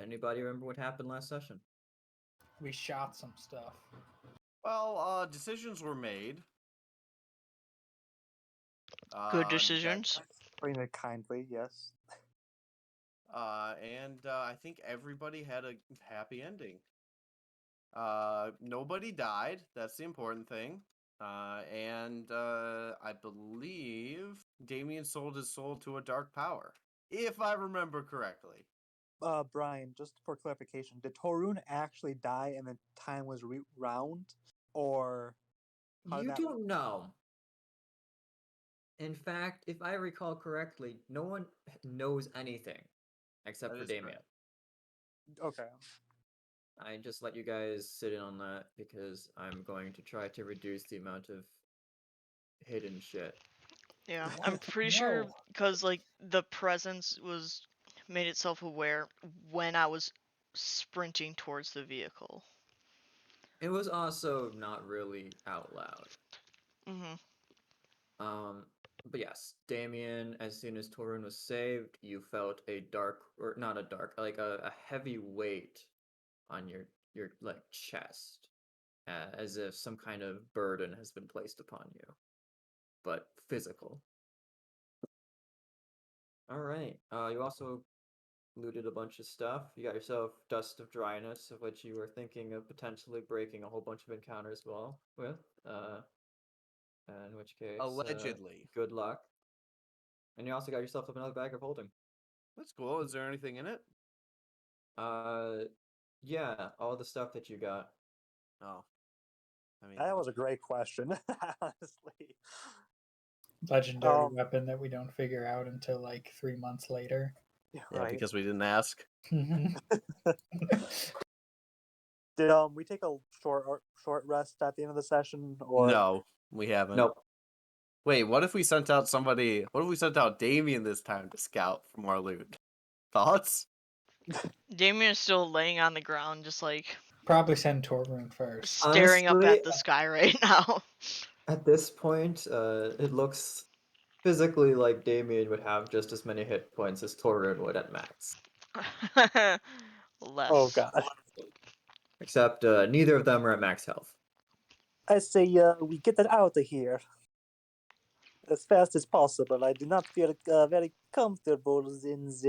Anybody remember what happened last session? We shot some stuff. Well, decisions were made. Good decisions. Putting it kindly, yes. And I think everybody had a happy ending. Nobody died. That's the important thing. And I believe Damien sold his soul to a dark power, if I remember correctly. Brian, just for clarification, did Torun actually die and then time was round, or You don't know. In fact, if I recall correctly, no one knows anything except That for is Damien. correct. Okay. I just let you guys sit in on that because I'm going to try to reduce the amount of hidden shit. Yeah, I'm pretty sure because like the presence made itself aware when I was sprinting towards the vehicle. It was also not really out loud. Mm-hmm. But yes, Damien, as soon as Torun was saved, you felt a dark, or not a dark, like a heavy weight on your like chest, as if some kind of burden has been placed upon you, but physical. All right. You also looted a bunch of stuff. You got yourself Dust of Dryness, of which you were thinking of potentially breaking a whole bunch of encounters with. In which case, Allegedly. good luck. And you also got yourself another bag of holding. That's cool. Is there anything in it? Yeah, all the stuff that you got. Oh. I mean, That was a great question, honestly. Legendary weapon that we don't figure out until like 3 months later. Yeah, yeah, right. because we didn't ask. Did we take a short rest at the end of the session, or No, we haven't. Nope. Wait, what if we sent out somebody? What if we sent out Damien this time to scout for more loot? Thoughts? Damien is still laying on the ground, just like Probably send Torun first. staring up Honestly, at the sky right now. At this point, it looks physically like Damien would have just as many hit points as Torun would at max. Less. Oh god. Except neither of them are at max health. I say we get that out of here as fast as possible. I do not feel very comfortable in this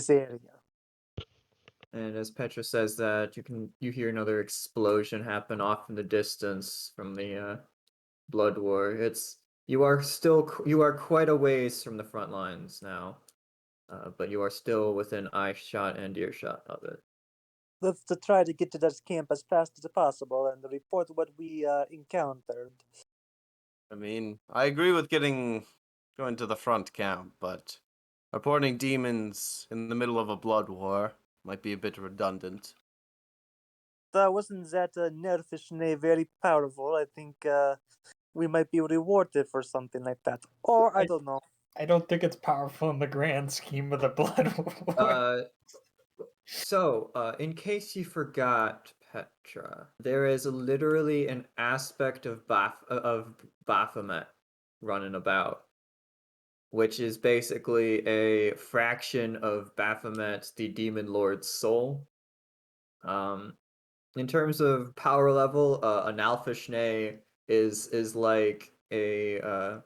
area. And as Petra says that, you hear another explosion happen off in the distance from the blood war. You are quite a ways from the front lines now, but you are still within eye shot and earshot of it. Let's try to get to that camp as fast as possible and report what we encountered. I mean, I agree with going to the front camp, but reporting demons in the middle of a blood war might be a bit redundant. Wasn't that Nerfishne very powerful? I think we might be rewarded for something like that. Or, I don't know. I don't think it's powerful in the grand scheme of the blood war. So, in case you forgot, Petra, there is literally an aspect of Baphomet running about, which is basically a fraction of Baphomet, the Demon Lord's soul. In terms of power level, an Alpha Schnee is like a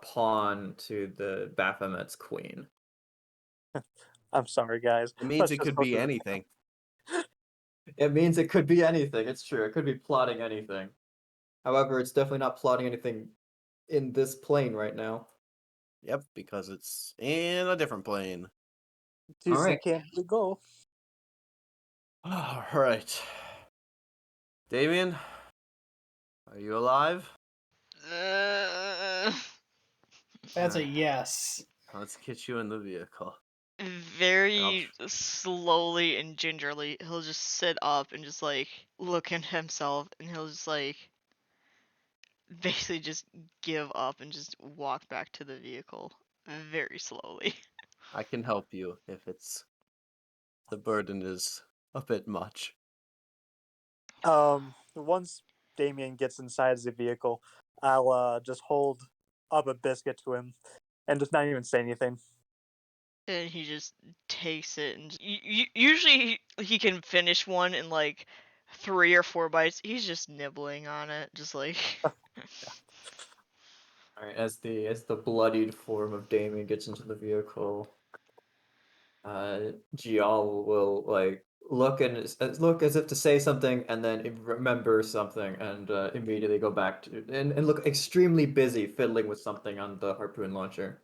pawn to the Baphomet's queen. I'm sorry, guys. It means it could be anything. It means it could be anything. It's true. It could be plotting anything. However, it's definitely not plotting anything in this plane right now. Yep, because it's in a different plane. All right. Can't we go? All right. Damien, are you alive? That's a yes. Let's get you in the vehicle. Very slowly and gingerly, he'll just sit up and just like look at himself, and he'll just like basically just give up and just walk back to the vehicle very slowly. I can help you if the burden is a bit much. Once Damien gets inside the vehicle, I'll just hold up a biscuit to him and just not even say anything. And he just takes it, and usually he can finish one in like 3 or 4 bites. He's just nibbling on it, just like. All right, as the bloodied form of Damien gets into the vehicle, Gial will like look as if to say something, and then remember something, and immediately go back to and look extremely busy fiddling with something on the harpoon launcher.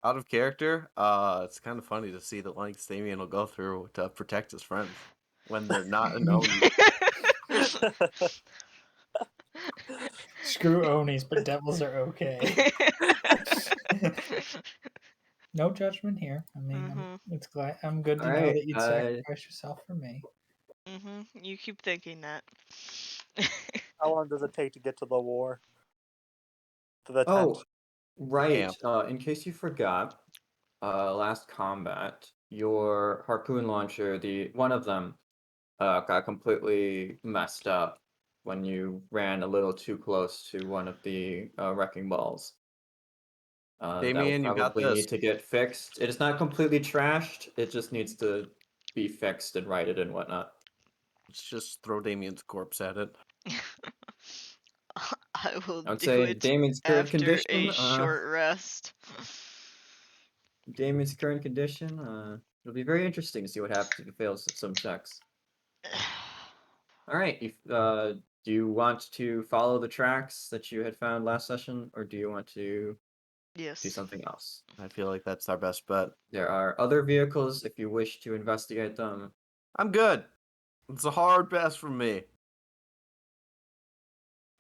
Out of character, it's kind of funny to see the lengths Damien will go through to protect his friends when they're not an Oni. Screw Onis, but devils are okay. No judgment here. I mean, I'm good to All know right, that you'd sacrifice yourself for me. You keep thinking that. How long does it take to get to the war? To the tent? Oh, right. Camp. In case you forgot, last combat, your harpoon launcher, one of them, got completely messed up when you ran a little too close to one of the wrecking balls. That will Damien, you got probably this. need to get fixed. It is not completely trashed. It just needs to be fixed and righted and whatnot. Let's just throw Damien's corpse at it. I will I would do say it Damien's current after condition. a short rest. Damien's current condition. It'll be very interesting to see what happens if he fails some checks. All right. Do you want to follow the tracks that you had found last session, or do you want to do Yes. something else? I feel like that's our best bet. There are other vehicles if you wish to investigate them. I'm good. It's a hard pass from me.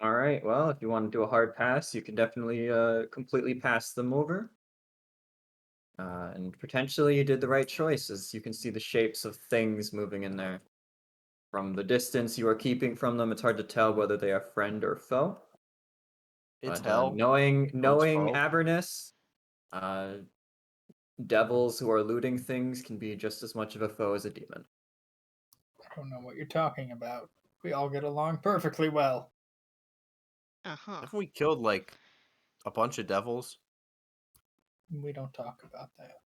All right. Well, if you want to do a hard pass, you can definitely completely pass them over. And potentially you did the right choice, as you can see the shapes of things moving in there. From the distance you are keeping from them, it's hard to tell whether they are friend or foe. It's But hell. knowing foe. Avernus, devils who are looting things can be just as much of a foe as a demon. I don't know what you're talking about. We all get along perfectly well. Haven't we killed like a bunch of devils? We don't talk about that.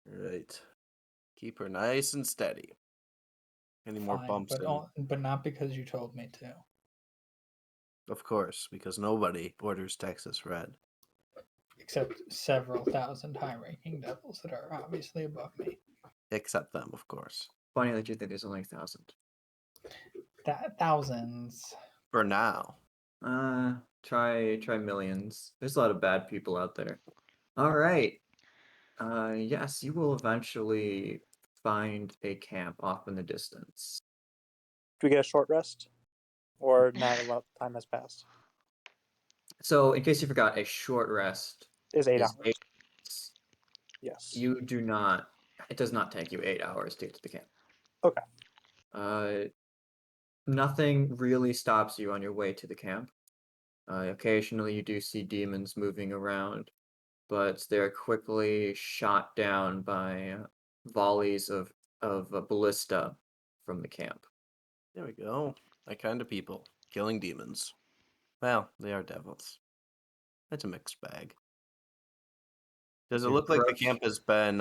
Right. Keep her nice and steady. Any more Fine, bumps in? but not because you told me to. Of course, because nobody orders Texas Red. Except several thousand high-ranking devils that are obviously above me. Except them, of course. Funny that you think there's only 1,000. Thousands. For now. Try millions. There's a lot of bad people out there. All right. Yes, you will eventually find a camp off in the distance. Do we get a short rest? Or not a lot of time has passed? So, in case you forgot, a short rest Is 8 hours. 8 hours. Yes. It does not take you 8 hours to get to the camp. Okay. Nothing really stops you on your way to the camp. Occasionally you do see demons moving around, but they're quickly shot down by volleys of ballista from the camp. There we go. That kind of people. Killing demons. Well, they are devils. It's a mixed bag. Does it You look like the approach- camp has been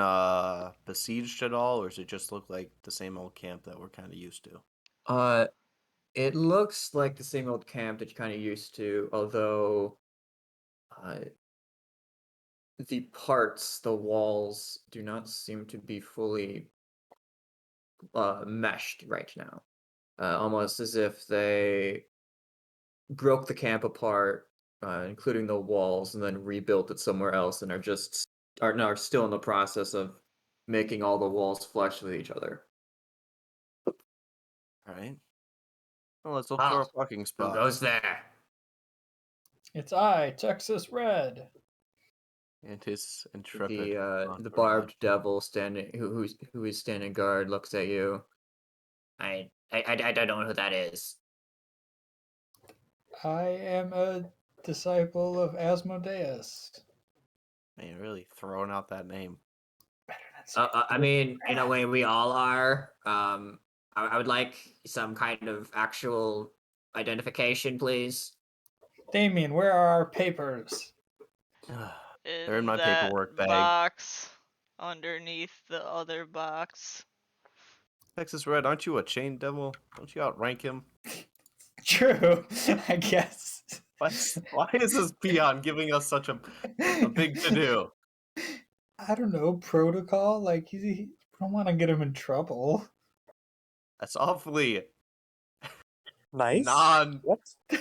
besieged at all, or does it just look like the same old camp that we're kind of used to? It looks like the same old camp that you're kind of used to, although the walls do not seem to be fully meshed right now. Almost as if they broke the camp apart, including the walls, and then rebuilt it somewhere else, and are still in the process of making all the walls flush with each other. All right. Well, let's look for a parking Who spot. goes there? It's I, Texas Red. And his intrepid. The entourage. barbed devil who is standing guard looks at you. I don't know who that is. I am a disciple of Asmodeus. Man, you're really throwing out that name. I mean, in a way, we all are. I would like some kind of actual identification, please. Damien, where are our papers? They're in my that paperwork bag. box underneath the other box. Texas Red, aren't you a chain devil? Don't you outrank him? True, I guess. Why is this peon giving us such a big to do? I don't know, protocol. Like he don't want to get him in trouble. That's awfully Nice. non. What? I'm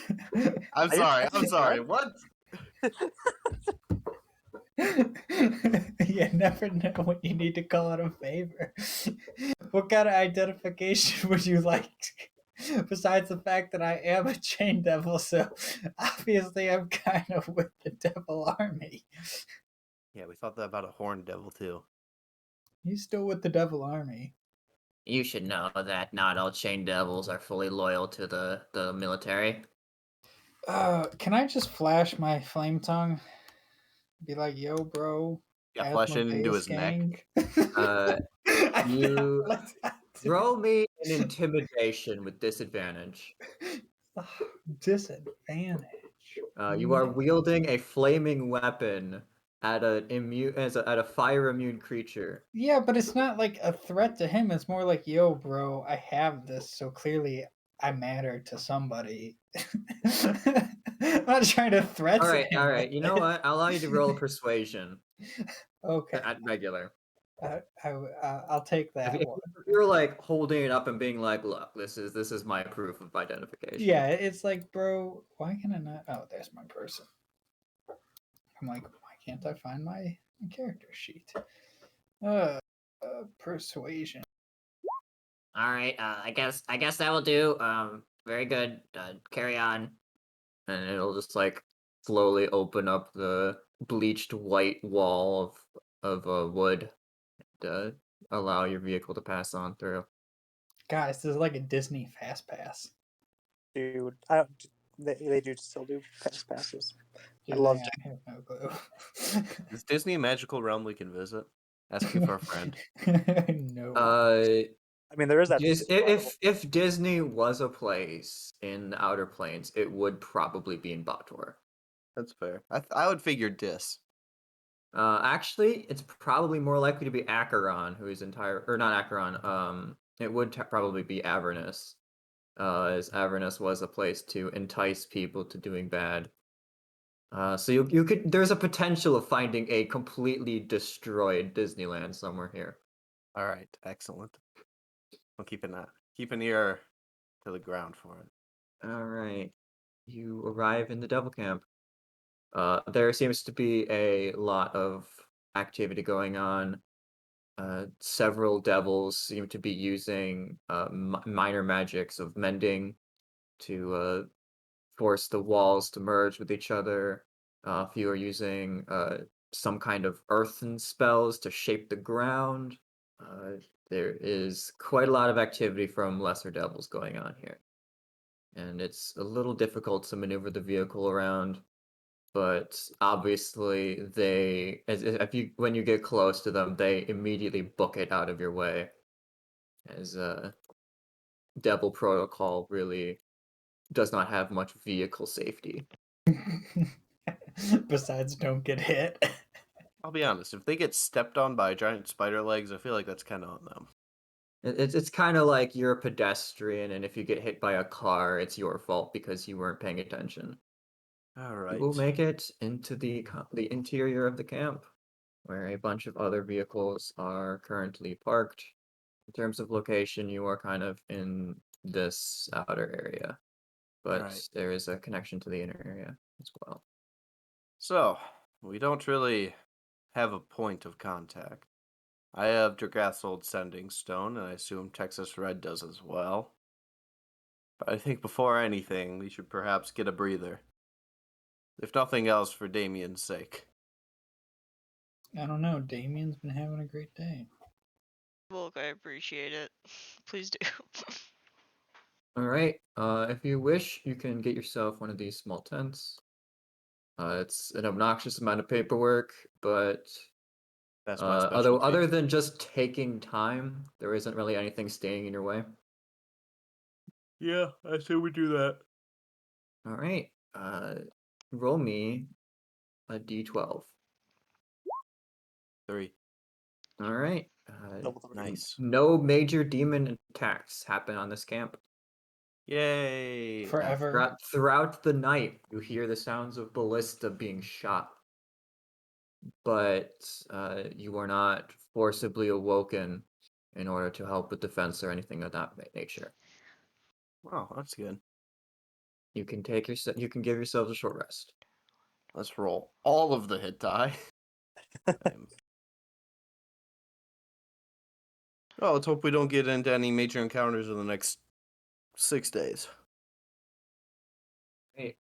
I didn't- sorry. I I'm didn't sorry. what? What? You never know when you need to call it a favor. What kind of identification would you like? Besides the fact that I am a chain devil, so obviously I'm kind of with the devil army. Yeah, we thought that about a horned devil too. He's still with the devil army. You should know that not all chain devils are fully loyal to the military. Can I just flash my flame tongue? Be like, yo, bro. Yeah, flash it into Asmodeus his neck. Uh, you Let's not do roll me an intimidation with disadvantage. disadvantage. You are wielding a flaming weapon at at a fire immune creature. Yeah, but it's not like a threat to him. It's more like, yo, bro, I have this, so clearly I matter to somebody. I'm not trying to threaten him. All right. You know what? I'll allow you to roll a persuasion Okay, at regular. I'll take If, that if one. you're like holding it up and being like, "Look, this is my proof of identification." Yeah, it's like, bro, why can I not? Oh, there's my person. I'm like, why can't I find my character sheet? Persuasion. All right. I guess that will do. Very good. Carry on. And it'll just like slowly open up the bleached white wall of wood to allow your vehicle to pass on through. Guys, this is like a Disney fast pass. Dude, I don't. They do still do fast passes. I Do love they? I have no clue. Is Disney a magical realm we can visit? Asking for a friend. No. I mean, there is that. If Disney was a place in the Outer Planes, it would probably be in Bator. That's fair. I would figure Dis. Actually, it's probably more likely to be Acheron, whose entire or not Acheron. It would probably be Avernus, as Avernus was a place to entice people to doing bad. So you could there's a potential of finding a completely destroyed Disneyland somewhere here. All right, excellent. I'll keep an ear to the ground for it. All right, you arrive in the Devil Camp. There seems to be a lot of activity going on. Several devils seem to be using minor magics of mending to force the walls to merge with each other. A few are using some kind of earthen spells to shape the ground. There is quite a lot of activity from lesser devils going on here. And it's a little difficult to maneuver the vehicle around, but obviously if you when you get close to them, they immediately book it out of your way. As Devil Protocol really does not have much vehicle safety. Besides, don't get hit. I'll be honest. If they get stepped on by giant spider legs, I feel like that's kind of on them. It's kind of like you're a pedestrian, and if you get hit by a car, it's your fault because you weren't paying attention. All You right. will make it into the interior of the camp, where a bunch of other vehicles are currently parked. In terms of location, you are kind of in this outer area, but Right. there is a connection to the inner area as well. So we don't really have a point of contact. I have Dragath's old sending stone, and I assume Texas Red does as well. But I think before anything, we should perhaps get a breather. If nothing else, for Damien's sake. I don't know. Damien's been having a great day. Look, I appreciate it. Please do. All right. If you wish, you can get yourself one of these small tents. It's an obnoxious amount of paperwork, but That's my specialty. other than just taking time, there isn't really anything standing in your way. Yeah, I say we do that. All right. Roll me a d12. 3. All right. Double three. Nice. No major demon attacks happen on this camp. Yay! Forever. Throughout the night, you hear the sounds of ballista being shot, but you are not forcibly awoken in order to help with defense or anything of that nature. Oh, that's good. You can you can give yourselves a short rest. Let's roll all of the hit die. Oh, let's hope we don't get into any major encounters in the next 6 days. Hey.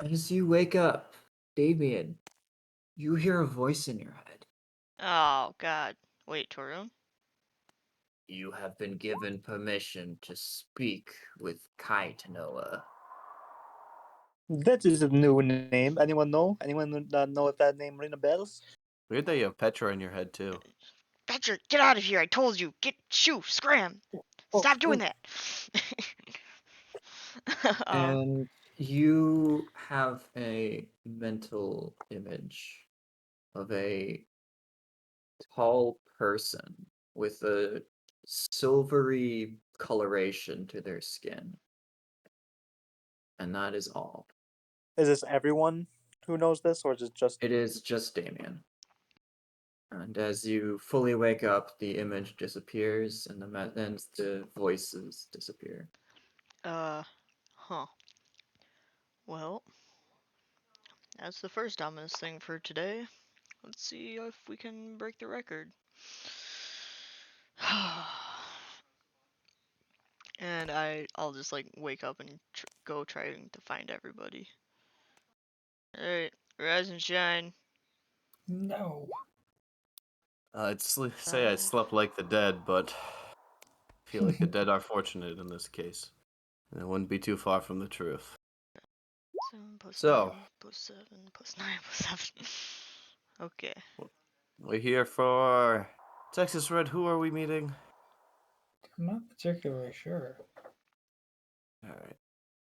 As you wake up, Damien, you hear a voice in your head. Oh God. Wait, Torun? You have been given permission to speak with Kaitanoa. That is a new name. Anyone know? Anyone know if that name ring a bells? Weird that you have Petra in your head too. Patrick, get out of here! I told you. Scram! Stop doing that. And you have a mental image of a tall person with a silvery coloration to their skin. And that is all. Is this everyone who knows this, or is it just? It is just Damien. And as you fully wake up, the image disappears and the voices disappear. Huh. Well, that's the first ominous thing for today. Let's see if we can break the record. And I'll just like wake up and go trying to find everybody. Alright, rise and shine. No. I'd say I slept like the dead, but I feel like the dead are fortunate in this case. And it wouldn't be too far from the truth. 7 plus So- 9 plus 7 plus 9 plus 7. Okay. We're here for Texas Red. Who are we meeting? I'm not particularly sure. Alright.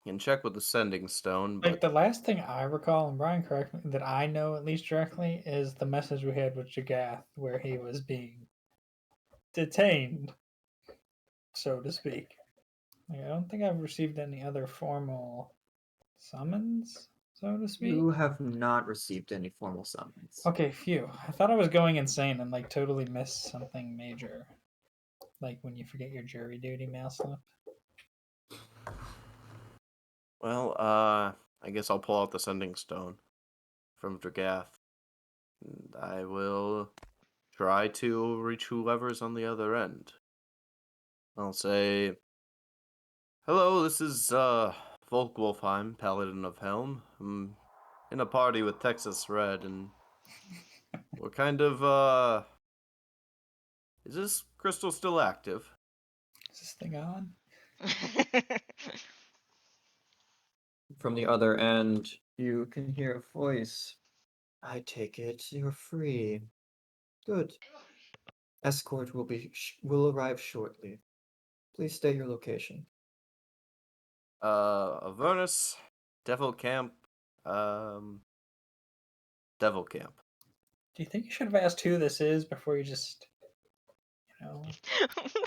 You can check with the Sending Stone, Like but the last thing I recall, and Brian correct me, that I know at least directly is the message we had with Jagath, where he was being detained, so to speak. Like, I don't think I've received any other formal summons, so to speak. You have not received any formal summons. Okay, phew. I thought I was going insane and like totally missed something major. Like when you forget your jury duty mail slip. well, I guess I'll pull out the Sending Stone from Dragath. And I will try to reach whoever's on the other end. I'll say, hello, this is Volk Wolfheim, Paladin of Helm. I'm in a party with Texas Red, and we're kind of, is this crystal still active? Is this thing on? From the other end, you can hear a voice. I take it you're free. Good. Escort will arrive shortly. Please state your location. Avernus, Devil Camp, Devil Camp. Do you think you should have asked who this is before you just, you know?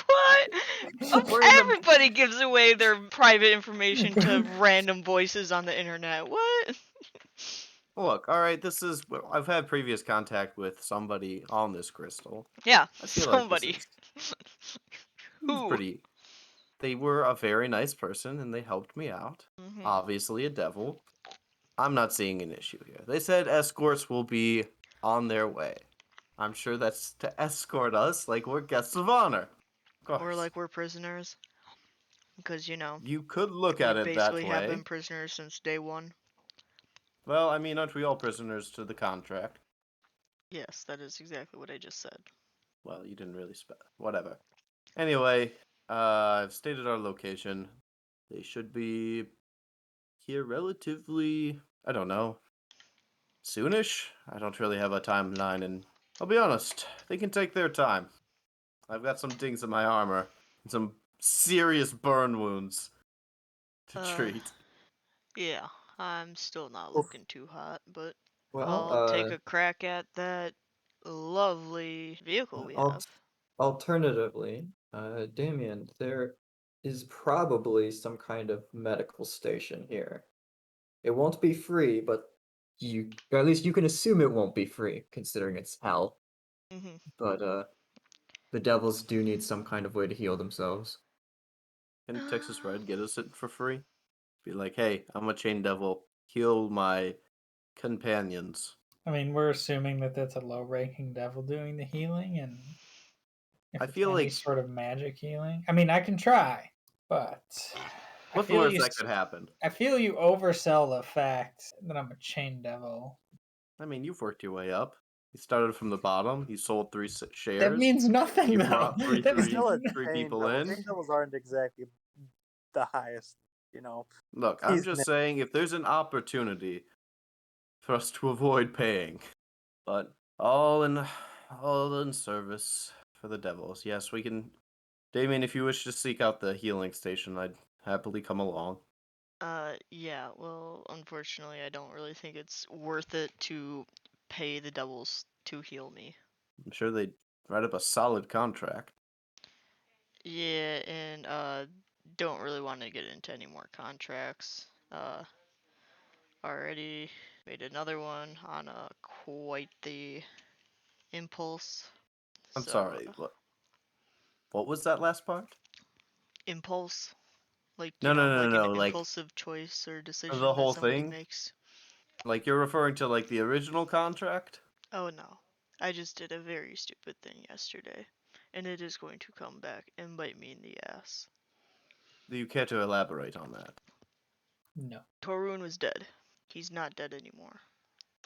What? We're in the- Everybody gives away their private information to random voices on the internet. What? Look, alright, I've had previous contact with somebody on this crystal. Yeah, I feel somebody. like this Who? They were a very nice person and they helped me out. Mhm. Obviously a devil. I'm not seeing an issue here. They said escorts will be on their way. I'm sure that's to escort us like we're guests of honor. Of course. Or like we're prisoners. Because, you know, You could look we at it that basically have way. been prisoners since day one. Well, I mean, aren't we all prisoners to the contract? Yes, that is exactly what I just said. Well, you didn't really whatever. Anyway, I've stated our location. They should be here relatively, I don't know, soonish? I don't really have a timeline, and I'll be honest, they can take their time. I've got some dings in my armor and some serious burn wounds to treat. Yeah, I'm still not Oof. looking too hot, but Well, I'll take a crack at that lovely vehicle we al- have. alternatively, Damien, there is probably some kind of medical station here. It won't be free, but or at least you can assume it won't be free, considering it's hell. Hmm. But the devils do need some kind of way to heal themselves. Can Texas Red get us it for free? Be like, hey, I'm a chain devil. Heal my companions. I mean, we're assuming that that's a low-ranking devil doing the healing, and if I it's feel any like sort of magic healing, I mean, I can try, but I what's the feel worst you. that could happen? I feel you oversell the fact that I'm a chain devil. I mean, you've worked your way up. You started from the bottom. You sold 3 shares. That means nothing, You though. brought three, That He's means still a three chain people devil. in. Chain devils aren't exactly the highest, you know. Look, I'm He's just saying if there's an opportunity for us to avoid paying, but all in service for the devils. Yes, we can. Damien, if you wish to seek out the healing station, I'd happily come along. Yeah, well, unfortunately, I don't really think it's worth it to pay the devils to heal me. I'm sure they'd write up a solid contract. Yeah, and don't really want to get into any more contracts. Already made another one on quite the impulse. I'm So, sorry. What was that last part? impulse, like, No, no, no, like an no. Like impulsive choice or the decision that whole somebody thing. makes. Like you're referring to like the original contract. Oh no, I just did a very stupid thing yesterday, and it is going to come back and bite me in the ass. Do you care to elaborate on that? No. Torun was dead. He's not dead anymore.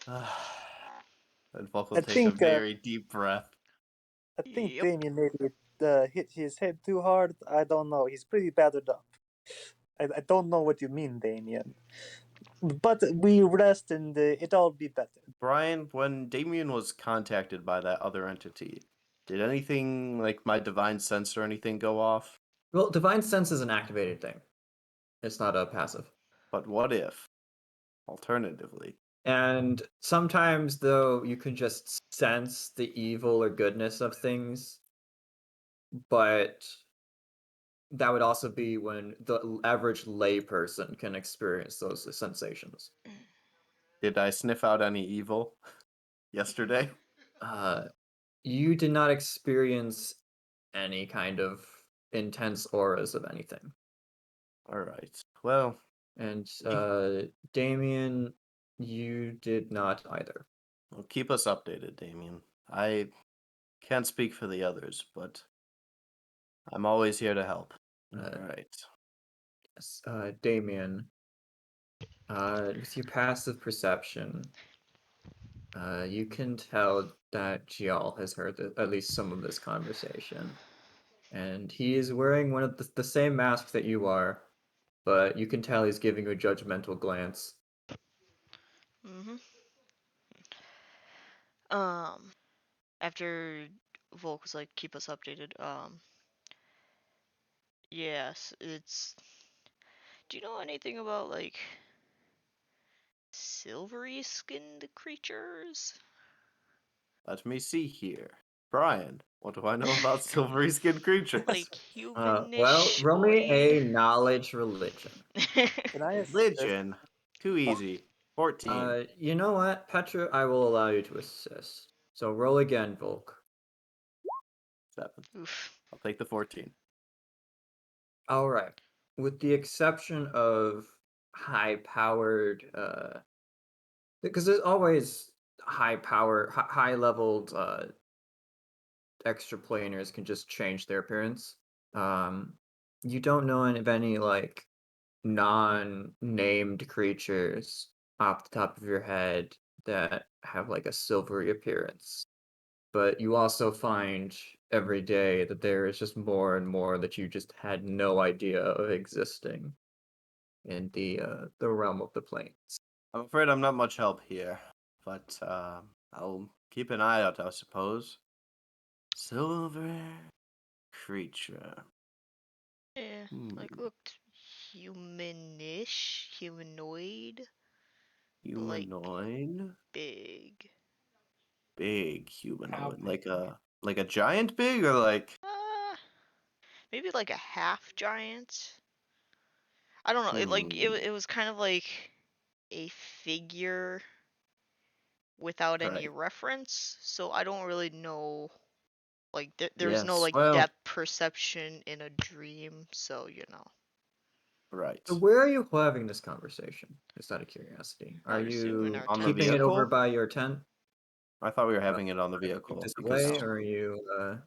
And Volk will I take a think very deep breath. I think Yep. Damien maybe hit his head too hard. I don't know. He's pretty battered up. I don't know what you mean, Damien. But we rest and it all be better. Brian, when Damien was contacted by that other entity, did anything like my divine sense or anything go off? Well, divine sense is an activated thing. It's not a passive. But what if, alternatively, And sometimes, though, you can just sense the evil or goodness of things, but that would also be when the average layperson can experience those sensations. did I sniff out any evil yesterday? You did not experience any kind of intense auras of anything. All right. Well, And Damien, you did not either. well, keep us updated, Damien. I can't speak for the others, but I'm always here to help. All right. Yes, Damien, with your passive perception, you can tell that Gial has heard at least some of this conversation. And he is wearing one of the same masks that you are, but you can tell he's giving you a judgmental glance. Mhm. After Volk was like, keep us updated. Yes, it's. Do you know anything about like silvery skinned creatures? Let me see here. Brian, what do I know about silvery skinned creatures? Like Well, humanish roll me a oid? knowledge religion. Can I assist? Religion. Too easy. 14. You know what, Petra? I will allow you to assist. So roll again, Volk. 7. Oof. I'll take the 14. All right. With the exception of high-powered, because there's always high-leveled extraplaners can just change their appearance. You don't know of any like non-named creatures off the top of your head that have like a silvery appearance. But you also find every day that there is just more and more that you just had no idea of existing in the realm of the planes. I'm afraid I'm not much help here, but I'll keep an eye out, I suppose. Silver creature. Yeah, like looked humanish, humanoid. Humanoid. big. Big humanoid. big? Like a giant big or like Maybe like a half giant. I don't know. It was kind of like a figure without any right. reference, so I don't really know. Like there's no Yes. like Well, depth perception in a dream, so you know. right. So where are you having this conversation? Just out of curiosity. I Are would assume in you our On the keeping it over vehicle? by your tent? I thought we were Uh, having it on the trying to keep vehicle this because away, or are you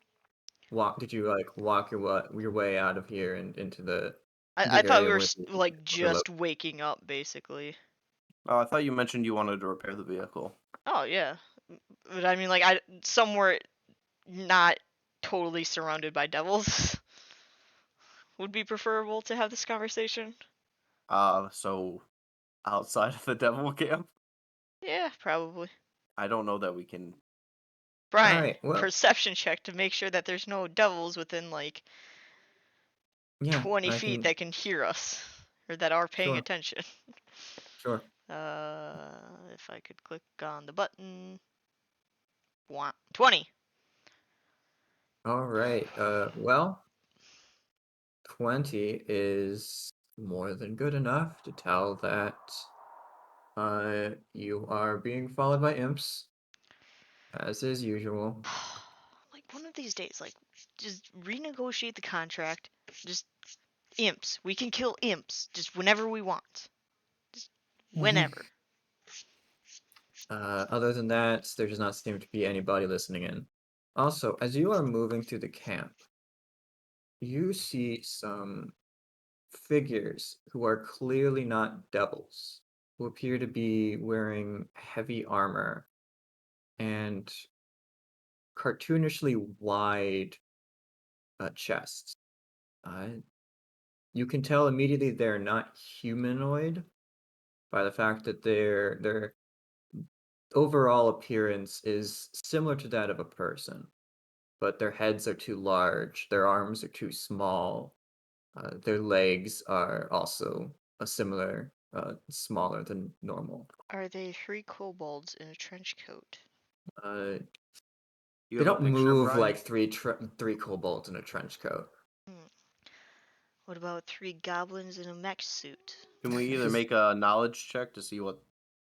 walk? Did you like walk your way out of here and into the I thought we area were where like the just waking up basically. I thought you mentioned you wanted to repair the vehicle. Oh yeah, but I mean like I somewhere not totally surrounded by devils would be preferable to have this conversation. So outside of the devil camp, Yeah, probably. I don't know that we can. Brian, Alright, well, perception check to make sure that there's no devils within like yeah, 20 I feet can. that can hear us or that are paying Sure, attention. sure. If I could click on the button. 20. Alright, well, 20 is more than good enough to tell that you are being followed by imps, as is usual. Like one of these days, like just renegotiate the contract. Just imps. We can kill imps just whenever we want. Just whenever. Other than that, there does not seem to be anybody listening in. Also, as you are moving through the camp, you see some figures who are clearly not devils, who appear to be wearing heavy armor and cartoonishly wide chests. Uh, you can tell immediately they're not humanoid by the fact that their overall appearance is similar to that of a person, but their heads are too large, their arms are too small, their legs are also a similar, smaller than normal. Are they 3 kobolds in a trench coat? Uh, You they have a don't picture, move Brian? like three kobolds in a trench coat. Hmm. What about 3 goblins in a mech suit? Can we either make a knowledge check to see what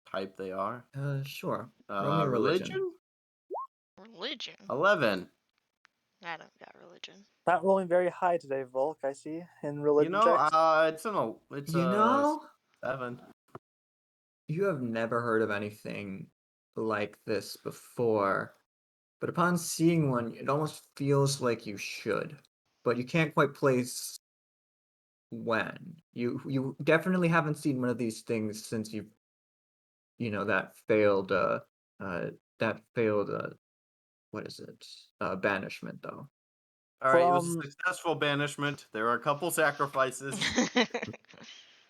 type they are? Sure. Roll me a religion. Religion? Religion? 11. I don't got religion. Not rolling very high today, Volk, I see, in You religion know, checks. it's You know, 7. you have never heard of anything like this before, but upon seeing one, it almost feels like you should, but you can't quite place when. You definitely haven't seen one of these things since that failed uh that failed what is it? Banishment though. All right, it was a From successful banishment. There are a couple sacrifices.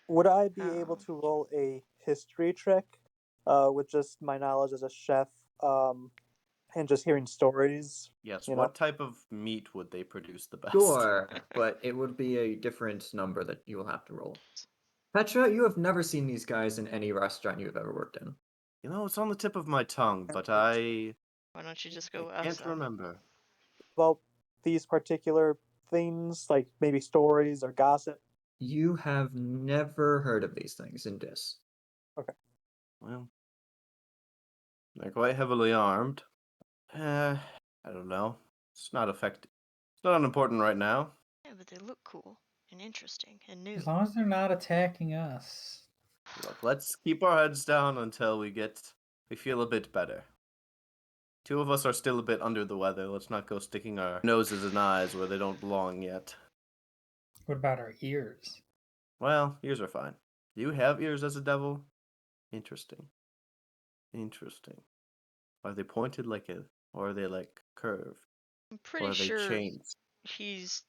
Would I be able Oh. to roll a history check, with just my knowledge as a chef, and just hearing stories? Yes, You know, what type of meat would they produce the best? Sure, but it would be a different number that you will have to roll. Petra, you have never seen these guys in any restaurant you've ever worked in. You know, it's on the tip of my tongue, but I Why don't you just go ask can't them? remember. about these particular things, like maybe stories or gossip. You have never heard of these things in Dis. Well, they're quite heavily armed. I don't know. It's not effective. It's not unimportant right now. Yeah, but they look cool and interesting and new. As long as they're not attacking us. Look, let's keep our heads down until we feel a bit better. 2 of us are still a bit under the weather. Let's not go sticking our noses and eyes where they don't belong yet. What about our ears? Well, ears are fine. Do you have ears as a devil? Interesting. Interesting. Are they pointed or are they like curved? I'm Or pretty are they sure chains? he's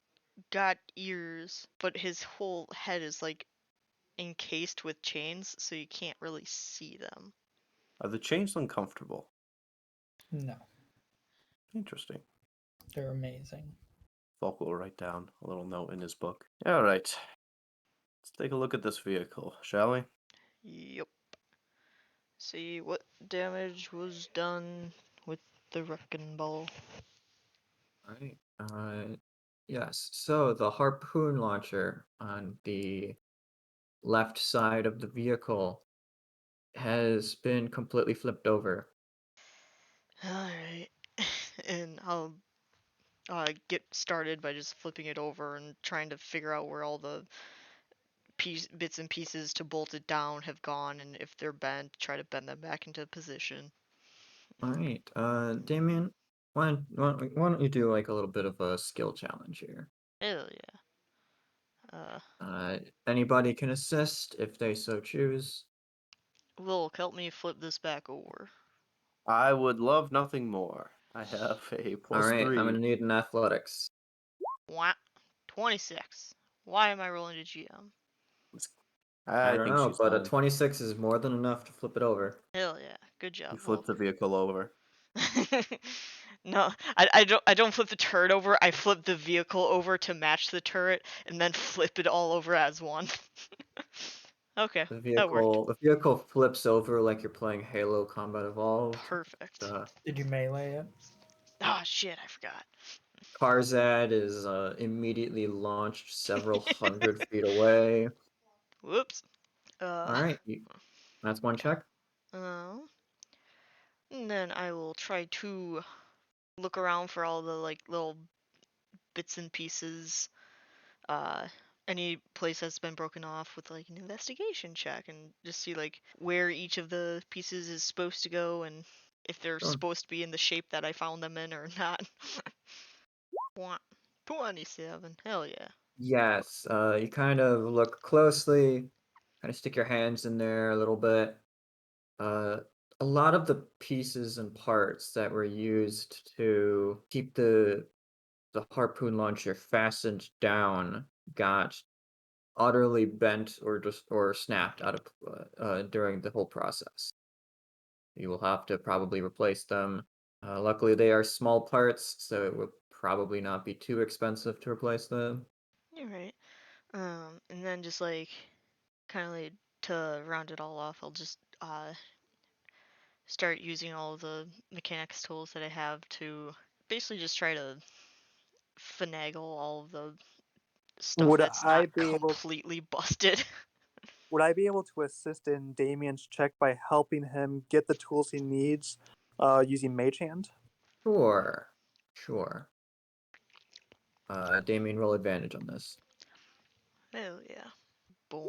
got ears, but his whole head is like encased with chains, so you can't really see them. Are the chains uncomfortable? No, Interesting. they're amazing. Falk will write down a little note in his book. All right. Let's take a look at this vehicle, shall we? Yup. see what damage was done with the wrecking ball. Alright. Yes. So the harpoon launcher on the left side of the vehicle has been completely flipped over. Alright. And I'll get started by just flipping it over and trying to figure out where all the bits and pieces to bolt it down have gone, and if they're bent, try to bend them back into position. Alright. Damien, why don't you do like a little bit of a skill challenge here? Hell yeah. Anybody can assist if they so choose. Will, help me flip this back over. I would love nothing more. I have a plus Alright, I'm 3. gonna need an athletics. What? 26. Why am I rolling to GM? I I don't think know, she's but a lying. 26 is more than enough to flip it over. Hell yeah. Good You job, flip Will. the vehicle over. No, I don't flip the turret over. I flip the vehicle over to match the turret, and then flip it all over as one. Okay, that worked. The vehicle flips over like you're playing Halo Combat Evolved. Perfect. Did you melee it? Ah, shit, I forgot. Karzad is immediately launched several hundred feet away. Whoops. Alright, that's one check. Uh, and then I will try to look around for all the like little bits and pieces. Uh, any place that's been broken off with like an investigation check, and just see like where each of the pieces is supposed to go, and if they're Sure. supposed to be in the shape that I found them in or not. 27. Hell yeah. Yes, you kind of look closely, kind of stick your hands in there a little bit. A lot of the pieces and parts that were used to keep the harpoon launcher fastened down got utterly bent or snapped out of during the whole process. You will have to probably replace them. Luckily, they are small parts, so it would probably not be too expensive to replace them. You're right. And then just like kind of like to round it all off, I'll just start using all of the mechanics tools that I have to basically just try to finagle all of the stuff Would that's I not be able completely busted. would I be able to assist in Damien's check by helping him get the tools he needs using Mage Hand? Sure, sure. Damien, roll advantage on this. Hell yeah. Boom.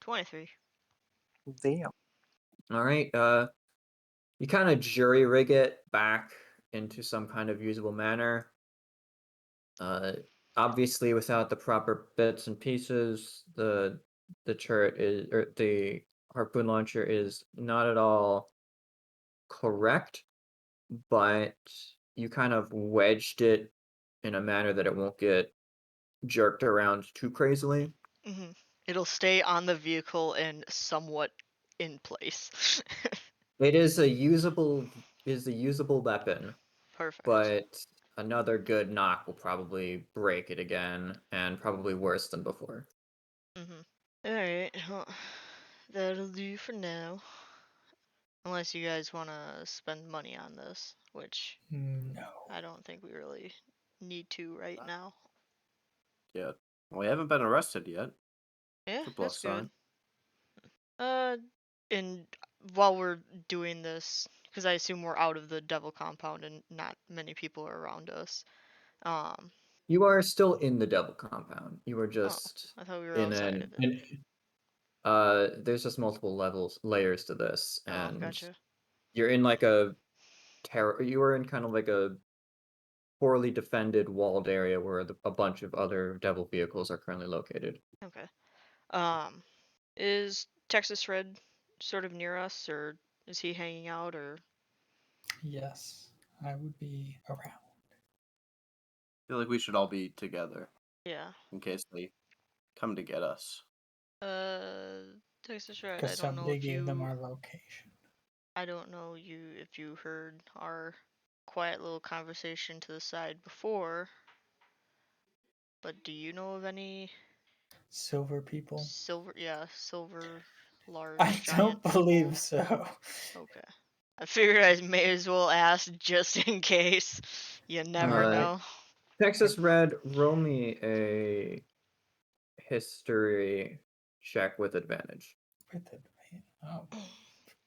23. Damn. All right. You kind of jury rig it back into some kind of usable manner. Uh, Obviously, without the proper bits and pieces, the turret is or the harpoon launcher is not at all correct, but you kind of wedged it in a manner that it won't get jerked around too crazily. Hmm. It'll stay on the vehicle and somewhat in place. It is a usable weapon, Perfect. but another good knock will probably break it again, and probably worse than before. Hmm. Alright, well, that'll do for now. Unless you guys want to spend money on this, which No. I don't think we really need to right now. Yeah. We haven't been arrested yet. Yeah, It's a plus that's good. sign. And while we're doing this, because I assume we're out of the devil compound and not many people are around us. Um, You are still in the devil compound. You are oh, just I thought we were in outside of it. there's just multiple layers to this, Oh, and gotcha. you're in like you are in kind of like a poorly defended walled area where a bunch of other devil vehicles are currently located. Okay. Um, is Texas Red sort of near us, or is he hanging out, or? Yes, I would be around. I feel like we should all be together Yeah. in case they come to get us. Texas Red, Because somebody gave them our location. I don't know if you heard our quiet little conversation to the side before, but do you know of any Silver people. silver large I giant don't believe devil? so. Okay. I figured I may as well ask just in case. You never Uh, know. Texas Red, roll me a history check with advantage. Oh,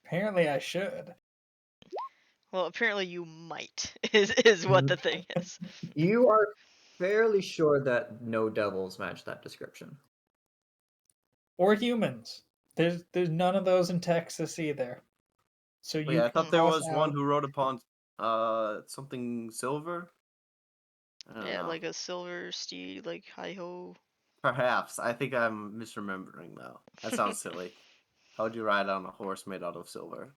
apparently I should. Well, apparently you might is what the thing is. You are fairly sure that no devils match that description. Or humans. There's none of those in Texas either. So Wait, you I can thought there cross was out. one who wrote upon something silver. I don't Yeah, know. like a silver steed, like hi ho. Perhaps. I think I'm misremembering though. That sounds silly. How would you ride on a horse made out of silver?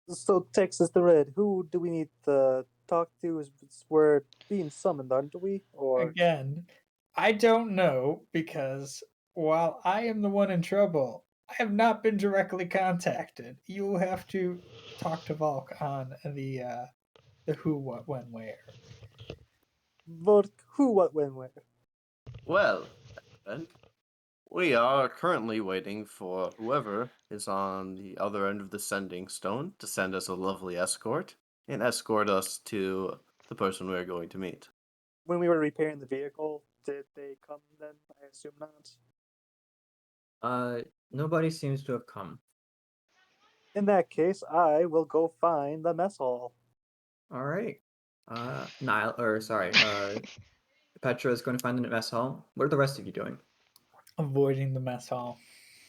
So Texas the Red, who do we need to talk to? We're being summoned, aren't we? Or Again, I don't know because while I am the one in trouble, I have not been directly contacted. You will have to talk to Volk on the who, what, when, where. vote who, what, when, where? Well, then, we are currently waiting for whoever is on the other end of the sending stone to send us a lovely escort and escort us to the person we are going to meet. When we were repairing the vehicle, did they come then? I assume not. Nobody seems to have come. In that case, I will go find the mess hall. All right. Petra is going to find the mess hall. What are the rest of you doing? Avoiding the mess hall.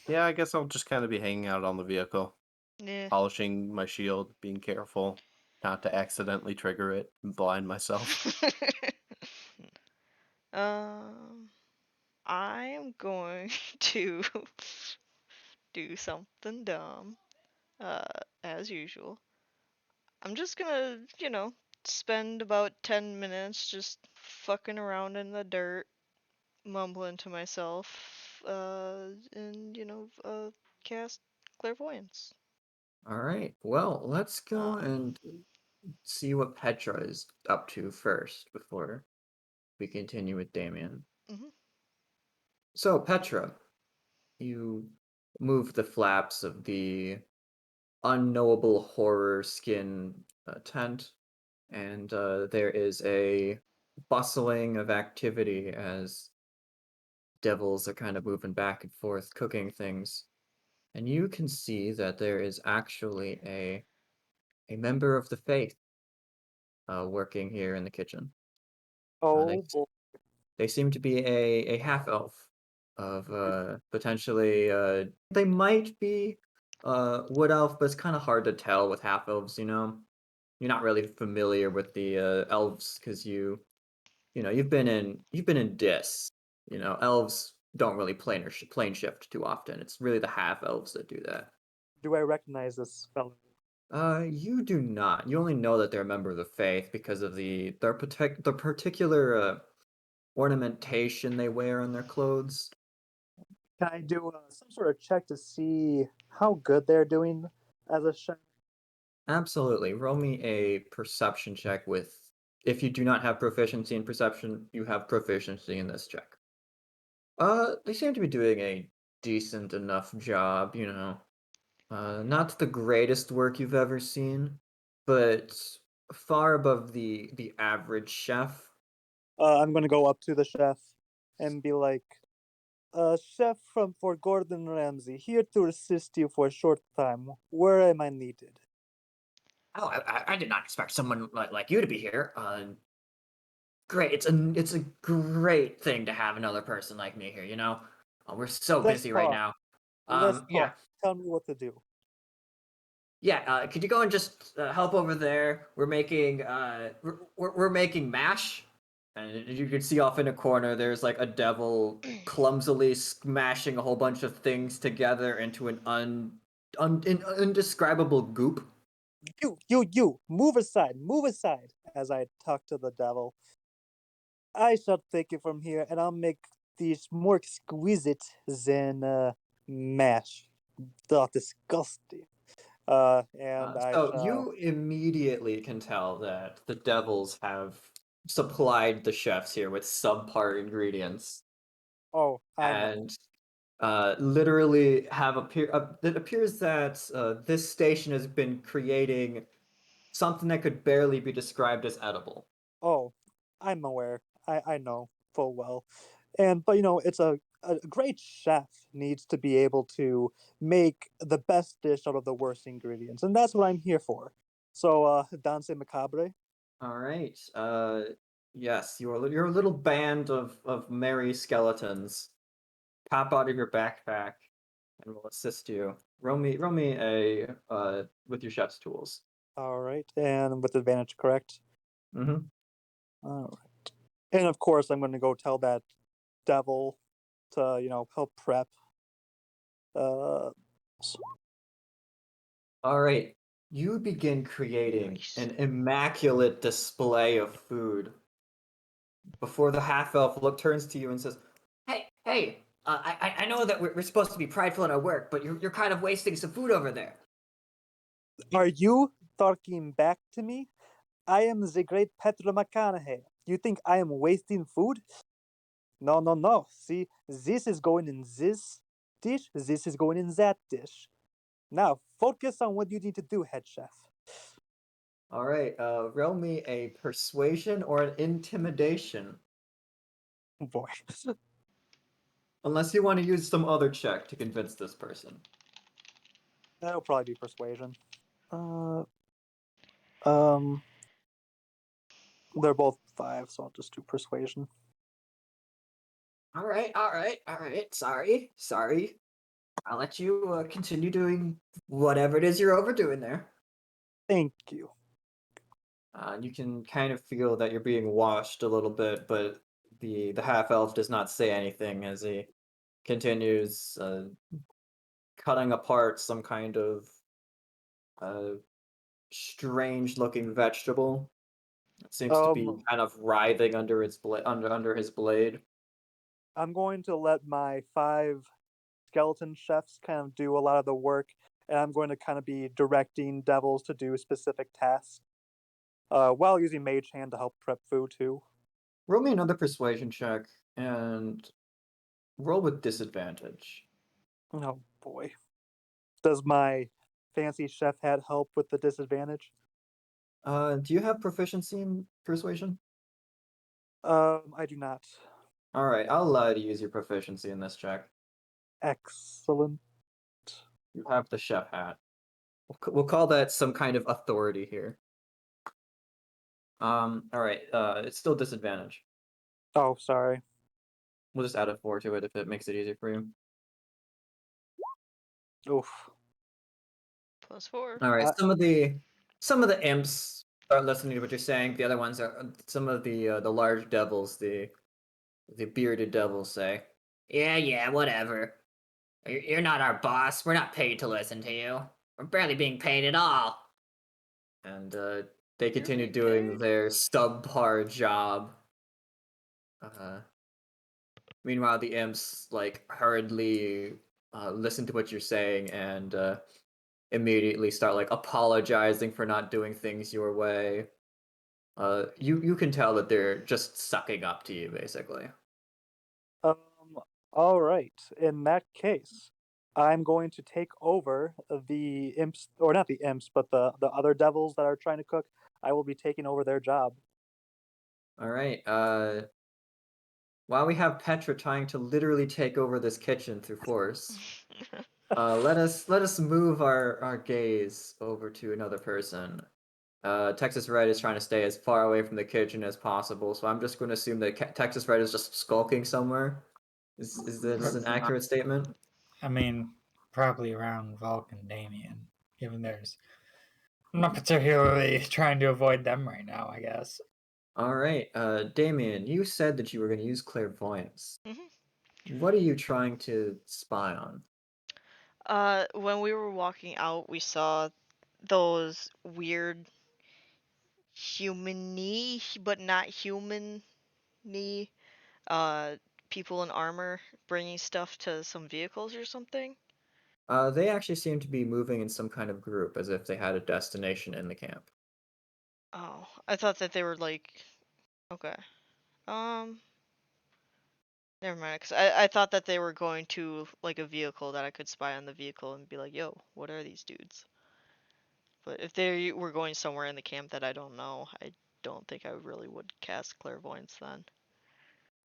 Yeah, I guess I'll just kind of be hanging out on the vehicle, Yeah. polishing my shield, being careful not to accidentally trigger it and blind myself. um, I am going to do something dumb, uh, as usual. I'm just gonna, spend about 10 minutes just fucking around in the dirt, mumbling to myself, and, cast clairvoyance. All right. Well, let's go Um, and see what Petra is up to first before we continue with Damien. mhm. So, Petra, you move the flaps of the unknowable horror skin tent, and there is a bustling of activity as devils are kind of moving back and forth, cooking things. And you can see that there is actually a member of the faith working here in the kitchen. They Oh boy. they seem to be a half elf of potentially they might be wood elf, but it's kind of hard to tell with half elves. You're not really familiar with the elves because you've been in Dis. Elves don't really plane shift too often. It's really the half elves that do that. Do I recognize this fellow? You do not. You only know that they're a member of the faith because of the particular ornamentation they wear on their clothes. Can I do some sort of check to see how good they're doing as a chef? Absolutely. Roll me a perception check with. If you do not have proficiency in perception, you have proficiency in this check. They seem to be doing a decent enough job. Not the greatest work you've ever seen, but far above the average chef. I'm gonna go up to the chef and be like, chef from for Gordon Ramsay, here to assist you for a short time. Where am I needed? Oh, I did not expect someone like you to be here. Great. It's a great thing to have another person like me here. We're so Let's busy right talk. now. Let's Yeah, talk. Tell me what to do. yeah. Could you go and just help over there? We're making mash, and you can see off in a corner there's like a devil clumsily smashing a whole bunch of things together into an indescribable goop. You, move aside, as I talk to the devil. I shall take it from here, and I'll make these more exquisite than mash. Disgusting. And I So shall. you immediately can tell that the devils have supplied the chefs here with subpar ingredients. Oh, I know. And literally have it appears that this station has been creating something that could barely be described as edible. Oh, I'm aware. I know full well. But it's a great chef needs to be able to make the best dish out of the worst ingredients, and that's what I'm here for. So, Danse Macabre. All right. Yes, your little band of merry skeletons pop out of your backpack and will assist you. Roll me a with your chef's tools. All right, and with advantage, correct? Mm-hmm. All right. And of course, I'm going to go tell that devil to help prep. Uh, All right. You begin creating Nice. an immaculate display of food before the half elf turns to you and says, "Hey, I know that we're supposed to be prideful in our work, but you're kind of wasting some food over there." are you talking back to me? I am the great Petra McConaughey. You think I am wasting food? No, no, no. See, this is going in this dish, this is going in that dish. Now, focus on what you need to do, head chef. All right. Roll me a persuasion or an intimidation, Boy. unless you want to use some other check to convince this person. That'll probably be persuasion. Um, they're both 5, so I'll just do persuasion. All right. Sorry. I'll let you continue doing whatever it is you're overdoing there. Thank you. You can kind of feel that you're being washed a little bit, but the half elf does not say anything as he continues cutting apart some kind of uh, strange-looking vegetable. It seems to be Um, kind of writhing under its under his blade. I'm going to let my 5 skeleton chefs kind of do a lot of the work, and I'm going to kind of be directing devils to do specific tasks, while using Mage Hand to help prep food too. Roll me another persuasion check and roll with disadvantage. Oh boy. Does my fancy chef hat help with the disadvantage? Do you have proficiency in persuasion? I do not. All right, I'll allow you to use your proficiency in this check. Excellent. You have the chef hat. We'll call that some kind of authority here. All right. It's still disadvantage. Oh, sorry. We'll just add a 4 to it if it makes it easier for you. Oof. +4. All right. Uh, Some of the imps are listening to what you're saying. The other ones are some of the large devils, the bearded devils say, "Yeah, whatever. You're not our boss. We're not paid to listen to you. We're barely being paid at all." And they continue being doing paid? their subpar job. Uh, Meanwhile, the imps like hurriedly listen to what you're saying and immediately start like apologizing for not doing things your way. You can tell that they're just sucking up to you, basically. um, all right. In that case, I'm going to take over the imps, or not the imps, but the other devils that are trying to cook. I will be taking over their job. All right. While we have Petra trying to literally take over this kitchen through force, let us move our gaze over to another person. Texas Red is trying to stay as far away from the kitchen as possible, so I'm just going to assume that Texas Red is just skulking somewhere. Is this an accurate statement? I mean, probably around Vulcan Damien, given there's. I'm not particularly trying to avoid them right now, I guess. All right, Damien, you said that you were going to use clairvoyance. Mhm. What are you trying to spy on? When we were walking out, we saw those weird human-y, but not human-y, uh, people in armor bringing stuff to some vehicles or something. They actually seem to be moving in some kind of group, as if they had a destination in the camp. Oh, I thought that they were like, okay. Um, Never mind, because I thought that they were going to like a vehicle that I could spy on the vehicle and be like, yo, what are these dudes? But if they were going somewhere in the camp that I don't know, I don't think I really would cast clairvoyance then.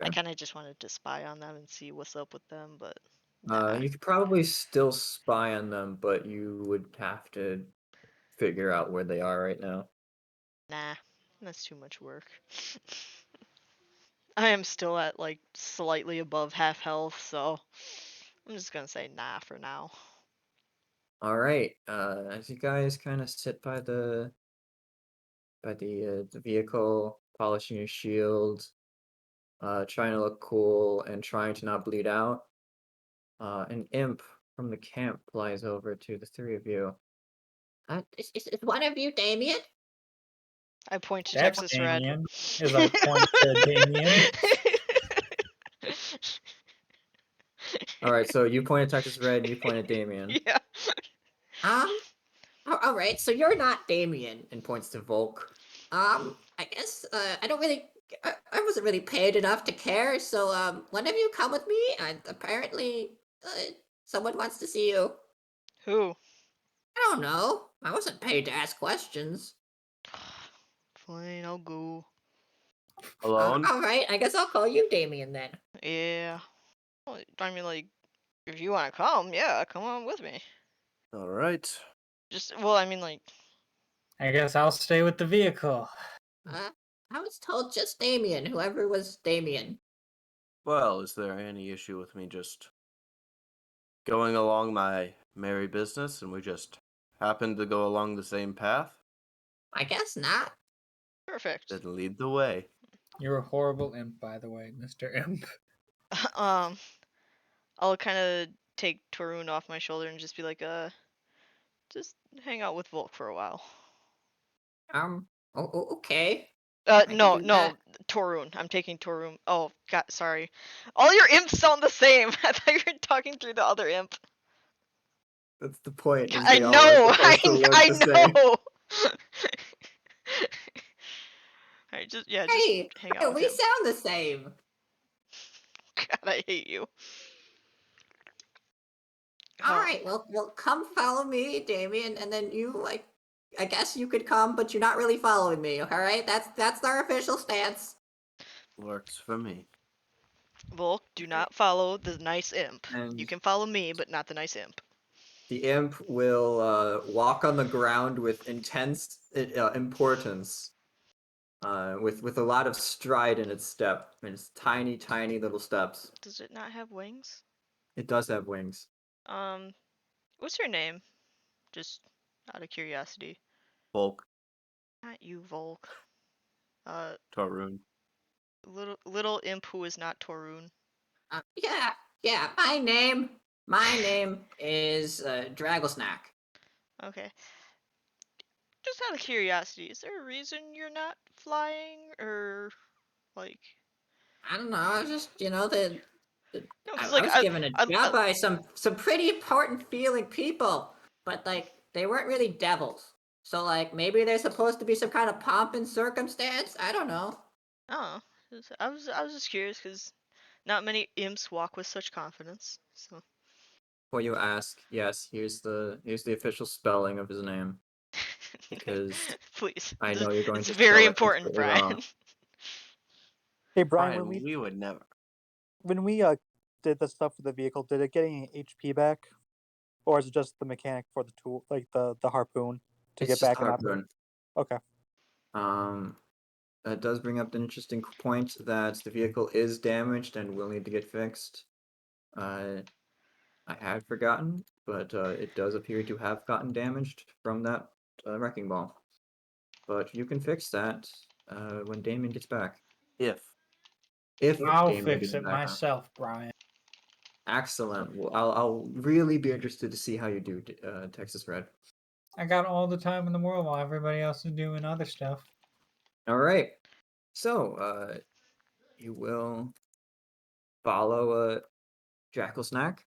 I Okay. kind of just wanted to spy on them and see what's up with them, but nah. You could probably still spy on them, but you would have to figure out where they are right now. Nah, that's too much work. I am still at like slightly above half health, so I'm just gonna say nah for now. All right. As you guys kind of sit by the vehicle, polishing your shield, trying to look cool and trying to not bleed out, an imp from the camp flies over to the three of you. Is one of you Damien? I point to That's Texas Red. Damien. As I point to Damien. All right, so you point at Texas Red and you point at Damien. Yeah. All right, so you're not Damien. And points to Volk. I guess I don't really. I wasn't really paid enough to care. So one of you come with me. And apparently, someone wants to see you. Who? I don't know. I wasn't paid to ask questions. Fine, I'll go. Alone? All right, I guess I'll call you Damien then. Yeah. Well, I mean, like, if you want to come, yeah, come on with me. All right. Well, I mean, like, I guess I'll stay with the vehicle. I was told just Damien. Whoever was Damien. Well, is there any issue with me just going along my merry business and we just happen to go along the same path? I guess not. perfect. Then lead the way. You're a horrible imp, by the way, Mr. Imp. I'll kind of take Torun off my shoulder and just be like, just hang out with Volk for a while. Okay. I can No, do no, Torun. I'm taking Torun. Oh, God, sorry. All your imps sound the same. I thought you were talking through the other imp. That's the point. Is I they all are know, supposed to look I the same. know. Alright, just Hey, hang out with we him. sound the same. God, I hate you. All Oh, right, well, come follow me, Damien, and then you like. I guess you could come, but you're not really following me. All right, that's our official stance. Works for me. Volk, do not follow the nice imp. And You can follow me, but not the nice imp. the imp will walk on the ground with intense importance, with a lot of stride in its step, and its tiny, tiny little steps. Does it not have wings? It does have wings. What's your name? Just out of curiosity. Volk, Not you, Volk. Tarun. Little imp who is not Torun. Yeah. My name is Dragglesnack. Okay. Just out of curiosity, is there a reason you're not flying, or like? I don't know. I was just, the No, because I like was given a I job by some pretty important feeling people, but like they weren't really devils. So like maybe there's supposed to be some kind of pomp and circumstance. I don't know. oh, I was just curious because not many imps walk with such confidence. So. Before you ask, yes, here's the official spelling of his name, because Please. I know you're going It's to very spell it important, completely Brian. wrong. Hey Brian, Brian, we would never. when we did the stuff with the vehicle, did it get any HP back, or is it just the mechanic for the tool, like the harpoon, to It's get just back and operate? harpoon. Okay. That does bring up the interesting point that the vehicle is damaged and will need to get fixed. I had forgotten, but it does appear to have gotten damaged from that wrecking ball. But you can fix that when Damien gets back. If. If I'll Damien fix gets it back. myself, Brian. Excellent. Well, I'll really be interested to see how you do, Texas Red. I got all the time in the world while everybody else is doing other stuff. All right. So, you will follow Jackal Snack,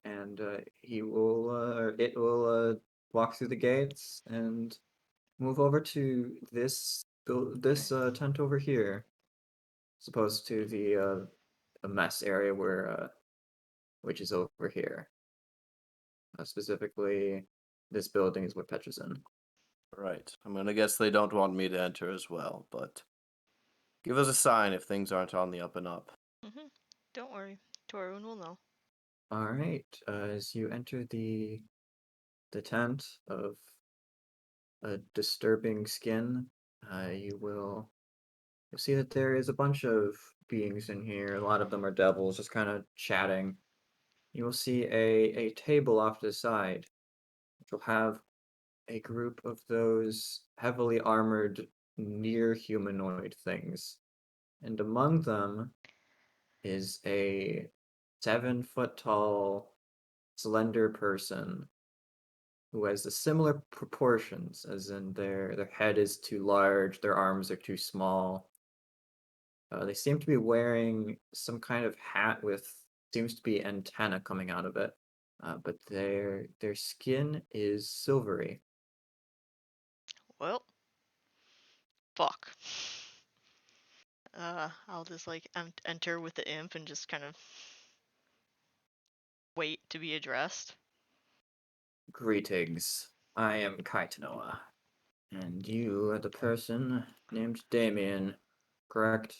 and it will walk through the gates and move over to this tent over here, as opposed to a mess area where which is over here. Specifically, this building is what Petra's in. Right. I'm gonna guess they don't want me to enter as well, but give us a sign if things aren't on the up and up. Don't worry, Torun will know. All right. As you enter the tent of a disturbing skin, you'll see that there is a bunch of beings in here. A lot of them are devils, just kind of chatting. You will see a table off to the side, which will have a group of those heavily armored, near humanoid things. And among them is a 7-foot tall, slender person who has the similar proportions, as in their head is too large, their arms are too small. They seem to be wearing some kind of hat with seems to be antenna coming out of it, but their skin is silvery. Well, fuck. I'll just like enter with the imp and just kind of wait to be addressed. Greetings, I am Kaitanoa, and you are the person named Damien, correct?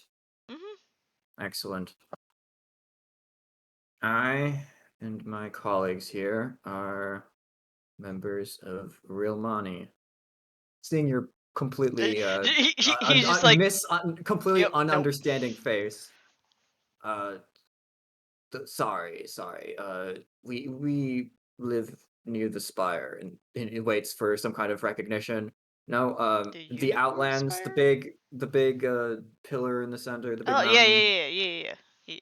Excellent. I and my colleagues here are members of Real Money. Seeing your completely He's just like, completely yep, nope. ununderstanding face. Sorry. We live near the spire, and it waits for some kind of recognition. No, The the unicorn Outlands, spire? the big pillar in the center, the big Oh yeah, mountain. yeah.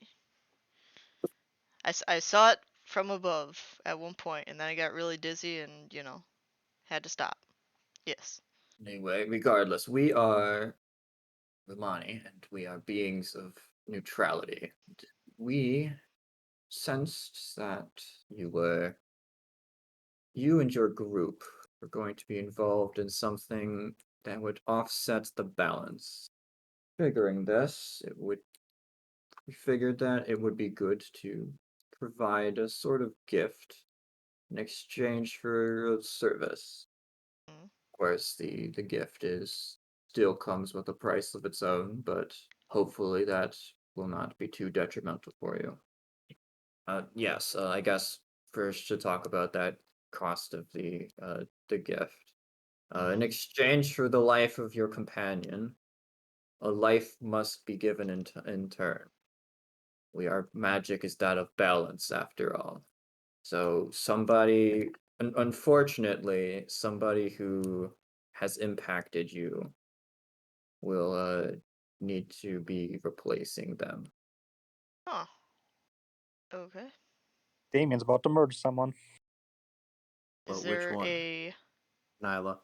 I saw it from above at one point, and then I got really dizzy and had to stop. Yes. Anyway, regardless, we are Romani, and we are beings of neutrality. We sensed that you and your group were going to be involved in something that would offset the balance. Figuring this, we figured that it would be good to provide a sort of gift in exchange for a service. Mm. Of course, the gift still comes with a price of its own, but hopefully that will not be too detrimental for you. Yes, I guess first to talk about that cost of the gift. In exchange for the life of your companion, a life must be given in turn. Magic is that of balance, after all. So unfortunately, somebody who has impacted you will need to be replacing them. Huh. Okay. Damien's about to murder someone. Is But which there one? a Nyla.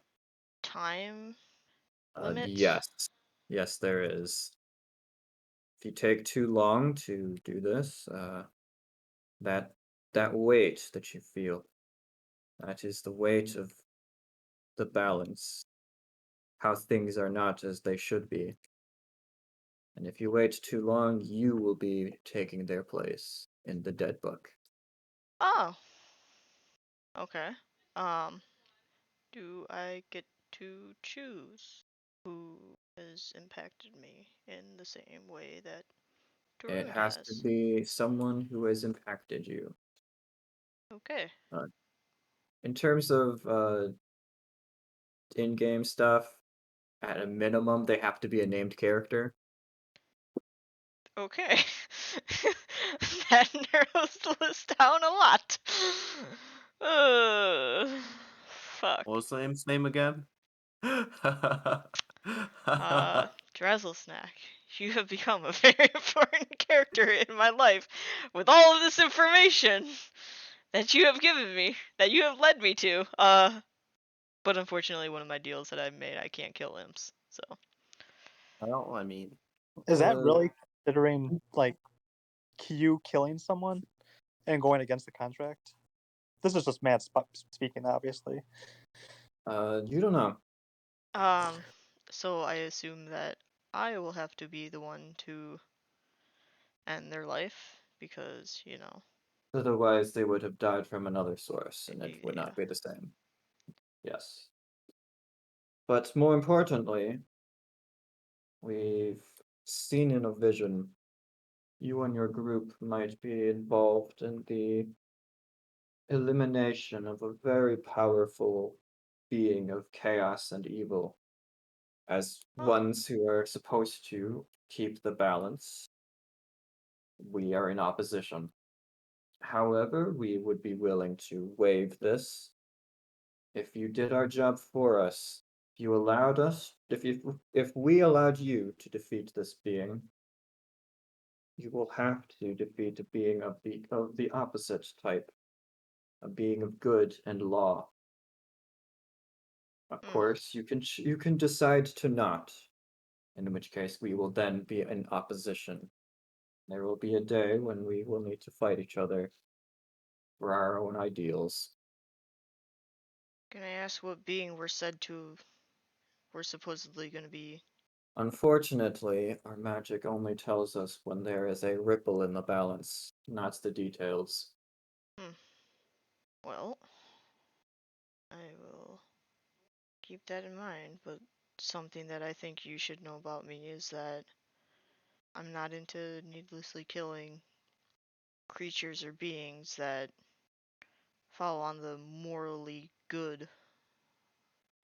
time limit? Yes, there is. If you take too long to do this, that weight that you feel, that is the weight of the balance, how things are not as they should be. And if you wait too long, you will be taking their place in the dead book. Oh. Okay. Um, do I get to choose who has impacted me in the same way that It Torun has to has? be someone who has impacted you. Okay. Uh, in terms of in-game stuff, at a minimum, they have to be a named character. Okay. That narrows the list down a lot. Fuck. What was the name's name again? Drazzle Snack, you have become a very important character in my life with all of this information that you have given me, that you have led me to. But unfortunately, one of my deals that I've made, I can't kill imps. So. Well, I mean, Is that Well, really considering like you killing someone and going against the contract? This is just Matt speaking, obviously. you don't know. So I assume that I will have to be the one to end their life because, Otherwise, they would have died from another source, and it would yeah. not be the same. Yes. But more importantly, we've seen in a vision you and your group might be involved in the elimination of a very powerful being of chaos and evil. As Oh. ones who are supposed to keep the balance, we are in opposition. However, we would be willing to waive this if you did our job for us. If you allowed us, if we allowed you to defeat this being, you will have to defeat a being of the opposite type, a being of good and law. Of course, you can decide to not, in which case we will then be in opposition. There will be a day when we will need to fight each other for our own ideals. Can I ask what being we're supposedly going to be? Unfortunately, our magic only tells us when there is a ripple in the balance, not the details. Well, I will keep that in mind, but something that I think you should know about me is that I'm not into needlessly killing creatures or beings that fall on the morally good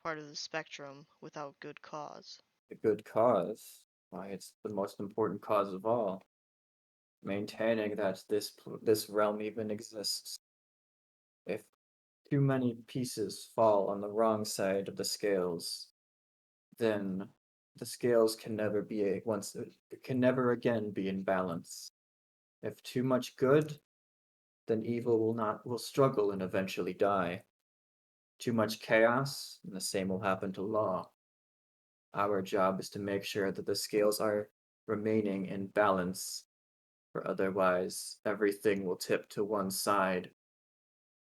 part of the spectrum without good cause. The good cause, why, it's the most important cause of all. Maintaining that this realm even exists. If too many pieces fall on the wrong side of the scales, then the scales can never be can never again be in balance. If too much good, then evil will struggle and eventually die. Too much chaos, and the same will happen to law. Our job is to make sure that the scales are remaining in balance, for otherwise everything will tip to one side,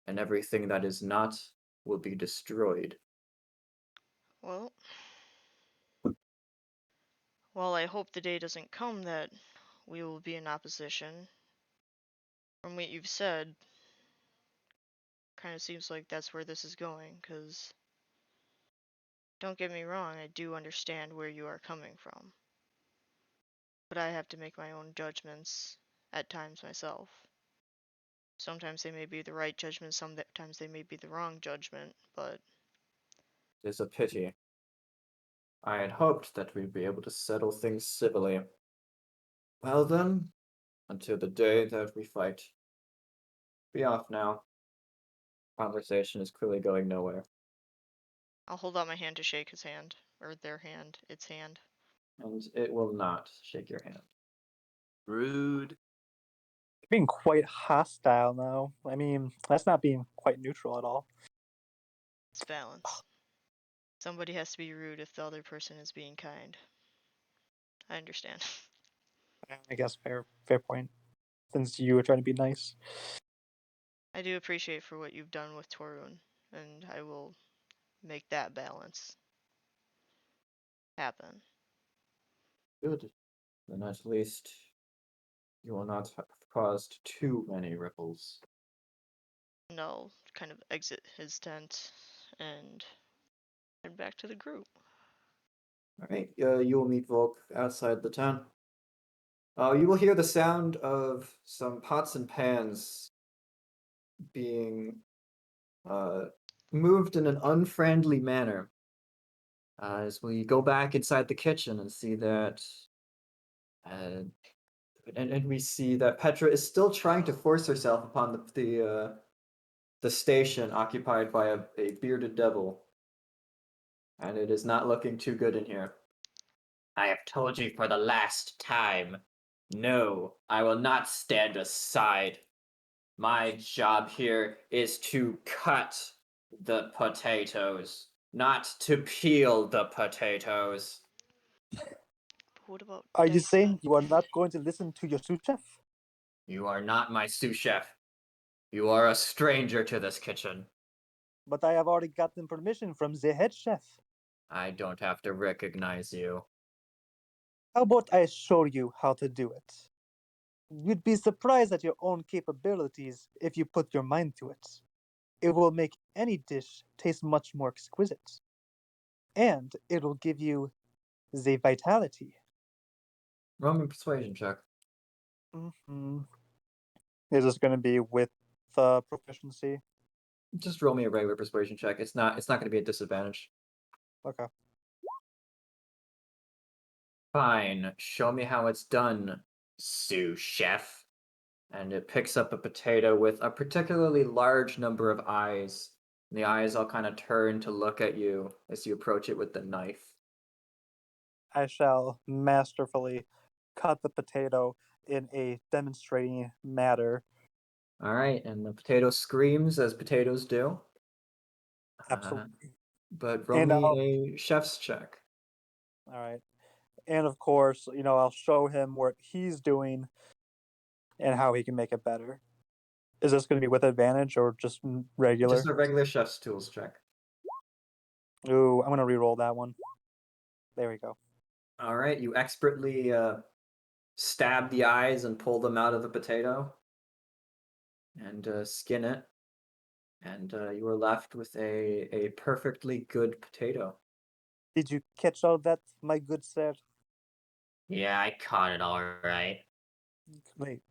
and everything that is not will be destroyed. Well, I hope the day doesn't come that we will be in opposition. From what you've said, kind of seems like that's where this is going, because don't get me wrong, I do understand where you are coming from. But I have to make my own judgments at times myself. Sometimes they may be the right judgment, sometimes they may be the wrong judgment, but It is a pity. I had hoped that we'd be able to settle things civilly. Well then, until the day that we fight. Be off now. Conversation is clearly going nowhere. I'll hold out my hand to shake his hand, or their hand, its hand. And it will not shake your hand. Rude. Being quite hostile now. I mean, that's not being quite neutral at all. It's balance. Somebody has to be rude if the other person is being kind. I understand. I guess fair point. Since you were trying to be nice. I do appreciate for what you've done with Torun, and I will make that balance happen. Good. Then at least you will not have caused too many ripples. And I'll kind of exit his tent and head back to the group. Alright, you will meet Volk outside the town. You will hear the sound of some pots and pans being moved in an unfriendly manner. As we go back inside the kitchen and see that, and we see that Petra is still trying to force herself upon the station occupied by a bearded devil, and it is not looking too good in here. I have told you for the last time. No, I will not stand aside. My job here is to cut the potatoes, not to peel the potatoes. But what about Are you dicing saying it? you are not going to listen to your sous chef? You are not my sous chef. You are a stranger to this kitchen. But I have already gotten permission from the head chef. I don't have to recognize you. How about I show you how to do it? You'd be surprised at your own capabilities if you put your mind to it. It will make any dish taste much more exquisite. And it'll give you the vitality. Roll me a persuasion check. Mm-hmm. Is this going to be with proficiency? Just roll me a regular persuasion check. It's not going to be a disadvantage. Okay. Fine. Show me how it's done, sous chef. And it picks up a potato with a particularly large number of eyes. And the eyes all kind of turn to look at you as you approach it with the knife. I shall masterfully cut the potato in a demonstrating manner. All right, and the potato screams as potatoes do. Absolutely. But roll And me a chef's check. all right. And of course, I'll show him what he's doing and how he can make it better. Is this going to be with advantage or just regular? Just a regular chef's tools check. Ooh, I'm going to re-roll that one. There we go. All right, you expertly stab the eyes and pull them out of the potato and skin it. And you are left with a perfectly good potato. Did you catch all that, my good sir? Yeah, I caught it all right. Great.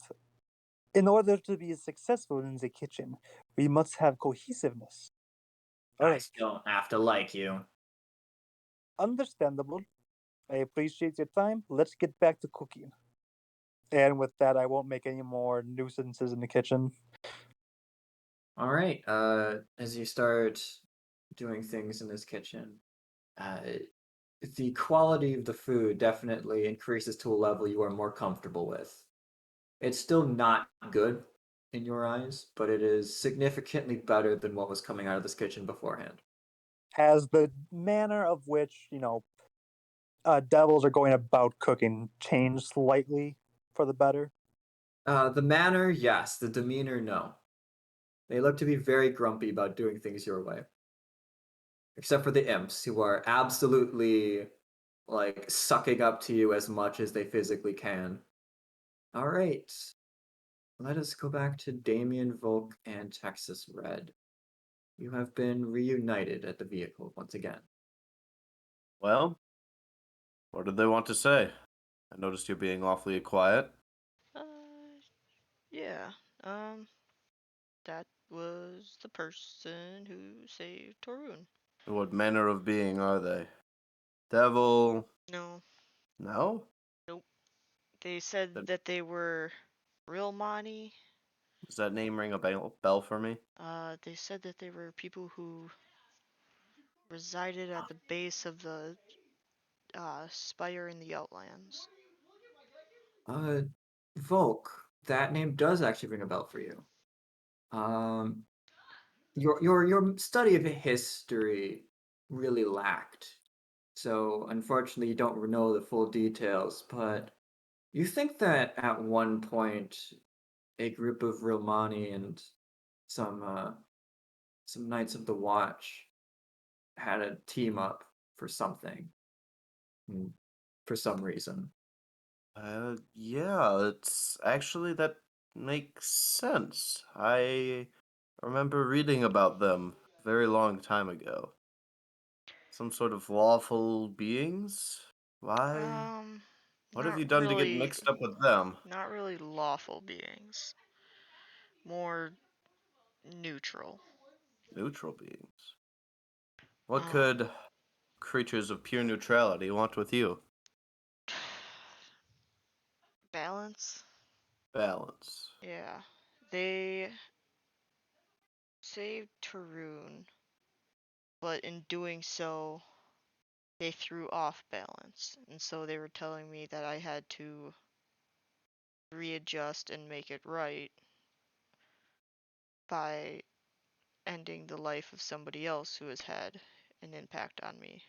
In order to be successful in the kitchen, we must have cohesiveness. All I right. don't have to like you. Understandable. I appreciate your time. Let's get back to cooking. And with that, I won't make any more nuisances in the kitchen. All right. As you start doing things in this kitchen, the quality of the food definitely increases to a level you are more comfortable with. It's still not good in your eyes, but it is significantly better than what was coming out of this kitchen beforehand. Has the manner of which, devils are going about cooking changed slightly for the better? The manner, yes. The demeanor, no. They look to be very grumpy about doing things your way. Except for the imps, who are absolutely like sucking up to you as much as they physically can. All right. Let us go back to Damien Volk and Texas Red. You have been reunited at the vehicle once again. Well, what did they want to say? I noticed you being awfully quiet. Uh, yeah. That was the person who saved Torun. What manner of being are they? Devil? No, No? nope. They said that they were real Mani. Does that name ring a bell for me? They said that they were people who resided at the base of the spire in the Outlands. Uh, Volk, that name does actually ring a bell for you. Um, your study of history really lacked. So unfortunately, you don't know the full details, but you think that at one point a group of Romani and some uh, some Knights of the Watch had a team up for something, mm, for some reason. Yeah, it's actually that makes sense. I remember reading about them a very long time ago. Some sort of lawful beings? Why? What have Not you done to get really, mixed up with them? not really lawful beings. More neutral. Neutral beings. What Um, could creatures of pure neutrality want with you? balance. Balance. Yeah, they saved Tarun, but in doing so, they threw off balance, and so they were telling me that I had to readjust and make it right by ending the life of somebody else who has had an impact on me.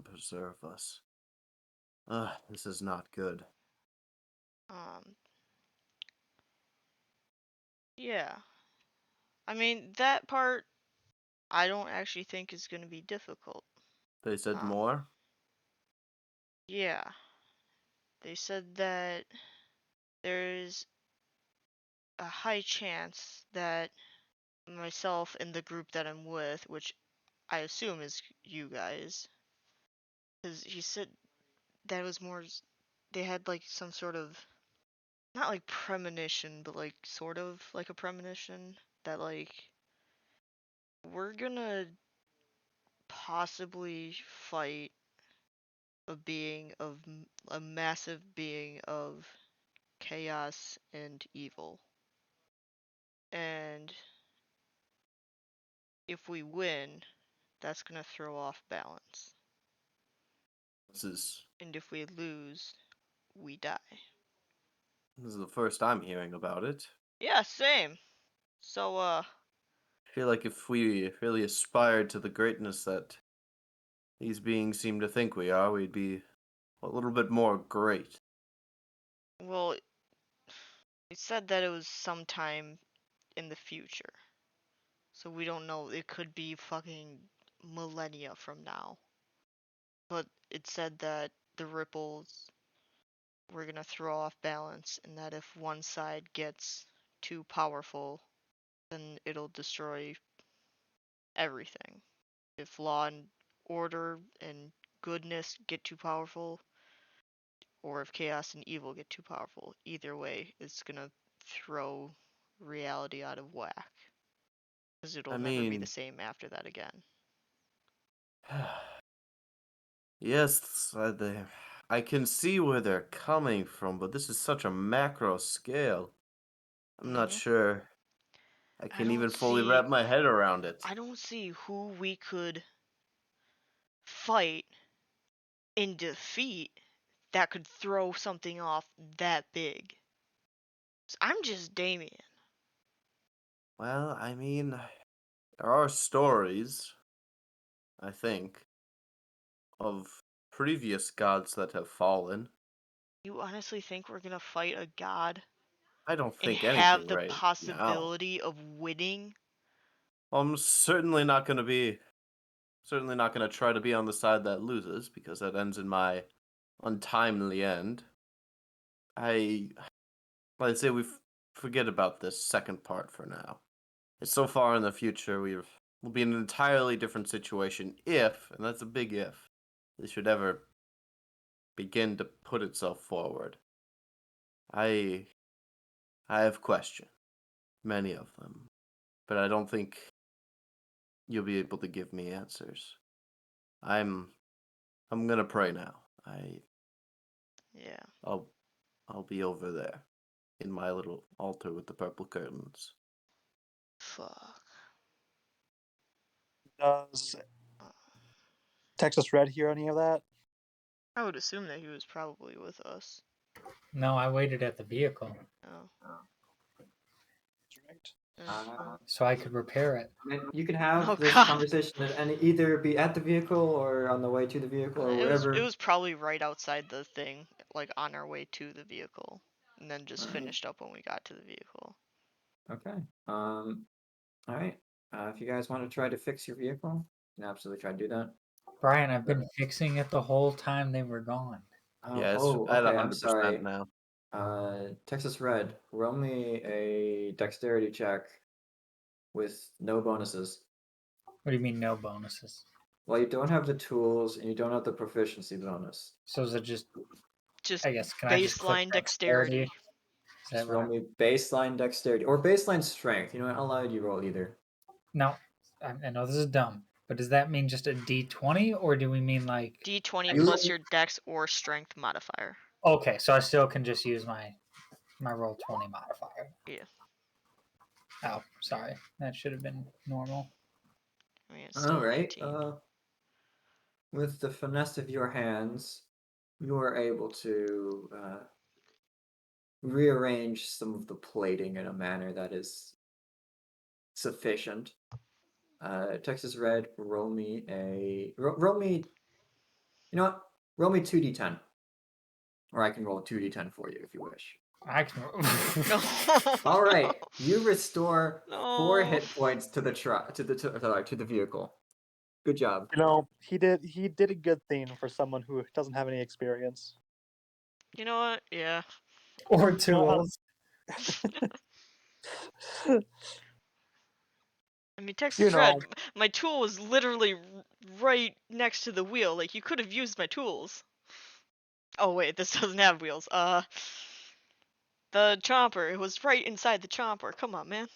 Preserve us. This is not good. Um, yeah. I mean, that part I don't actually think is going to be difficult. They said Um, more? yeah. They said that there's a high chance that myself and the group that I'm with, which I assume is you guys, because he said that was more, they had like some sort of, not like premonition, but like sort of like a premonition that like we're gonna possibly fight a being of a massive being of chaos and evil. And if we win, that's gonna throw off balance. This is And if we lose, we die. this is the first I'm hearing about it. Yeah, same. So, I feel like if we really aspired to the greatness that these beings seem to think we are, we'd be a little bit more great. well, it said that it was sometime in the future. So we don't know. It could be fucking millennia from now. But it said that the ripples were gonna throw off balance, and that if one side gets too powerful, then it'll destroy everything. If law and order and goodness get too powerful, or if chaos and evil get too powerful, either way, it's gonna throw reality out of whack. Because it'll I never be the mean, same after that again. yes, I can see where they're coming from, but this is such a macro scale. I'm not Hmm. sure I I can don't even fully see wrap my head around it. I don't see who we could fight and defeat that could throw something off that big. I'm just Damien. Well, I mean, there are stories, I think, of previous gods that have fallen. You honestly think we're gonna fight a god I don't and think have anything the right now. possibility of winning? I'm certainly not gonna try to be on the side that loses because that ends in my untimely end. Like I say, forget about this second part for now. It's so far in the future, we'll be in an entirely different situation if, and that's a big if, this should ever begin to put itself forward. I have questions, many of them, but I don't think you'll be able to give me answers. I'm gonna pray now. Yeah. I'll I'll be over there in my little altar with the purple curtains. Fuck. Does Texas Red hear any of that? I would assume that he was probably with us. No, I waited at the vehicle Oh. Right. so I could repair it. You can Oh have this god. conversation at any either be at the vehicle or on the way to the vehicle or It wherever. was probably right outside the thing, like on our way to the vehicle, and then just Alright. finished up when we got to the vehicle. Okay. All right. If you guys want to try to fix your vehicle, you can absolutely try to do that. Brian, I've been fixing it the whole time they were gone. Yeah, it's Oh, at okay. I'm 100% sorry. now. Texas Red, roll me a dexterity check with no bonuses. What do you mean no bonuses? Well, you don't have the tools and you don't have the proficiency bonus. So is it just, Just I guess, can I just click baseline dexterity? dexterity. Is that Just what roll me baseline dexterity or baseline strength. You know what? I'll allow you to roll either. No, I know this is dumb, but does that mean just a D20 or do we mean like? D20 You- plus your dex or strength modifier. Okay, so I still can just use my roll 20 modifier. Yeah. Oh, sorry, that should have been normal. I mean, it's still All right. 19. With the finesse of your hands, you are able to rearrange some of the plating in a manner that is sufficient. Texas Red, roll me. You know what? Roll me 2d10. Or I can roll 2d10 for you if you wish. I can. No. All right, you restore 4 No. hit points to the to the vehicle. Good job. You know, he did a good thing for someone who doesn't have any experience. You know what? Yeah. Or tools. I mean, Texas You Red, know, my tool was literally right next to the wheel. Like, you could have used my tools. Oh, wait, this doesn't have wheels. The chomper. It was right inside the chomper. Come on, man.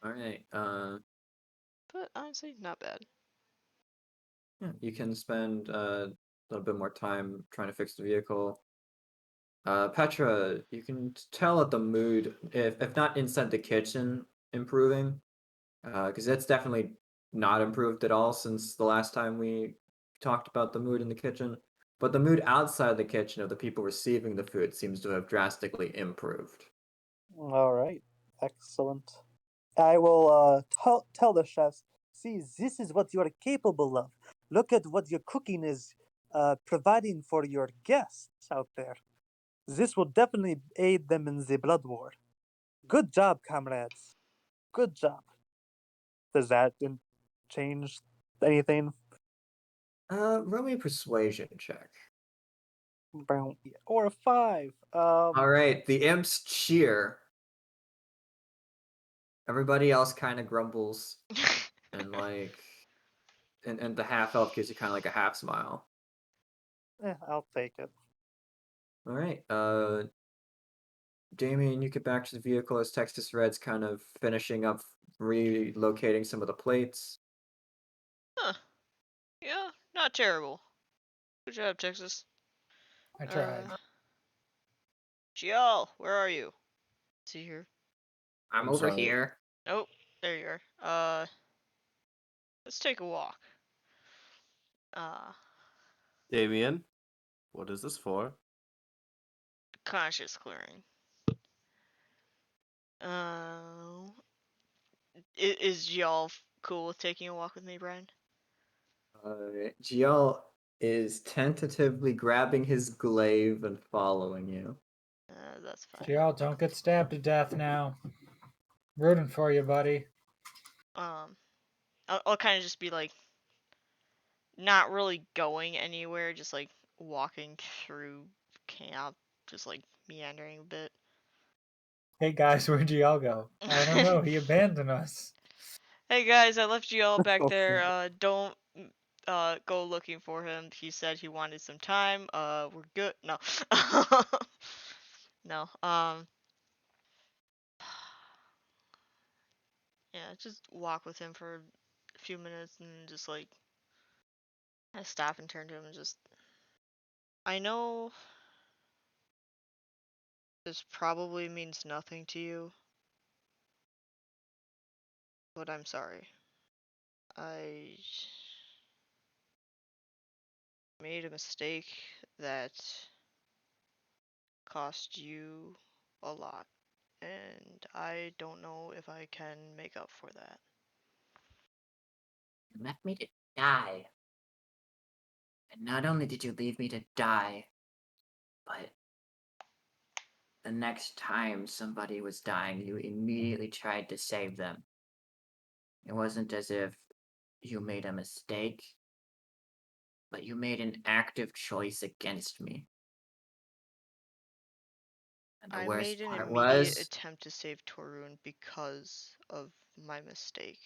All right. But honestly, not bad. Yeah, you can spend a little bit more time trying to fix the vehicle. Petra, you can tell that the mood, if not inside the kitchen, improving, because that's definitely not improved at all since the last time we talked about the mood in the kitchen. But the mood outside the kitchen of the people receiving the food seems to have drastically improved. all right, excellent. I will tell the chefs. See, this is what you are capable of. Look at what your cooking is providing for your guests out there. This will definitely aid them in the blood war. Good job, comrades. Good job. Does that change anything? Roll me a persuasion check. Or a 5. All right, the imps cheer. Everybody else kind of grumbles, and and the half elf gives you kind of like a half smile. I'll take it. All right, Damien, you get back to the vehicle as Texas Red's kind of finishing up relocating some of the plates. Huh. Yeah, not terrible. Good job, Texas. I tried. Gial, where are you? See here. I'm I'm over sorry. here. Oh, there you are. Let's take a walk. Uh, Damien, what is this for? conscious clearing. Uh, is Gial cool with taking a walk with me, Brian? Giel is tentatively grabbing his glaive and following you. That's fine. Y'all don't get stabbed to death now. Rooting for you, buddy. I'll kind of just be like, not really going anywhere, just like walking through camp, just like meandering a bit. Hey guys, where'd y'all go? I don't know. He abandoned us. Hey guys, I left you all back Oh, there. Don't go looking for him. He said he wanted some time. We're good. No. No. Yeah, just walk with him for a few minutes and just like I stop and turn to him and just I know this probably means nothing to you, but I'm sorry. I made a mistake that cost you a lot, and I don't know if I can make up for that. You left me to die. And not only did you leave me to die, but the next time somebody was dying, you immediately tried to save them. It wasn't as if you made a mistake, but you made an active choice against me. And the I worst made an part immediate was, attempt to save Torun because of my mistake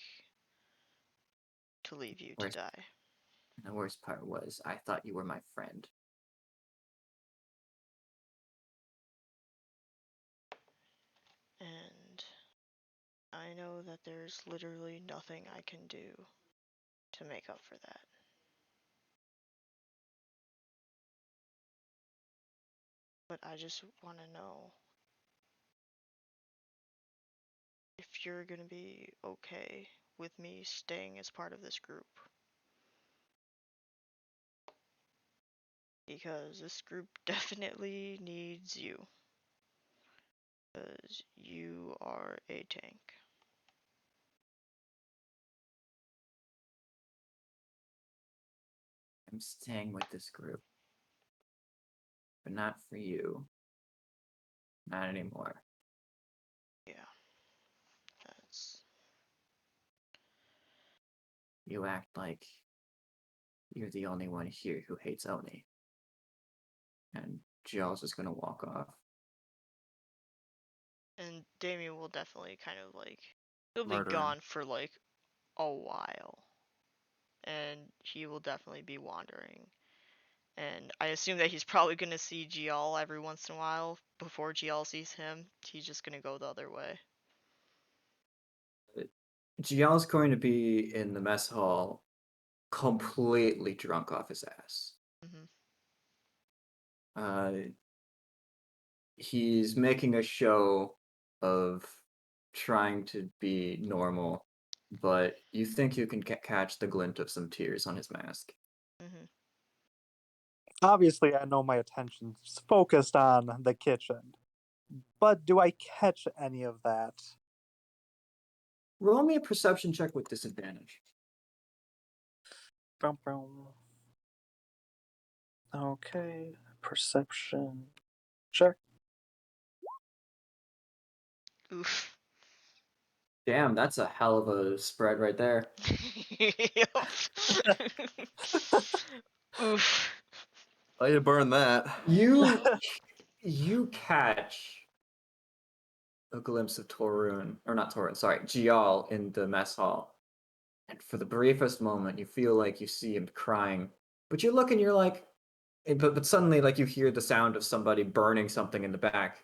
to leave you to worst, die. the worst part was, I thought you were my friend. And I know that there's literally nothing I can do to make up for that. But I just want to know if you're going to be okay with me staying as part of this group. Because this group definitely needs you. Because you are a tank. I'm staying with this group. But not for you. Not anymore. Yeah. That's... You act like you're the only one here who hates Oni. And Giles is gonna walk off. And Damien will definitely kind of like he'll be Murder him. gone for like a while. And he will definitely be wandering. And I assume that he's probably gonna see Gial every once in a while. Before Gial sees him, he's just gonna go the other way. Giles going to be in the mess hall, completely drunk off his ass. Hmm. He's making a show of trying to be normal, but you think you can catch the glint of some tears on his mask. Hmm. Obviously, I know my attention's focused on the kitchen, but do I catch any of that? Roll me a perception check with disadvantage. Boom, boom. Okay, perception check. Oof. Damn, that's a hell of a spread right there. Yup. Oof. Way to burn that. You catch a glimpse of Torun, or not Torun, sorry, Gial in the mess hall. And for the briefest moment, you feel like you see him crying. But you look and you're like, but suddenly, like, you hear the sound of somebody burning something in the back.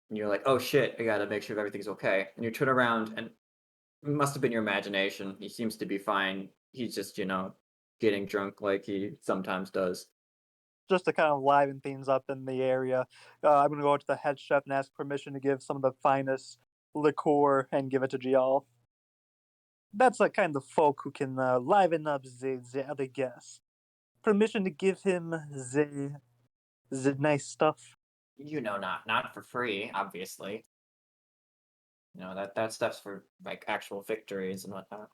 And you're like, oh shit, I gotta make sure everything's okay. And you turn around, and it must have been your imagination. He seems to be fine. He's just, getting drunk like he sometimes does. Just to kind of liven things up in the area, I'm going to go to the head chef and ask permission to give some of the finest liqueur and give it to Gial. That's the kind of folk who can liven up the other guests. Permission to give him the nice stuff. Not for free, obviously. That stuff's for like actual victories and whatnot.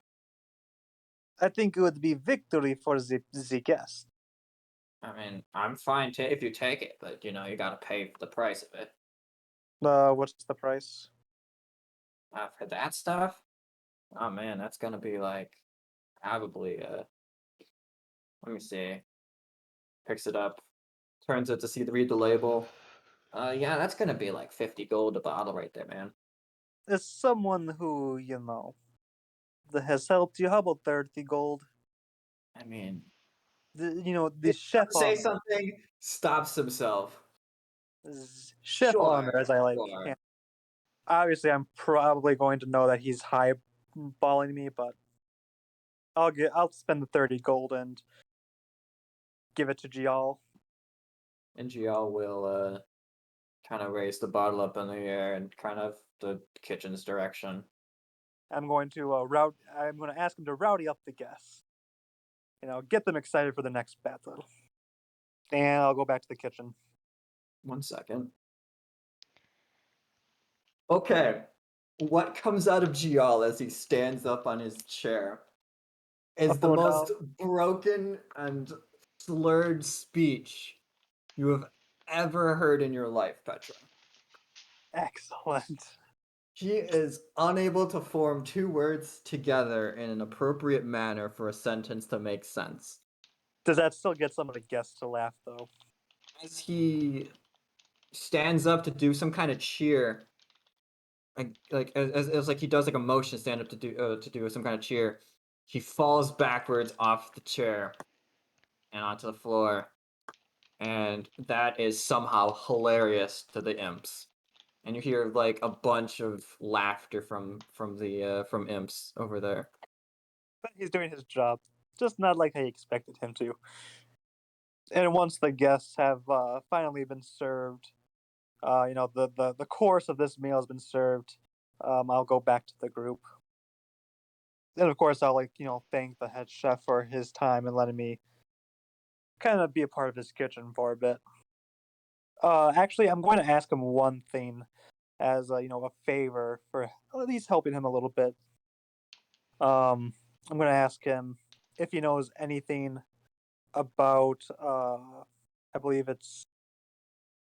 I think it would be victory for the guest. I mean, I'm fine if you take it, but you gotta pay for the price of it. What's the price? For that stuff, oh man, that's gonna be like probably let me see. Picks it up, turns it to read the label. Yeah, that's gonna be like 50 gold a bottle right there, man. As someone who, that has helped you, how about 30 gold? I mean, The chef say honor. something, stops himself. Chef honor, as I like. Sure. Yeah. Obviously, I'm probably going to know that he's highballing me, but I'll spend the 30 gold and give it to Gial. And Gial will kind of raise the bottle up in the air and kind of the kitchen's direction. I'm going to I'm going to ask him to rowdy up the guests. Get them excited for the next battle. And I'll go back to the kitchen. 1 second. Okay. What comes out of Gial as he stands up on his chair is the Oh, most no. broken and slurred speech you have ever heard in your life, Petra. Excellent. He is unable to form two words together in an appropriate manner for a sentence to make sense. Does that still get some of the guests to laugh, though? As he stands up to do some kind of cheer, like as like he does like a motion stand up to do some kind of cheer, he falls backwards off the chair and onto the floor, and that is somehow hilarious to the imps. And you hear like a bunch of laughter from imps over there. But he's doing his job, just not like I expected him to. And once the guests have finally been served, the course of this meal has been served, I'll go back to the group. And of course, I'll thank the head chef for his time and letting me kind of be a part of his kitchen for a bit. Actually, I'm going to ask him one thing as a favor for at least helping him a little bit. I'm going to ask him if he knows anything about I believe it's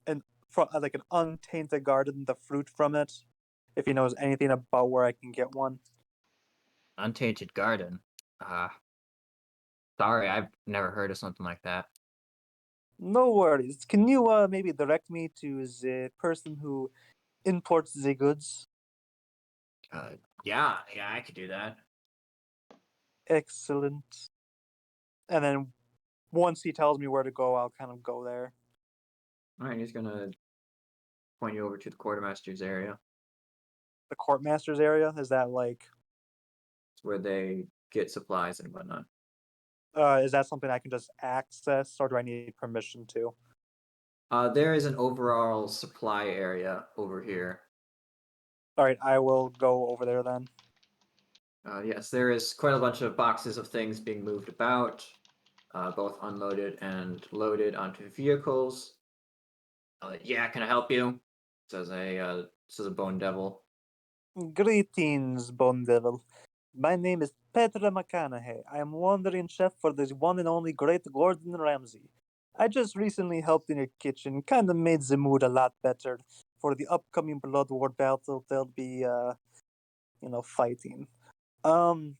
like an untainted garden, the fruit from it. If he knows anything about where I can get one. Untainted Garden. Sorry, I've never heard of something like that. No worries. Can you maybe direct me to the person who imports the goods? Yeah, I could do that. Excellent. And then once he tells me where to go, I'll kind of go there. All right, he's gonna point you over to the quartermaster's area. The courtmaster's area, is that like It's where they get supplies and whatnot. is that something I can just access, or do I need permission to? There is an overall supply area over here. All right, I will go over there then. Yes, there is quite a bunch of boxes of things being moved about, both unloaded and loaded onto vehicles. Yeah, can I help you? Says a bone devil. Greetings, Bone Devil. My name is Petra McConaughey. I am wandering chef for the one and only great Gordon Ramsay. I just recently helped in your kitchen, kind of made the mood a lot better for the upcoming Blood War battle they'll be, fighting. Um,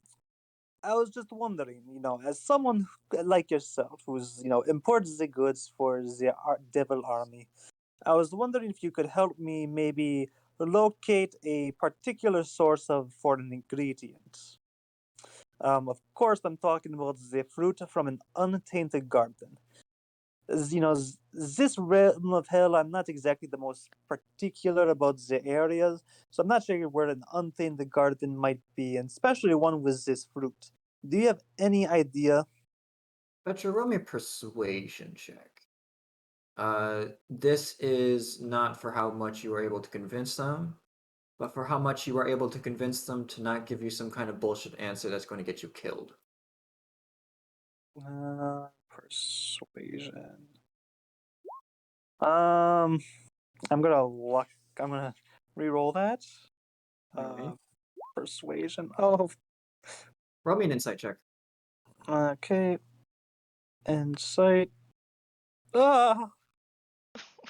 I was just wondering, as someone like yourself who's, imports the goods for the Devil Army, I was wondering if you could help me maybe locate a particular source of foreign ingredients. Of course, I'm talking about the fruit from an untainted garden. This realm of hell, I'm not exactly the most particular about the areas, so I'm not sure where an untainted garden might be, and especially one with this fruit. Do you have any idea? Petra, roll me a persuasion check. This is not for how much you were able to convince them, but for how much you are able to convince them to not give you some kind of bullshit answer that's going to get you killed. Persuasion. Um, I'm gonna luck. I'm gonna re-roll that. Alright. Persuasion. Oh, Roll me an insight check. okay. Insight. Ah,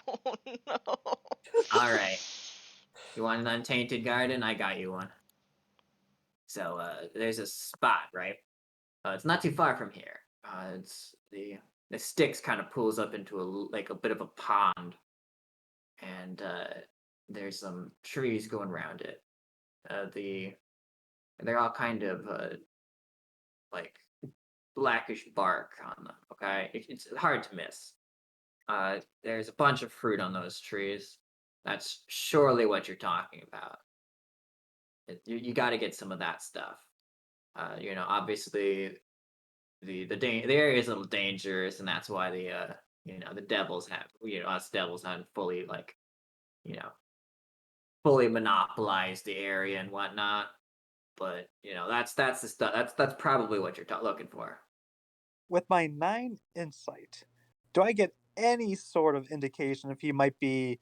Oh no. Alright. You want an untainted garden? I got you one. So, there's a spot, right? It's not too far from here. It's the Styx kind of pulls up into a bit of a pond, and there's some trees going around it. They're all kind of like blackish bark on them. Okay, it's hard to miss. There's a bunch of fruit on those trees. That's surely what you're talking about. You got to get some of that stuff. Obviously the area is a little dangerous, and that's why the devils have us devils haven't fully fully monopolized the area and whatnot. But that's the stuff. That's probably what you're looking for. with my 9 insight, do I get any sort of indication if he might be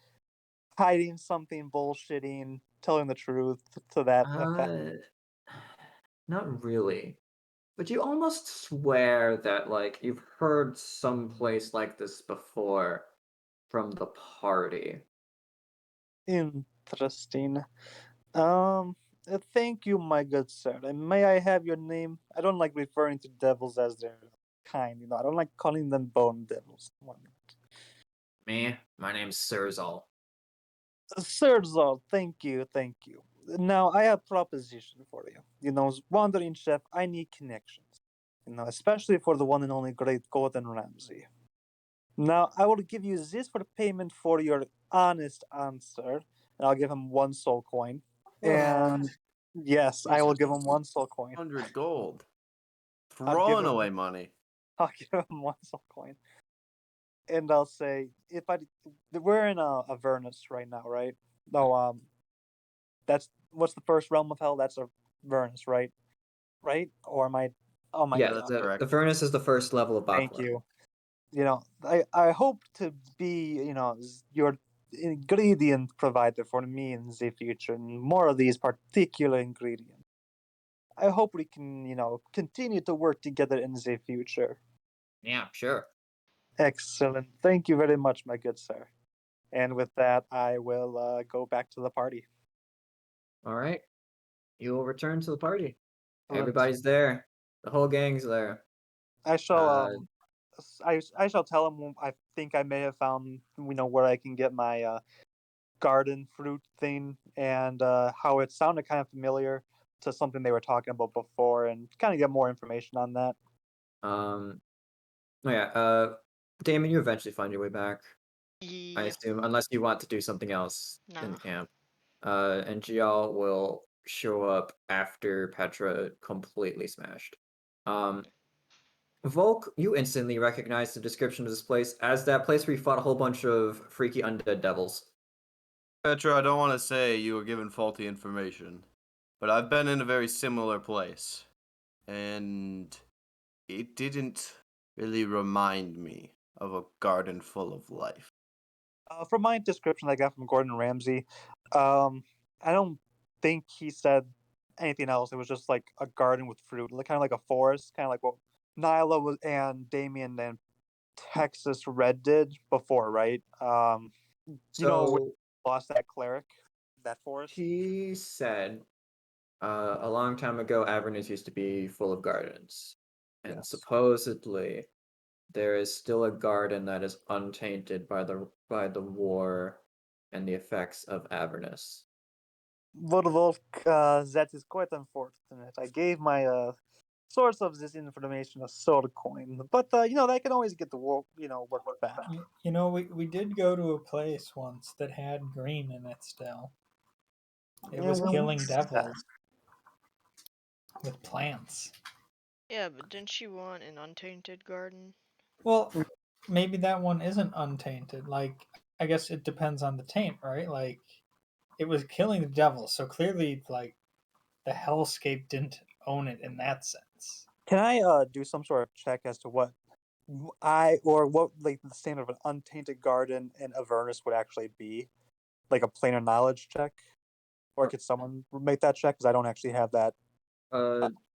hiding something, bullshitting, telling the truth to that effect? Not really. But you almost swear that you've heard someplace like this before from the party. Interesting. Um, thank you, my good sir. And may I have your name? I don't like referring to devils as their kind. I don't like calling them bone devils. Me, my name's Sirzal. Sir Zol, thank you, thank you. Now I have a proposition for you. As wandering chef, I need connections. Especially for the one and only great Gordon Ramsay. Now I will give you this for payment for your honest answer, and I'll give him 1 soul coin. And yes, I will give him 1 soul coin. 100 gold. I'll give Throwing him- away money. I'll give him 1 soul coin. And I'll say, if I we're in Avernus right now, right? No, that's what's the first realm of hell? That's Avernus, right? Right? Or am I? Oh my Yeah, that's god! correct. the furnace is the first level of Thank Bakwa. you. I hope to be your ingredient provider for me in the future, and more of these particular ingredients. I hope we can continue to work together in the future. Yeah, sure. Excellent. Thank you very much, my good sir. And with that, I will go back to the party. All right. You will return to the party. Excellent. Everybody's there. The whole gang's there. I shall Uh, I shall tell him I think I may have found where I can get my garden fruit thing, and how it sounded kind of familiar to something they were talking about before, and kind of get more information on that. Oh yeah, Damon, you eventually find your way back, I Yeah. assume, unless you want to do something else in No. the camp. And Gial will show up after Petra completely smashed. Volk, you instantly recognize the description of this place as that place where you fought a whole bunch of freaky undead devils. Petra, I don't want to say you were given faulty information, but I've been in a very similar place, and it didn't really remind me of a garden full of life. From my description I got from Gordon Ramsay, I don't think he said anything else. It was just like a garden with fruit, kind of like a forest, kind of like what Nyla was and Damien and Texas Red did before, right? We So lost that cleric, that forest. he said a long time ago, Avernus used to be full of gardens. And Yes. supposedly there is still a garden that is untainted by the war and the effects of Avernus. Volk, that is quite unfortunate. I gave my source of this information a sword coin, but that can always get the work back. We did go to a place once that had green in it still. It was Yeah, well, killing devils with plants. Yeah, but didn't she want an untainted garden? Well, maybe that one isn't untainted. Like, I guess it depends on the taint, right? Like, it was killing the devils, so clearly, like, the hellscape didn't own it in that sense. Can I do some sort of check as to what what like the standard of an untainted garden in Avernus would actually be, like a planar knowledge check, or could someone make that check? Because I don't actually have that.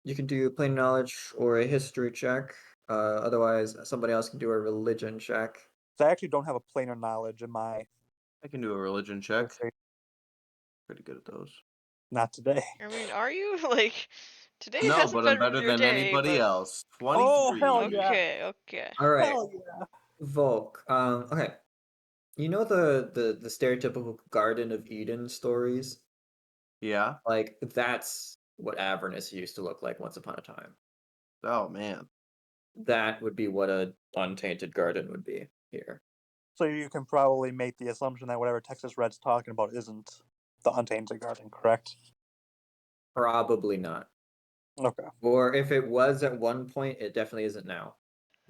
You can do plain knowledge or a history check. Otherwise, somebody else can do a religion check. I actually don't have a planar knowledge in my. I can do a religion check. Pretty good at those. Not today. I mean, are you like today No, hasn't but I'm been better your than day, anybody but else. Oh, 23. hell yeah. okay. All right, Hell yeah! Volk. Okay. You know the stereotypical Garden of Eden stories? Yeah. Like that's what Avernus used to look like once upon a time. Oh man. That would be what a untainted garden would be here. So you can probably make the assumption that whatever Texas Red's talking about isn't the untainted garden, correct? Probably not. Okay. Or if it was at one point, it definitely isn't now.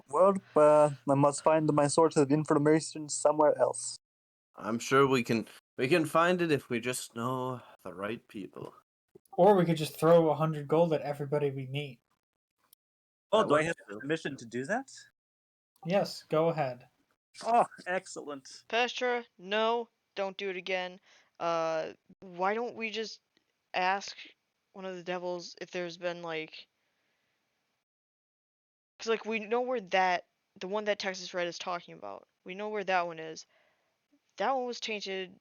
Well, I must find my source of information somewhere else. I'm sure we can find it if we just know the right people. Or we could just throw 100 gold at everybody we meet. Oh, That do I works have too. permission to do that? Yes, go ahead. Oh, excellent. Pestra, no, don't do it again. Why don't we just ask one of the devils if there's been like, cause like we know where the one that Texas Red is talking about. We know where that one is. That one was tainted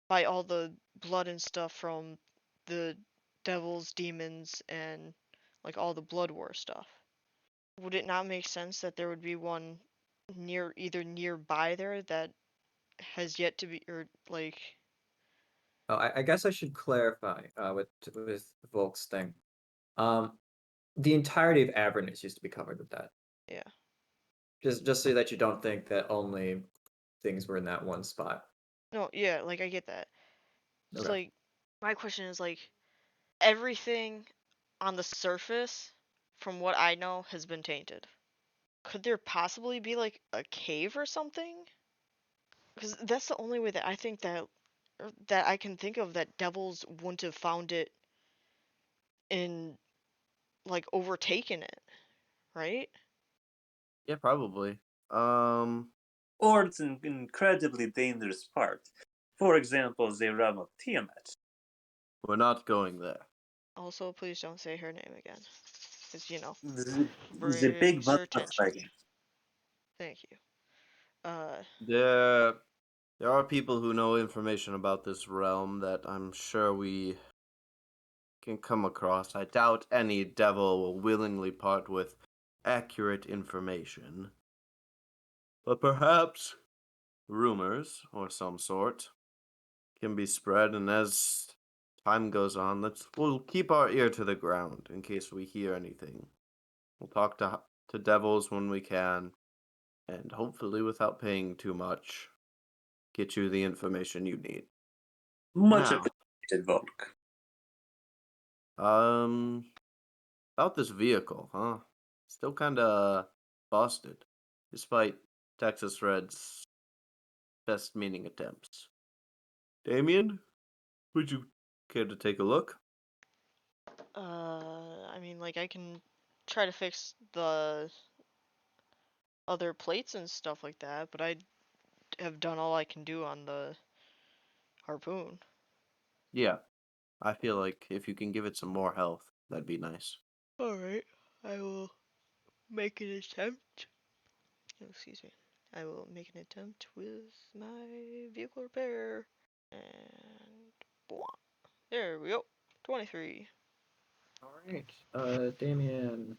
by all the blood and stuff from the devils, demons, and like all the blood war stuff. Would it not make sense that there would be one either nearby there that has yet to be, or like, Oh, I guess I should clarify with Volk's thing. Um, the entirety of Avernus used to be covered with that. yeah. Just so that you don't think that only things were in that one spot. No, yeah, like I get that. Just Okay. like my question is like everything on the surface, from what I know, has been tainted. Could there possibly be like a cave or something? Because that's the only way that I think that, or that I can think of, that devils wouldn't have found it and like overtaken it, right? Yeah, probably. Or it's an incredibly dangerous part. For example, the realm of Tiamat. We're not going there. Also, please don't say her name again, because The big brings her attention. motherfucker. Thank you. There are people who know information about this realm that I'm sure we can come across. I doubt any devil will willingly part with accurate information. But perhaps rumors or some sort can be spread, and as time goes on, we'll keep our ear to the ground in case we hear anything. We'll talk to devils when we can, and hopefully without paying too much, get you the information you need. Much Now, appreciated, Volk. about this vehicle, huh? Still kinda busted, despite Texas Red's best meaning attempts. Damien, would you care to take a look? I mean, like, I can try to fix the other plates and stuff like that, but I have done all I can do on the harpoon. Yeah, I feel like if you can give it some more health, that'd be nice. Alright, I will make an attempt. Oh, excuse me. I will make an attempt with my vehicle repair. And blah. There we go. 23. All right, Damien,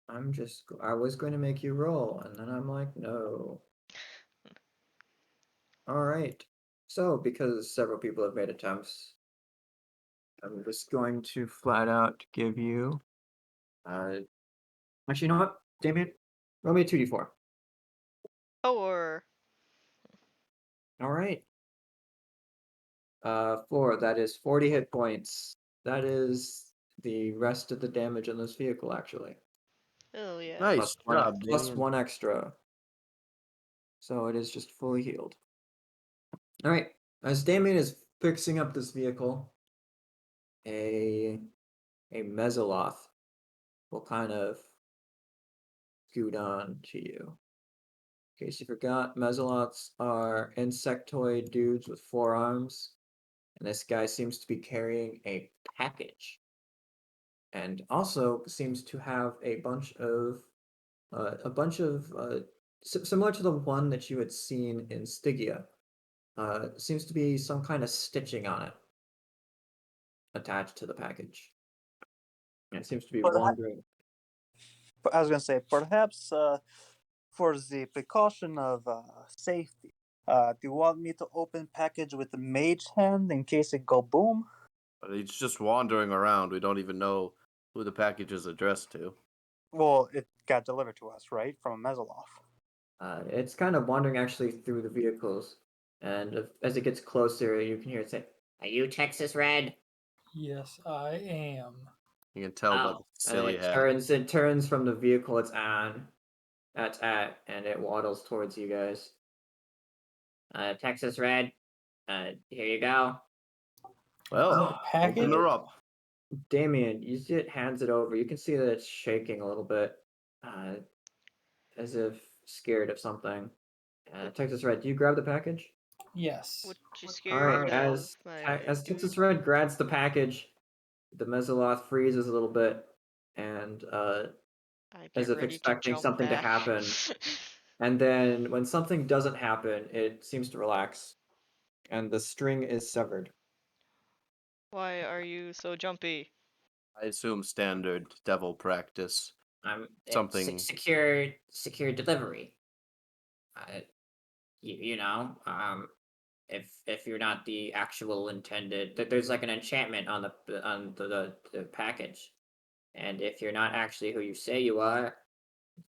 I was going to make you roll, and then I'm like, no. All right. So, because several people have made attempts, I'm just going to flat out give you. Actually, you know what, Damien? Roll me a 2d4. Or All right. 4. That is 40 hit points. That is the rest of the damage on this vehicle, actually. oh yeah. Nice job, Plus Damien. 1 extra. So it is just fully healed. All right. As Damien is fixing up this vehicle, a Mesoloth will kind of scoot on to you. In case you forgot, Mesoloths are insectoid dudes with 4 arms, and this guy seems to be carrying a package, and also seems to have a bunch of similar to the one that you had seen in Stygia. Seems to be some kind of stitching on it attached to the package. And it seems to be wandering. I was going to say, perhaps for the precaution of safety, do you want me to open package with the mage hand in case it go boom? But he's just wandering around. We don't even know who the package is addressed to. Well, it got delivered to us, right, from a Mesoloff. It's kind of wandering actually through the vehicles, and as it gets closer, you can hear it say, Are you Texas Red? Yes, I am. You can tell by the Oh, and silly it hat. turns from the vehicle it's on, and it waddles towards you guys. Texas Red. Here you go. Well, Is it a package? open her up. Damien, you see it hands it over. You can see that it's shaking a little bit, as if scared of something. Texas Red, do you grab the package? Yes. What you All scared right, of, my as dude? Texas Red grabs the package, the Mesoloth freezes a little bit, and I as get if ready to expecting jump something to back. happen. And then when something doesn't happen, it seems to relax, and the string is severed. Why are you so jumpy? I assume standard devil practice. Something. Secure delivery. Uh, you know, if you're not the actual intended, there's like an enchantment on the package, and if you're not actually who you say you are,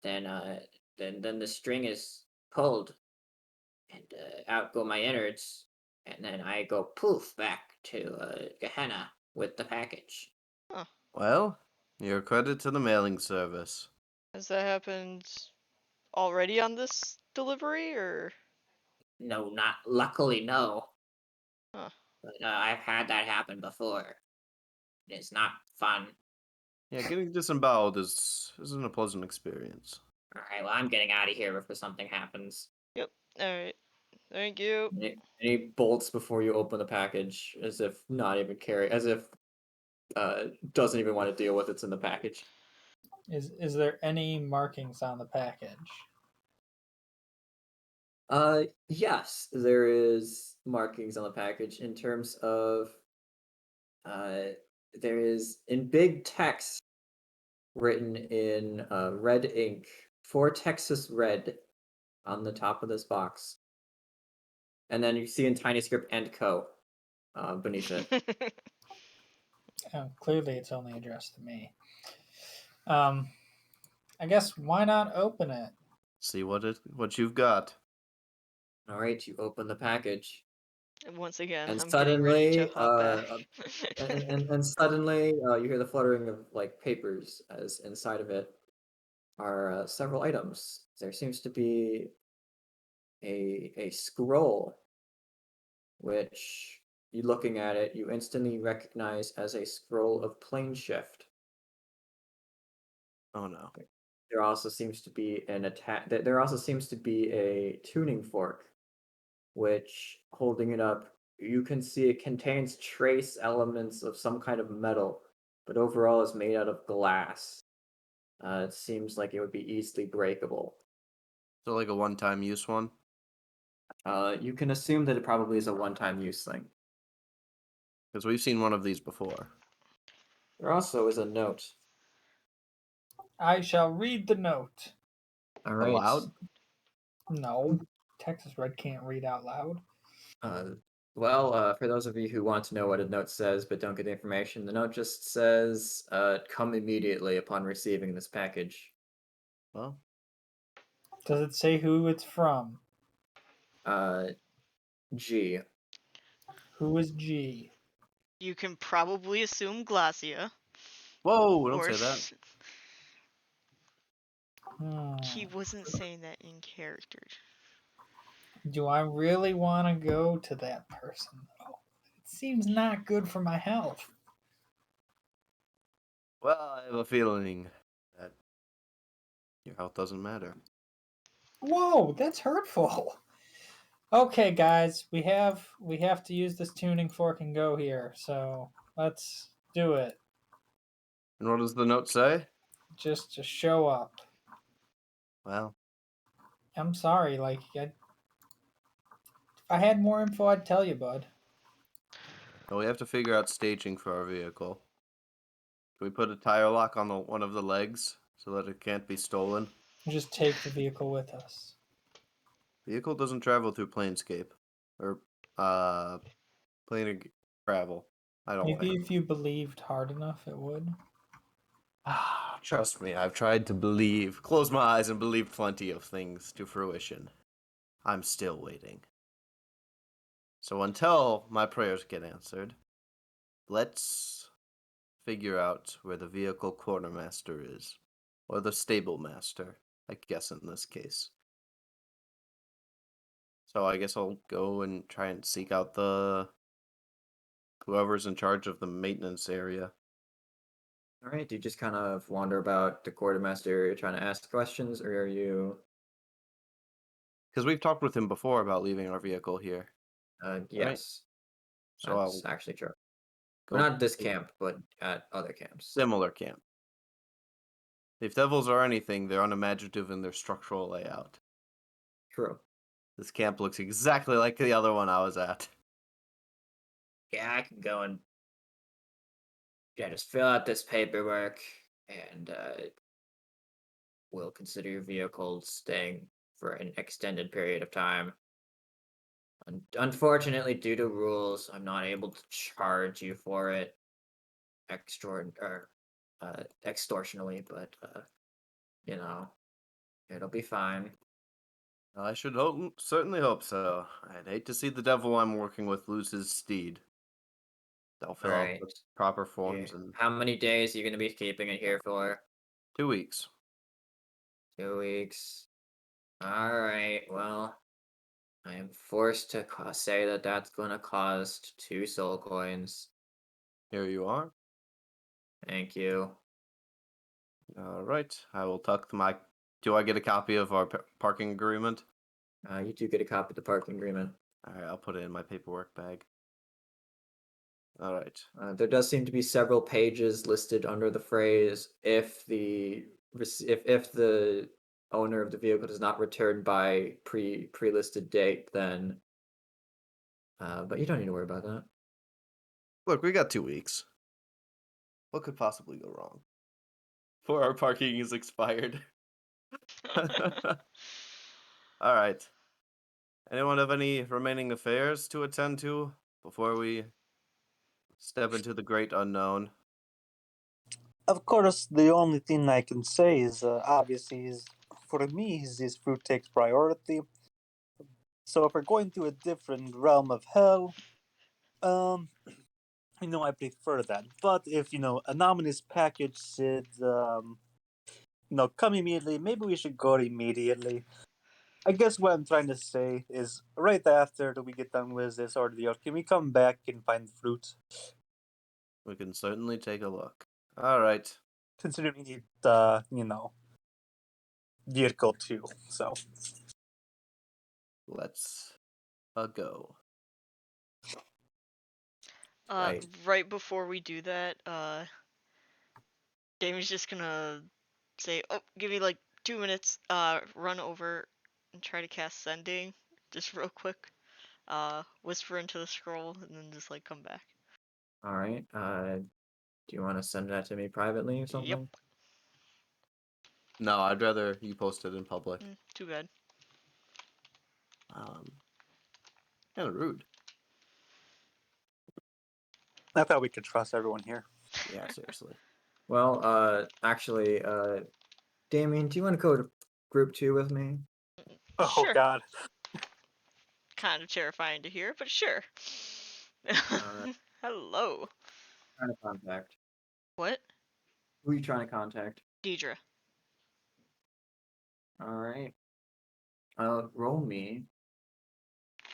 then then the string is pulled, and out go my innards, and then I go poof back to Gehenna with the package. Huh. Well, you're credit to the mailing service. Has that happened already on this delivery, or? No, not luckily, no. Huh. But I've had that happen before. It's not fun. Yeah, getting disemboweled isn't a pleasant experience. All right, well, I'm getting out of here before something happens. Yep. Alright. Thank you. And he bolts before you open the package, as if not even as if doesn't even want to deal with what's in the package. Is there any markings on the package? Yes, there is markings on the package in terms of there is in big text written in red ink for Texas Red. on the top of this box. And then you see in tiny script "and co." Beneath it. Clearly, it's only addressed to me. I guess why not open it? See what you've got. All right, you open the package, Once again, and I'm getting ready to suddenly, hop back. and suddenly, you hear the fluttering of like papers as inside of it are several items. There seems to be a scroll, which you looking at it, you instantly recognize as a scroll of plane shift. Oh no. There also seems to be There also seems to be a tuning fork, which holding it up, you can see it contains trace elements of some kind of metal, but overall is made out of glass. It seems like it would be easily breakable. So like a one-time use one? You can assume that it probably is a one-time use thing. Because we've seen one of these before. There also is a note. I shall read the note. All right. Aloud? No, Texas Red can't read out loud. For those of you who want to know what a note says but don't get the information, the note just says, "Come immediately upon receiving this package." Well, Does it say who it's from? G. Who is G? You can probably assume Glacia. whoa! Don't Or say that. he wasn't saying that in character. Do I really want to go to that person, though? It seems not good for my health. Well, I have a feeling that your health doesn't matter. Whoa, that's hurtful. Okay, guys, we have to use this tuning fork and go here. So let's do it. And what does the note say? Just to show up. Well, I'm sorry. If I had more info, I'd tell you, bud. we have to figure out staging for our vehicle. Can we put a tire lock on one of the legs so that it can't be stolen? Just take the vehicle with us. Vehicle doesn't travel through Planescape. Or, plane travel. I don't Maybe like. if you believed hard enough, it would. Trust me, I've tried to close my eyes and believe plenty of things to fruition. I'm still waiting. So until my prayers get answered, let's figure out where the vehicle quartermaster is. Or the stable master, I guess in this case. So I guess I'll go and try and seek out whoever's in charge of the maintenance area. All right, do you just kind of wander about the quartermaster area trying to ask questions, or are you? Because we've talked with him before about leaving our vehicle here. Yes. So That's I'll actually true. go Well, not this camp, but at other camps. similar camp. If devils are anything, they're unimaginative in their structural layout. True. This camp looks exactly like the other one I was at. Yeah, I can go and just fill out this paperwork, and we'll consider your vehicle staying for an extended period of time. Unfortunately, due to rules, I'm not able to charge you for it extortionally, but it'll be fine. I should certainly hope so. I'd hate to see the devil I'm working with lose his steed. They'll fill out Right. the proper Yeah. forms in How many days are you going to be keeping it here for? 2 weeks. 2 weeks. All right. Well, I am forced to say that that's going to cost 2 soul coins. Here you are. Thank you. All right. I will tuck my. Do I get a copy of our parking agreement? You do get a copy of the parking agreement. All right. I'll put it in my paperwork bag. All right. There does seem to be several pages listed under the phrase if the owner of the vehicle does not return by pre-listed date, then. But you don't need to worry about that. Look, we got 2 weeks. What could possibly go wrong? Before our parking is expired. All right. Anyone have any remaining affairs to attend to before we step into the great unknown? Of course, the only thing I can say is obviously is for me this fruit takes priority. So if we're going to a different realm of hell, um, I prefer that. But if an ominous package said, come immediately, maybe we should go immediately. I guess what I'm trying to say is right after that we get done with this ordeal, can we come back and find fruit? We can certainly take a look. All right. Considering we need, vehicle too. So Let's go. Right. Right before we do that, Damien's just gonna say, "Oh, give me like 2 minutes. Run over and try to cast sending, just real quick. Whisper into the scroll, and then just like come back." All right. Do you want to send that to me privately or Yep. something? No, I'd rather you post it in public. Too bad. Kind of rude. I thought we could trust everyone here. Yeah, seriously. Well, actually, Damien, do you want to go to group 2 with me? Oh Sure. God. Kind of terrifying to hear, but sure. Hello. Trying to contact. What? Who are you trying to contact? Deidre. All right. Roll me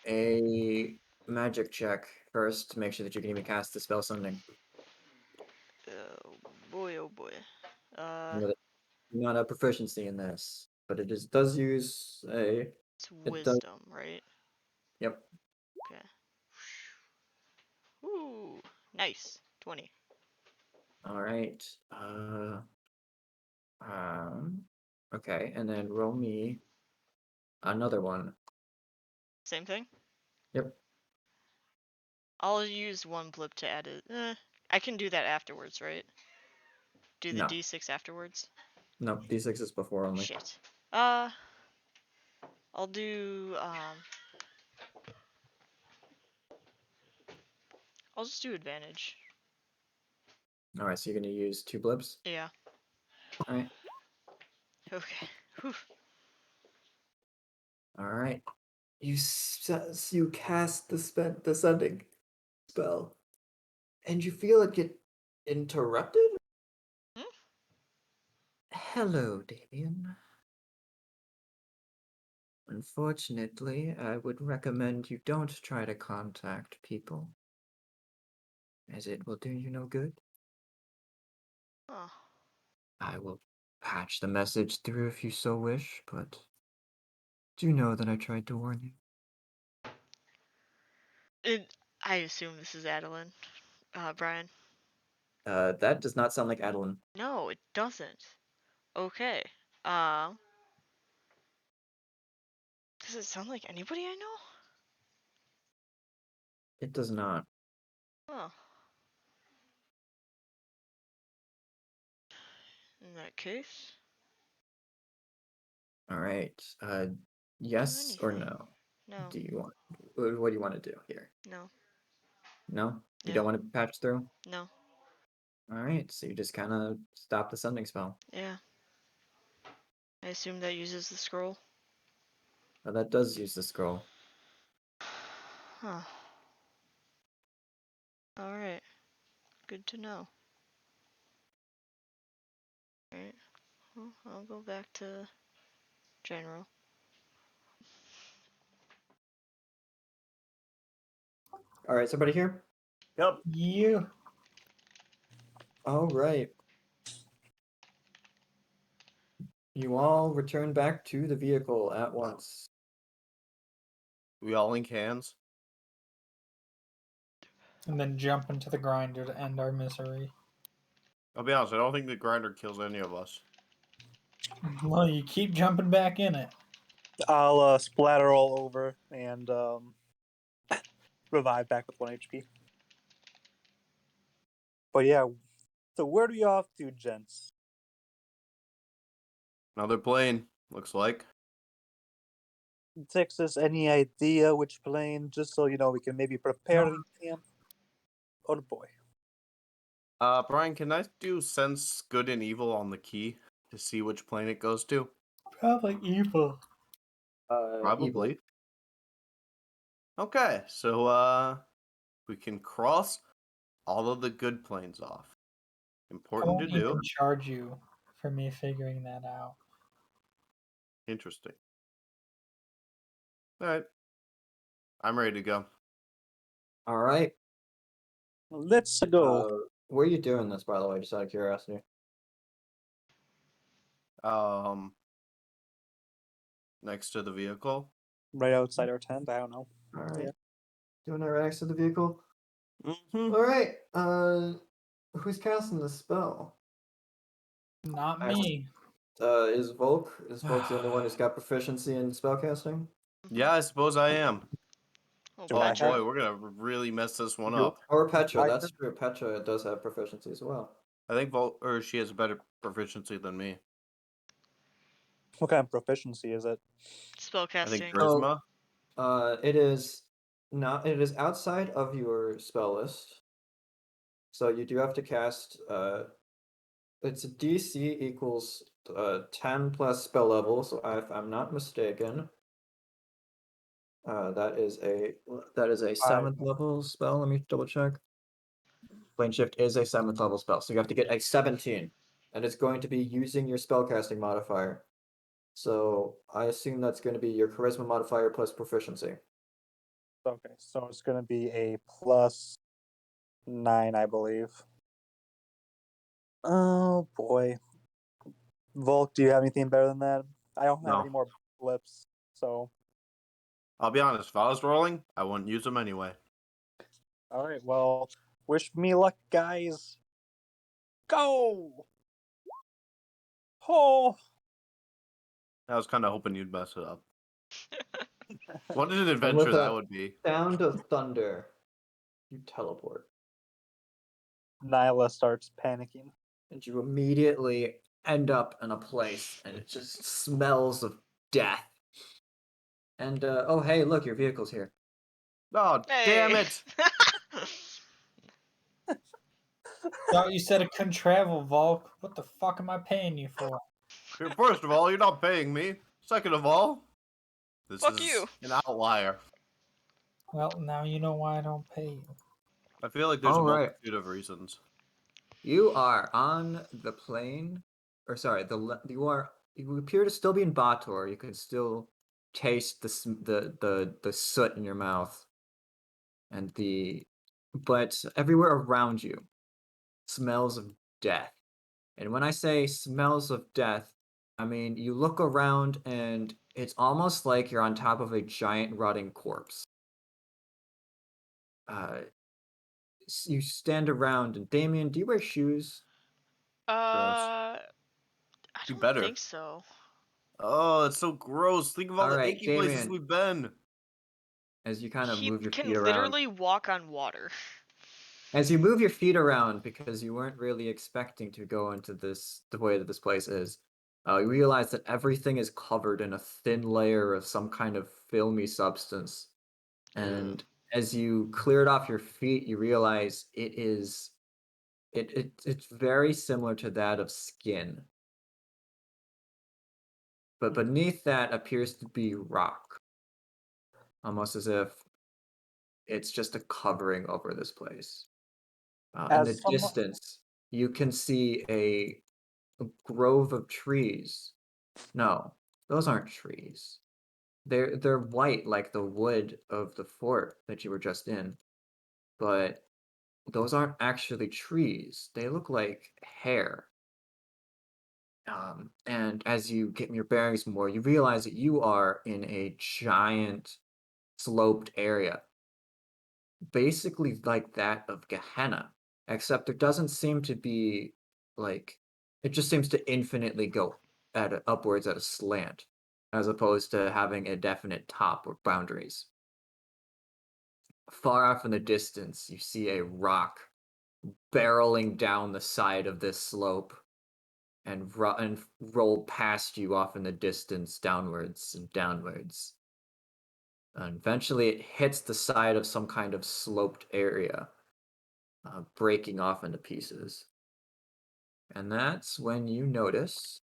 a magic check first to make sure that you can even cast the spell summoning. Oh boy, oh boy. Not a proficiency in this, but does use a. It's It does. wisdom, right? Yep. Okay. Ooh, nice. 20. All right. Okay, and then roll me another one. Same thing? Yep. I'll use one blip to add it. I can do that afterwards, right? Do the No. d6 afterwards? No, d6 is before only. Shit. I'll do, I'll just do advantage. All right, so you're gonna use 2 blips. Yeah. All right. Okay. Whew. All right. You cast the sending spell, and you feel it get interrupted. Hmm? Hello, Damien. Unfortunately, I would recommend you don't try to contact people, as it will do you no good. Oh. I will patch the message through if you so wish, but do know that I tried to warn you. I assume this is Adeline. Brian. That does not sound like Adeline. No, it doesn't. Okay. Does it sound like anybody I know? It does not. Oh. In that case. All right. Do Yes or anything. no? No. Do you want? What do you want to do here? No. No, you Yeah. don't want to patch through. No. All right, so you just kind of stop the sending spell. Yeah. I assume that uses the scroll. That does use the scroll. Huh. Alright. Good to know. Alright. Well, I'll go back to general. All right, somebody here? Yep. You. All right. You all return back to the vehicle at once. We all link hands. And then jump into the grinder to end our misery. I'll be honest, I don't think the grinder kills any of us. Well, you keep jumping back in it. I'll splatter all over and revive back with 1 HP. But yeah, so where do we off to, gents? Another plane, looks like. Texas, any idea which plane? Just so you know, we can maybe prepare in camp. Oh boy. Brian, can I do sense good and evil on the key to see which plane it goes to? Probably evil. Evil. Probably. Okay, so we can cross all of the good planes off. I Important to won't do. even charge you for me figuring that out. Interesting. All right. I'm ready to go. All right. Let's go. Where are you doing this, by the way, just out of curiosity? Next to the vehicle. Right outside our tent. I don't know. All right. Yeah. Doing it right next to the vehicle. Mm-hmm. All right. Who's casting the spell? Not I- me. Is Volk? Is Volk the only one who's got proficiency in spellcasting? Yeah, I suppose I am. Oh, Do Oh I Petra. boy, we're gonna really mess this one You- up. Or Petra? I That's can- true. Petra does have proficiency as well. I think she has a better proficiency than me. What kind of proficiency is it? I think Spellcasting. charisma. It is not. It is outside of your spell list. So you do have to cast. It's a DC equals 10 plus spell level. So if I'm not mistaken, that is a 7th level spell. Let me double check. Plane shift is a 7th level spell, so you have to get a 17, and it's going to be using your spellcasting modifier. So I assume that's going to be your charisma modifier plus proficiency. Okay, so it's gonna be a +9, I believe. Oh boy. Volk, do you have anything better than that? I don't have No. any more blips, so I'll be honest. If I was rolling, I wouldn't use them anyway. alright, well, wish me luck, guys. Go! Oh! I was kind of hoping you'd mess it up. What an And adventure with that a would be. sound of thunder, you teleport, Nyla starts panicking. and you immediately end up in a place, and it just smells of death. And oh hey, look, your vehicle's here. Oh, damn Hey. it! Thought you said it couldn't travel, Volk. What the fuck am I paying you for? First of all, you're not paying me. Second of all, this Fuck is you. an outlier. Well, now you know why I don't pay you. I feel like there's a All right. multitude of reasons. You are on the plane, or sorry, you appear to still be in Bator. You can still taste the soot in your mouth, and but everywhere around you smells of death. And when I say smells of death, I mean you look around and it's almost like you're on top of a giant rotting corpse. You stand around, and Damien, do you wear shoes? I You don't better. think so. Oh, it's so gross. Think of all the Alright, achy places Damien. we've been. As you kind of He move your can feet around. literally walk on water. As you move your feet around, because you weren't really expecting to go into the way that this place is, you realize that everything is covered in a thin layer of some kind of filmy substance. And as you clear it off your feet, you realize it's very similar to that of skin. But beneath that appears to be rock. Almost as if it's just a covering over this place. In the As someone, distance, you can see a grove of trees. No, those aren't trees. They're white like the wood of the fort that you were just in, but those aren't actually trees. They look like hair. And as you get your bearings more, you realize that you are in a giant sloped area, basically like that of Gehenna, except there doesn't seem to be like it just seems to infinitely go upwards at a slant, as opposed to having a definite top or boundaries. Far off in the distance, you see a rock barreling down the side of this slope and roll past you off in the distance, downwards and downwards. And eventually, it hits the side of some kind of sloped area, breaking off into pieces. And that's when you notice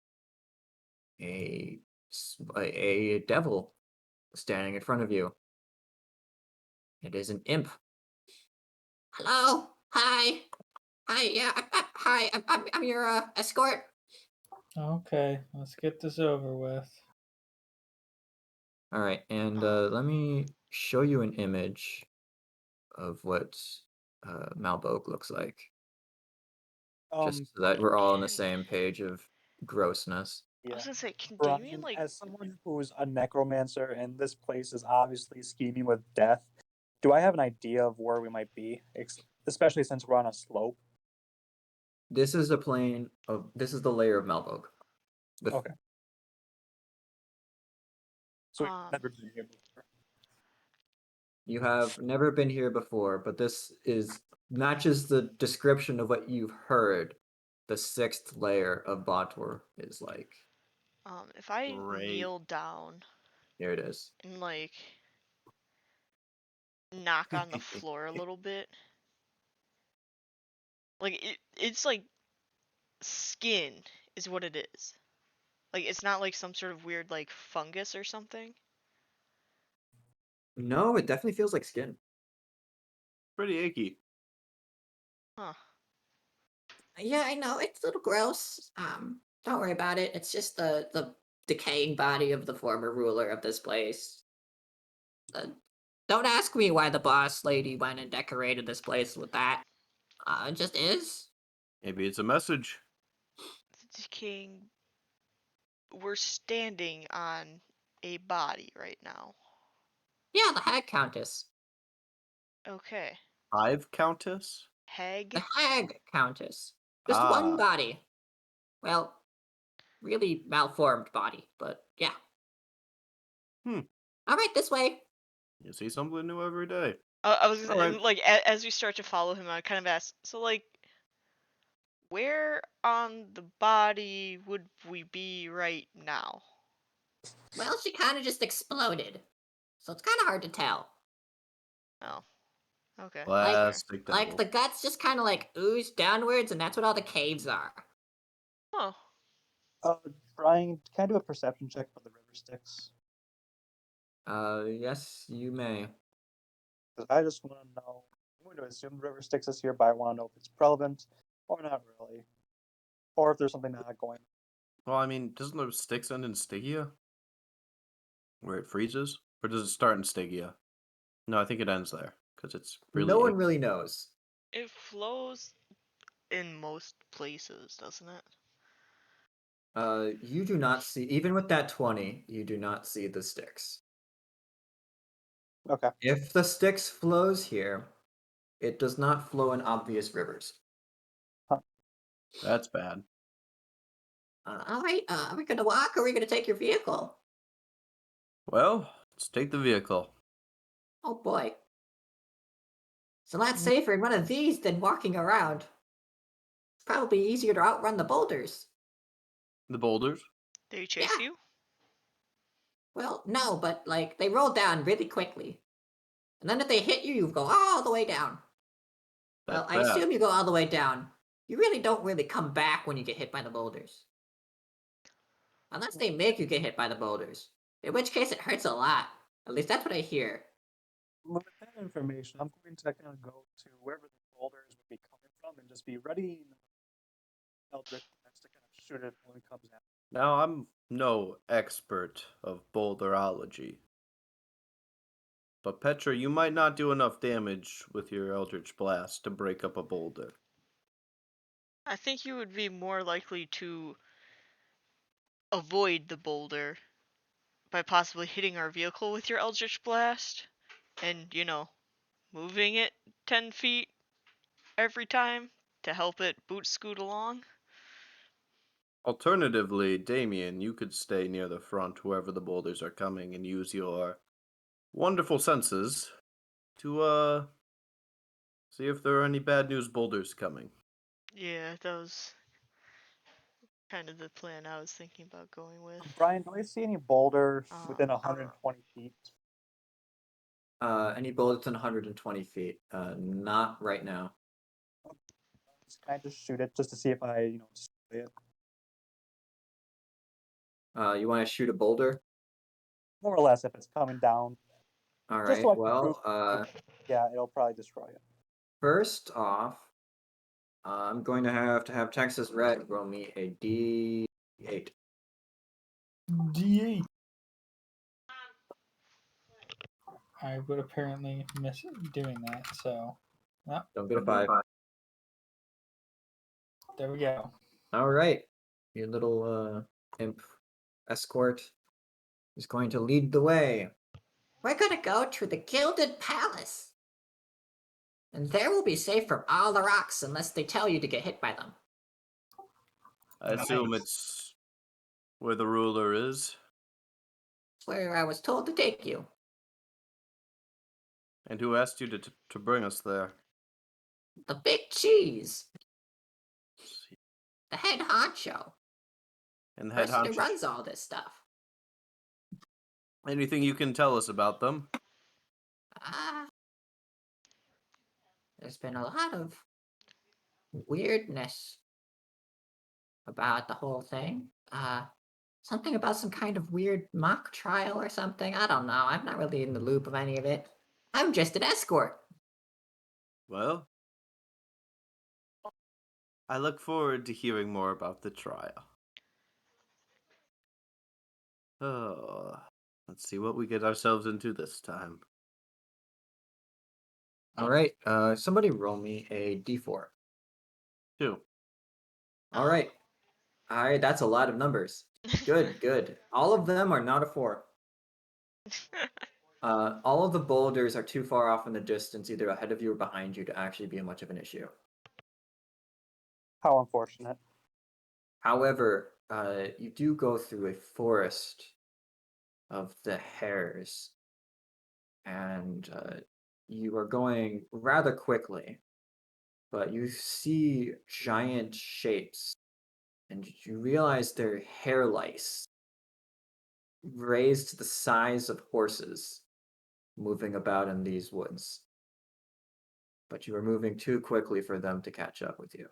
a devil standing in front of you. It is an imp. Hello? Hi. Hi, yeah, hi, I'm your escort. Okay, let's get this over with. All right, and let me show you an image of what Malbogue looks like, just so that we're all on the Can- same page of grossness. I Yeah. was gonna say, can Brian, Damien like? as someone who's a necromancer and this place is obviously scheming with death, do I have an idea of where we might be? Especially since we're on a slope. This is the plane of this is the layer of Malbogue. Okay. So we've Um, never been here before. You have never been here before, but this is matches the description of what you've heard. The 6th layer of Bator is like. if I Great. kneel down Here it is. and like knock on the floor a little bit, like it's like skin is what it is. Like it's not like some sort of weird like fungus or something. No, it definitely feels like skin. Pretty achy. Huh. Yeah, I know, it's a little gross. Don't worry about it. It's just the decaying body of the former ruler of this place. Don't ask me why the boss lady went and decorated this place with that. It just is. Maybe it's a message. The decaying. We're standing on a body right now. Yeah, the Hag Countess. Okay. Hive Countess? Hag. The Hag Countess. Just one Ah. body. Well, really malformed body, but yeah. Hmm. Alright, this way. You see something new every day. I was All right. and, like as we start to follow him, I kind of ask, so like, where on the body would we be right now? Well, she kind of just exploded. So it's kind of hard to tell. Oh, okay. Plastic devil. Like the guts just kind of like ooze downwards, and that's what all the caves are. Oh, Brian, can I do a perception check for the river Styx? Yes, you may. Because I just want to know. I'm going to assume the river Styx is here, but I want to know if it's relevant or not really. Or if there's something not going. Well, I mean, doesn't the Styx end in Stygia? Where it freezes? Or does it start in Stygia? No, I think it ends there. Because it's really No one achy. really knows. it flows in most places, doesn't it? You do not see, even with that 20, you do not see the Styx. Okay. If the Styx flows here, it does not flow in obvious rivers. That's bad. Alright, are we going to walk or are we going to take your vehicle? Well, let's take the vehicle. Oh boy. It's a lot safer in one of these than walking around. It's probably easier to outrun the boulders. The boulders? They chase Yeah. you? Well, no, but like they roll down really quickly. And then if they hit you, you go all the way down. Well, That's I bad. assume you go all the way down. You really don't really come back when you get hit by the boulders. Unless they make you get hit by the boulders. In which case it hurts a lot. At least that's what I hear. With that information, I'm going to kind of go to wherever the boulders would be coming from and just be ready Eldritch Blast to kind of shoot it when it comes out. Now, I'm no expert of boulderology. But Petra, you might not do enough damage with your Eldritch Blast to break up a boulder. I think you would be more likely to avoid the boulder by possibly hitting our vehicle with your Eldritch Blast and, moving it 10 feet every time to help it boot scoot along. Alternatively, Damien, you could stay near the front wherever the boulders are coming and use your wonderful senses to see if there are any bad news boulders coming. Yeah, that was kind of the plan I was thinking about going with. Brian, do I see any boulder within Um, 120 feet? Any bullets in 120 feet? Not right now. Can I just shoot it just to see if I, destroy it? You want to shoot a boulder? More or less, if it's coming down. All Just right. so I can Well, prove yeah, it'll probably destroy it. first off, I'm going to have Texas Red roll me a D8. D8. I would apparently miss doing that, so. Well, Don't get a 5. there we go. All right. Your little imp escort is going to lead the way. We're gonna go to the Gilded Palace. And there we'll be safe from all the rocks unless they tell you to get hit by them. I assume it's where the ruler is. It's where I was told to take you. And who asked you to bring us there? The big cheese. The head honcho. And the head Person who honcho. runs all this stuff. Anything you can tell us about them? There's been a lot of weirdness about the whole thing. Something about some kind of weird mock trial or something. I don't know. I'm not really in the loop of any of it. I'm just an escort. Well, I look forward to hearing more about the trial. Oh, let's see what we get ourselves into this time. All right. Somebody roll me a D4. 2. All right. All right. That's a lot of numbers. Good. Good. All of them are not a 4. All of the boulders are too far off in the distance, either ahead of you or behind you, to actually be much of an issue. How unfortunate. However, you do go through a forest of the hares, and you are going rather quickly, but you see giant shapes, and you realize they're hair lice, raised to the size of horses, moving about in these woods. But you are moving too quickly for them to catch up with you.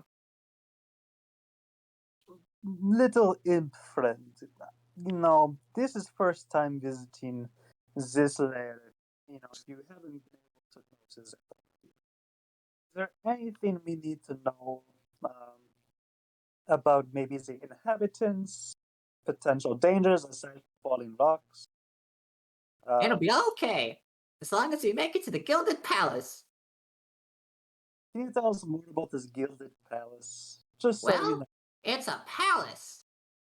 Little imp friend, this is first time visiting this lair. You haven't been able to notice it. Is there anything we need to know about maybe the inhabitants, potential dangers aside from falling rocks? It'll be okay. As long as we make it to the Gilded Palace. Can you tell us more about this Gilded Palace? Just so we know. Well, it's a palace.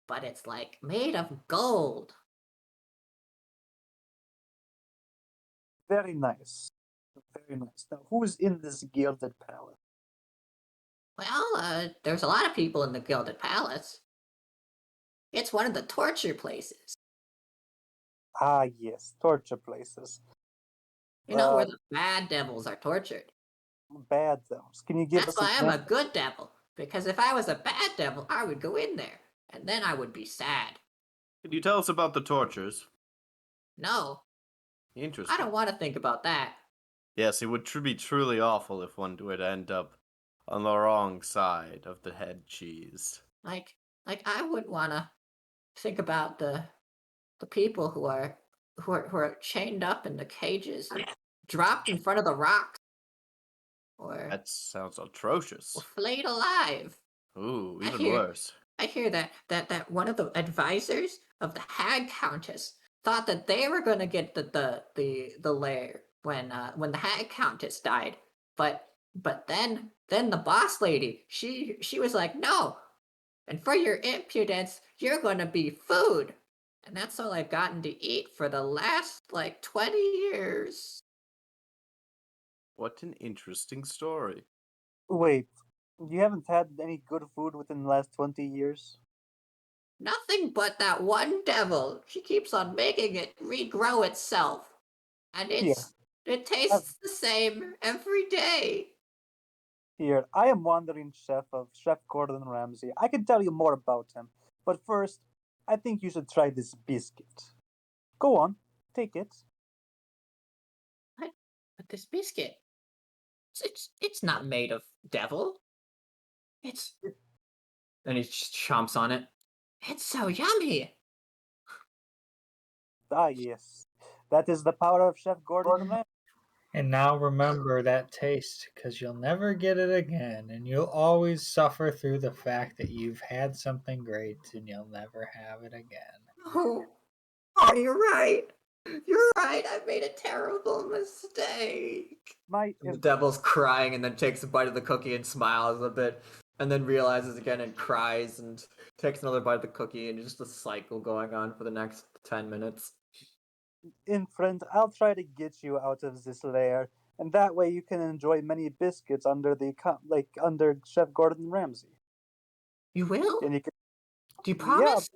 But it's like made of gold. Very nice. Very nice. Now, who's in this Gilded Palace? Well, there's a lot of people in the Gilded Palace. It's one of the torture places. Ah, yes, torture places. You know, where the bad devils are tortured. Bad devils. Can you give That's us why I'm a good devil. Because if I was a bad devil, I would go in there. And then I would be sad. Can you tell us about the tortures? No. Interesting. I don't want to think about that. Yes, it would be truly awful if one would end up on the wrong side of the head cheese. Like I wouldn't want to think about the people who are chained up in the cages and dropped in front of the rocks. Or that sounds atrocious. Or flayed alive. Ooh, even worse. I hear that one of the advisors of the Hag Countess thought that they were going to get the lair when the Hag Countess died, but then the boss lady she was like, no, and for your impudence you're going to be food, and that's all I've gotten to eat for the last 20 years. What an interesting story. Wait, you haven't had any good food within the last 20 years? Nothing but that one devil. She keeps on making it regrow itself. And it tastes the same every day. Here, I am wandering chef of Chef Gordon Ramsay. I can tell you more about him. But first, I think you should try this biscuit. Go on, take it. What But this biscuit, it's not made of devil. It's And he just chomps on it. it's so yummy. Ah, yes. That is the power of Chef Gordon Ramsay. And now remember that taste, because you'll never get it again, and you'll always suffer through the fact that you've had something great and you'll never have it again. Oh, you're right. You're right. I made a terrible mistake. My And the devil's crying and then takes a bite of the cookie and smiles a bit, and then realizes again and cries and takes another bite of the cookie, and just a cycle going on for the next 10 minutes. friend, I'll try to get you out of this lair, and that way you can enjoy many biscuits under Chef Gordon Ramsay. You will? And you can, Do you yeah, promise?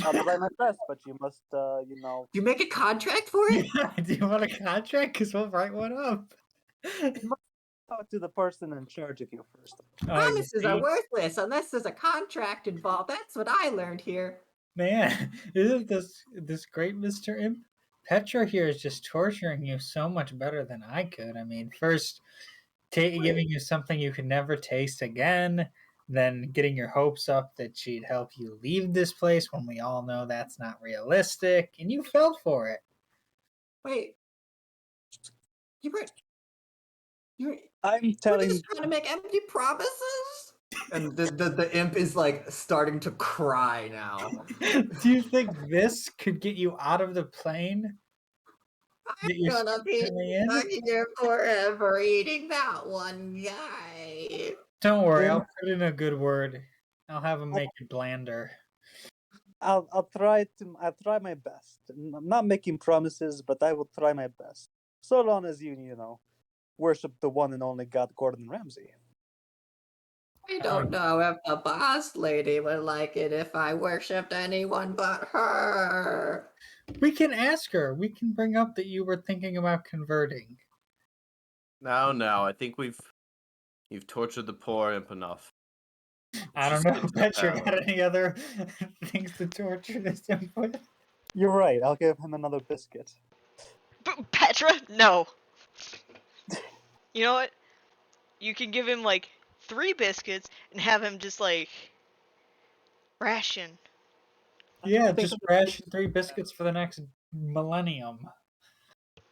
I'll try my best, but you must, you know, Do you make a contract for it? Do you want a contract? Because we'll write one up. talk to the person in charge of you first. Oh, you Promises are see? worthless unless there's a contract involved. That's what I learned here. Man, isn't this great, Mr. Imp? Petra here is just torturing you so much better than I could. I mean, first giving you something you could never taste again, then getting your hopes up that she'd help you leave this place when we all know that's not realistic, and you fell for it. Wait. You were I'm you were telling just trying to make empty promises? And the imp is like starting to cry now. Do you think this could get you out of the plane that you're Gonna be currently in? stuck here forever eating that one guy. Don't worry, I'll Imp, put in a good word. I'll have him make it blander. I'll try my best. I'm not making promises, but I will try my best. So long as you know, worship the one and only God, Gordon Ramsay. I don't know if the boss lady would like it if I worshipped anyone but her. We can ask her. We can bring up that you were thinking about converting. Now, I think you've tortured the poor imp enough. I don't Just know. get to Petra power. got any other things to torture this imp with? You're right. I'll give him another biscuit. Petra? No. You know what? You can give him like 3 biscuits and have him just like ration. Yeah, think- just ration 3 biscuits for the next millennium.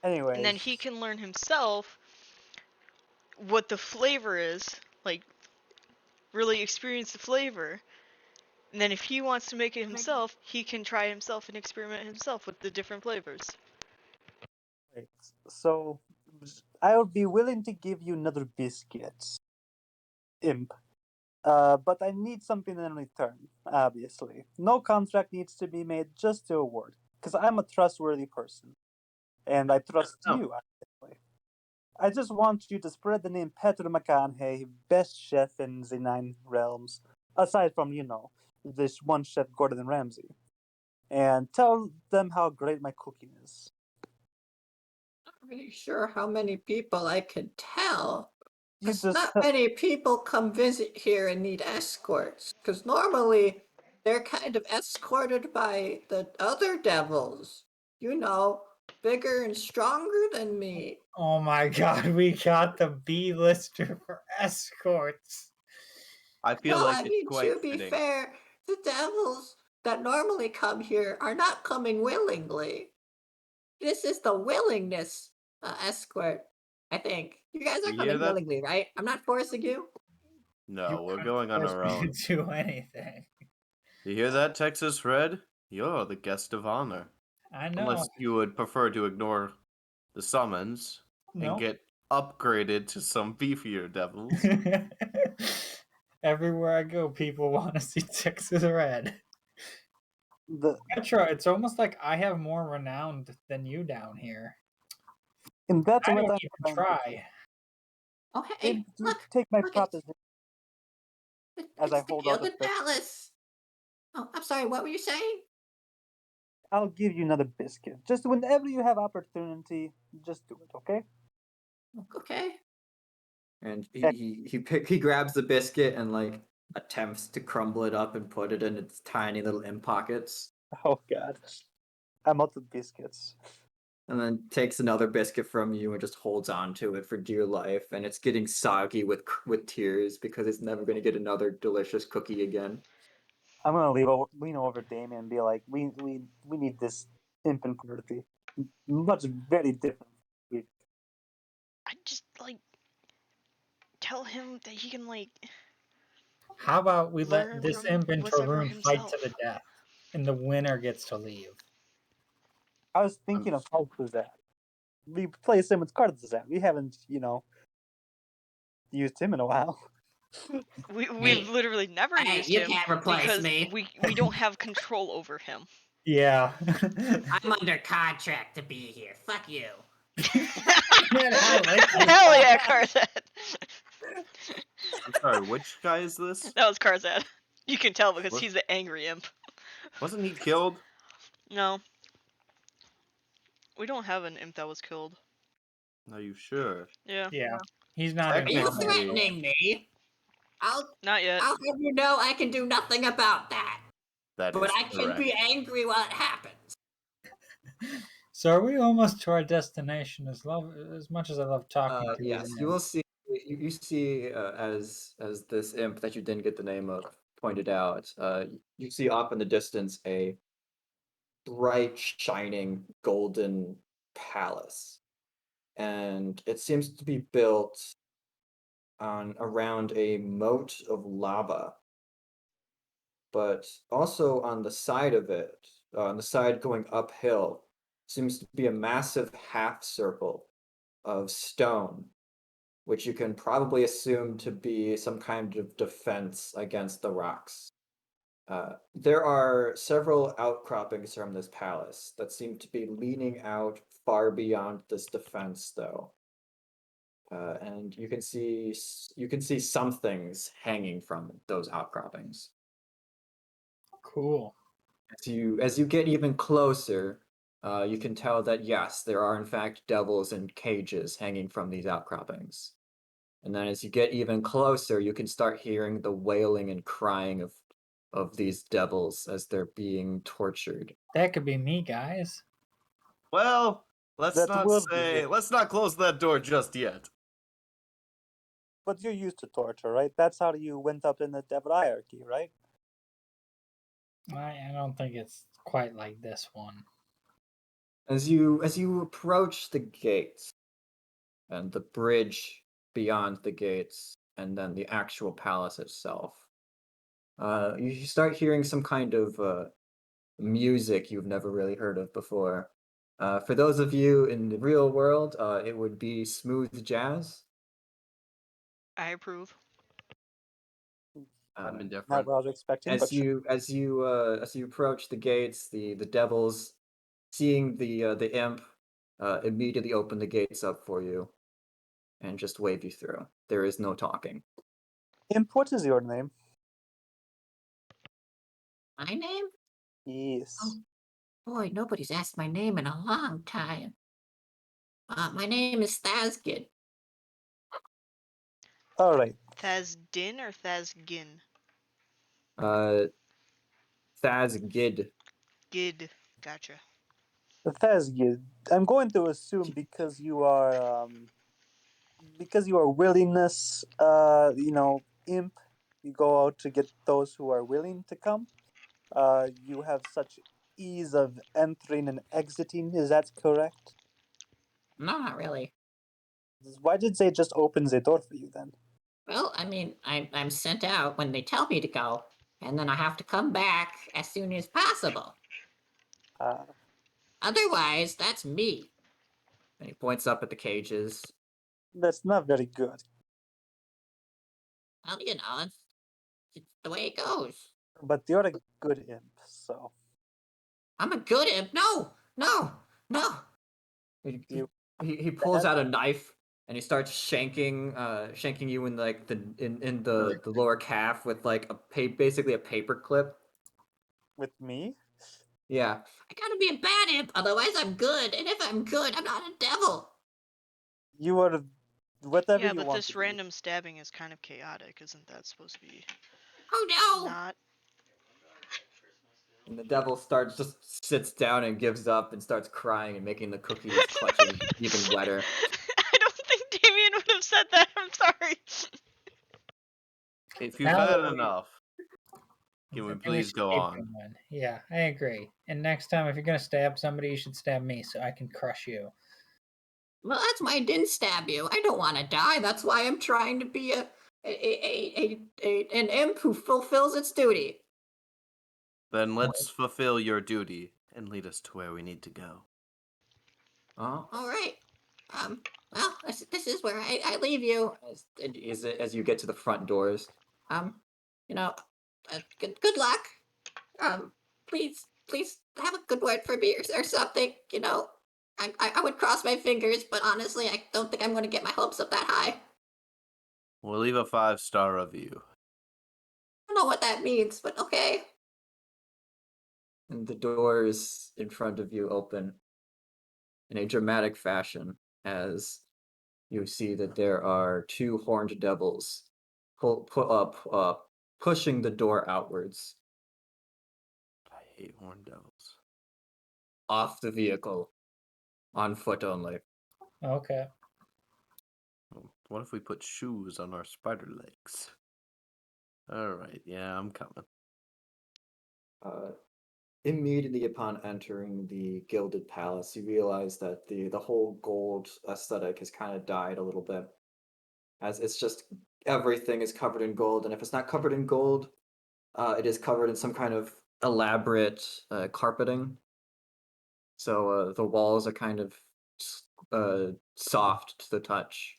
Anyways, And then he can learn himself what the flavor is, like really experience the flavor. And then if he wants to make it himself, he can try himself and experiment himself with the different flavors. right. So I would be willing to give you another biscuit, imp. But I need something in return, obviously. No contract needs to be made, just a award. Because I'm a trustworthy person. And I trust Oh. you, obviously. I just want you to spread the name Petra McConaughey, best chef in the 9 realms, aside from, this one chef, Gordon Ramsay. And tell them how great my cooking is. Not really sure how many people I could tell. You 'Cause just not many people come visit here and need escorts. Because normally they're kind of escorted by the other devils. You know, bigger and stronger than me. Oh my god, we got the B-lister for escorts. I feel No, like I it's mean, quite to be fitting. fair, the devils that normally come here are not coming willingly. This is the willingness escort, I think. You guys are You hear coming that? willingly, right? I'm not forcing you. No, we're couldn't going on force our me own. to do anything. You hear that, Texas Red? You're the guest of honor. I know. Unless you would prefer to ignore the summons No. and get upgraded to some beefier devils. Everywhere I go, people want to see Texas Red. the Petra, it's almost like I have more renown than you down here. and that's I what don't I'm even trying to try. Oh, hey, do. You look, take my look, proposition as I it's the hold out the Gilded biscuit. Palace. Oh, I'm sorry, what were you saying? I'll give you another biscuit. Just whenever you have opportunity, just do it, okay? Okay. And he grabs the biscuit and like attempts to crumble it up and put it in its tiny little imp pockets. Oh God, I'm out of biscuits. and then takes another biscuit from you and just holds on to it for dear life, and it's getting soggy with tears because it's never going to get another delicious cookie again. I'm gonna lean over Damien and be like, we need this infant party. Much very different. I just like tell him that he can like How about we let learn this from imp into a whatever room fight to himself. the death, and the winner gets to leave? I was thinking of Karthazat. We replaced him with Karthazat. We haven't, used him in a while. We've Hey, literally never hey, used you him can't replace because me. we don't have control over him. Yeah. I'm under contract to be here. Fuck you. Man, I like this. Hell yeah, Karzad. I'm sorry, which guy is this? That was Karzad. You can tell because What? he's the angry imp. Wasn't he killed? No. We don't have an imp that was killed. Are you sure? Yeah. Yeah. He's not in Are you Technically- threatening me? Not yet. I'll have you know I can do nothing about that. That But is I can correct. be angry while it happens. So are we almost to our destination? As much as I love talking to Yes, these you will imps. see. You see as this imp that you didn't get the name of pointed out. You see off in the distance a bright, shining, golden palace, and it seems to be built on around a moat of lava. But also on the side of it, on the side going uphill, seems to be a massive half circle of stone, which you can probably assume to be some kind of defense against the rocks. There are several outcroppings from this palace that seem to be leaning out far beyond this defense, though. And you can see some things hanging from those outcroppings. Cool. As you get even closer, you can tell that yes, there are in fact devils in cages hanging from these outcroppings. And then as you get even closer, you can start hearing the wailing and crying of these devils as they're being tortured. That could be me, guys. Well, let's That will be it. let's not close that door just yet. But you're used to torture, right? That's how you went up in the devil hierarchy, right? I don't think it's quite like this one. As you approach the gates and the bridge beyond the gates, and then the actual palace itself, you start hearing some kind of music you've never really heard of before. For those of you in the real world, it would be smooth jazz. I approve. I'm Uh, Not indifferent. what I was expecting, but as you approach the gates, the devils, seeing the imp, immediately open the gates up for you, and just wave you through. There is no talking. Imp, what is your name? My name? Yes. Oh. Boy, nobody's asked my name in a long time. My name is Thasgid. All right. Thasdin or Thasgin? Thasgid. Gid. Gotcha. Thasgid, I'm going to assume because you are willingness, imp. You go out to get those who are willing to come. You have such ease of entering and exiting. Is that correct? No, not really. Why did they just open the door for you then? Well, I mean, I'm sent out when they tell me to go, and then I have to come back as soon as possible. Uh, Otherwise, that's me. And he points up at the cages. that's not very good. Well, it's the way it goes. But you're a good imp, so I'm a good imp. No, no, no. He, You- he pulls out a knife and he starts shanking you in like the lower calf with like basically a paper clip. with me. Yeah. I gotta be a bad imp, otherwise I'm good. And if I'm good, I'm not a devil. You are whatever Yeah, you but want this to be. random stabbing is kind of chaotic. Isn't that supposed to be Oh no! not? And the devil just sits down and gives up and starts crying and making the cookies clutching even wetter. I don't think Damien would have said that. I'm sorry. If you've Now had that we- enough, can we I think please should go keep on? going. Yeah, I agree. And next time, if you're gonna stab somebody, you should stab me so I can crush you. Well, that's why I didn't stab you. I don't want to die. That's why I'm trying to be an imp who fulfills its duty. Then let's fulfill your duty and lead us to where we need to go. Oh, All right. Well, this is where I leave you. as you get to the front doors. You know, good luck. Please have a good word for me or something. You know, I would cross my fingers, but honestly, I don't think I'm going to get my hopes up that high. We'll leave a 5-star review. I don't know what that means, but okay. And the doors in front of you open in a dramatic fashion as you see that there are two horned devils pushing the door outwards I hate horned devils. off the vehicle on foot only. Okay. What if we put shoes on our spider legs? Alright, yeah, I'm coming. Immediately upon entering the Gilded Palace, you realize that the whole gold aesthetic has kind of died a little bit, as it's just everything is covered in gold, and if it's not covered in gold, it is covered in some kind of elaborate carpeting. So the walls are kind of soft to the touch,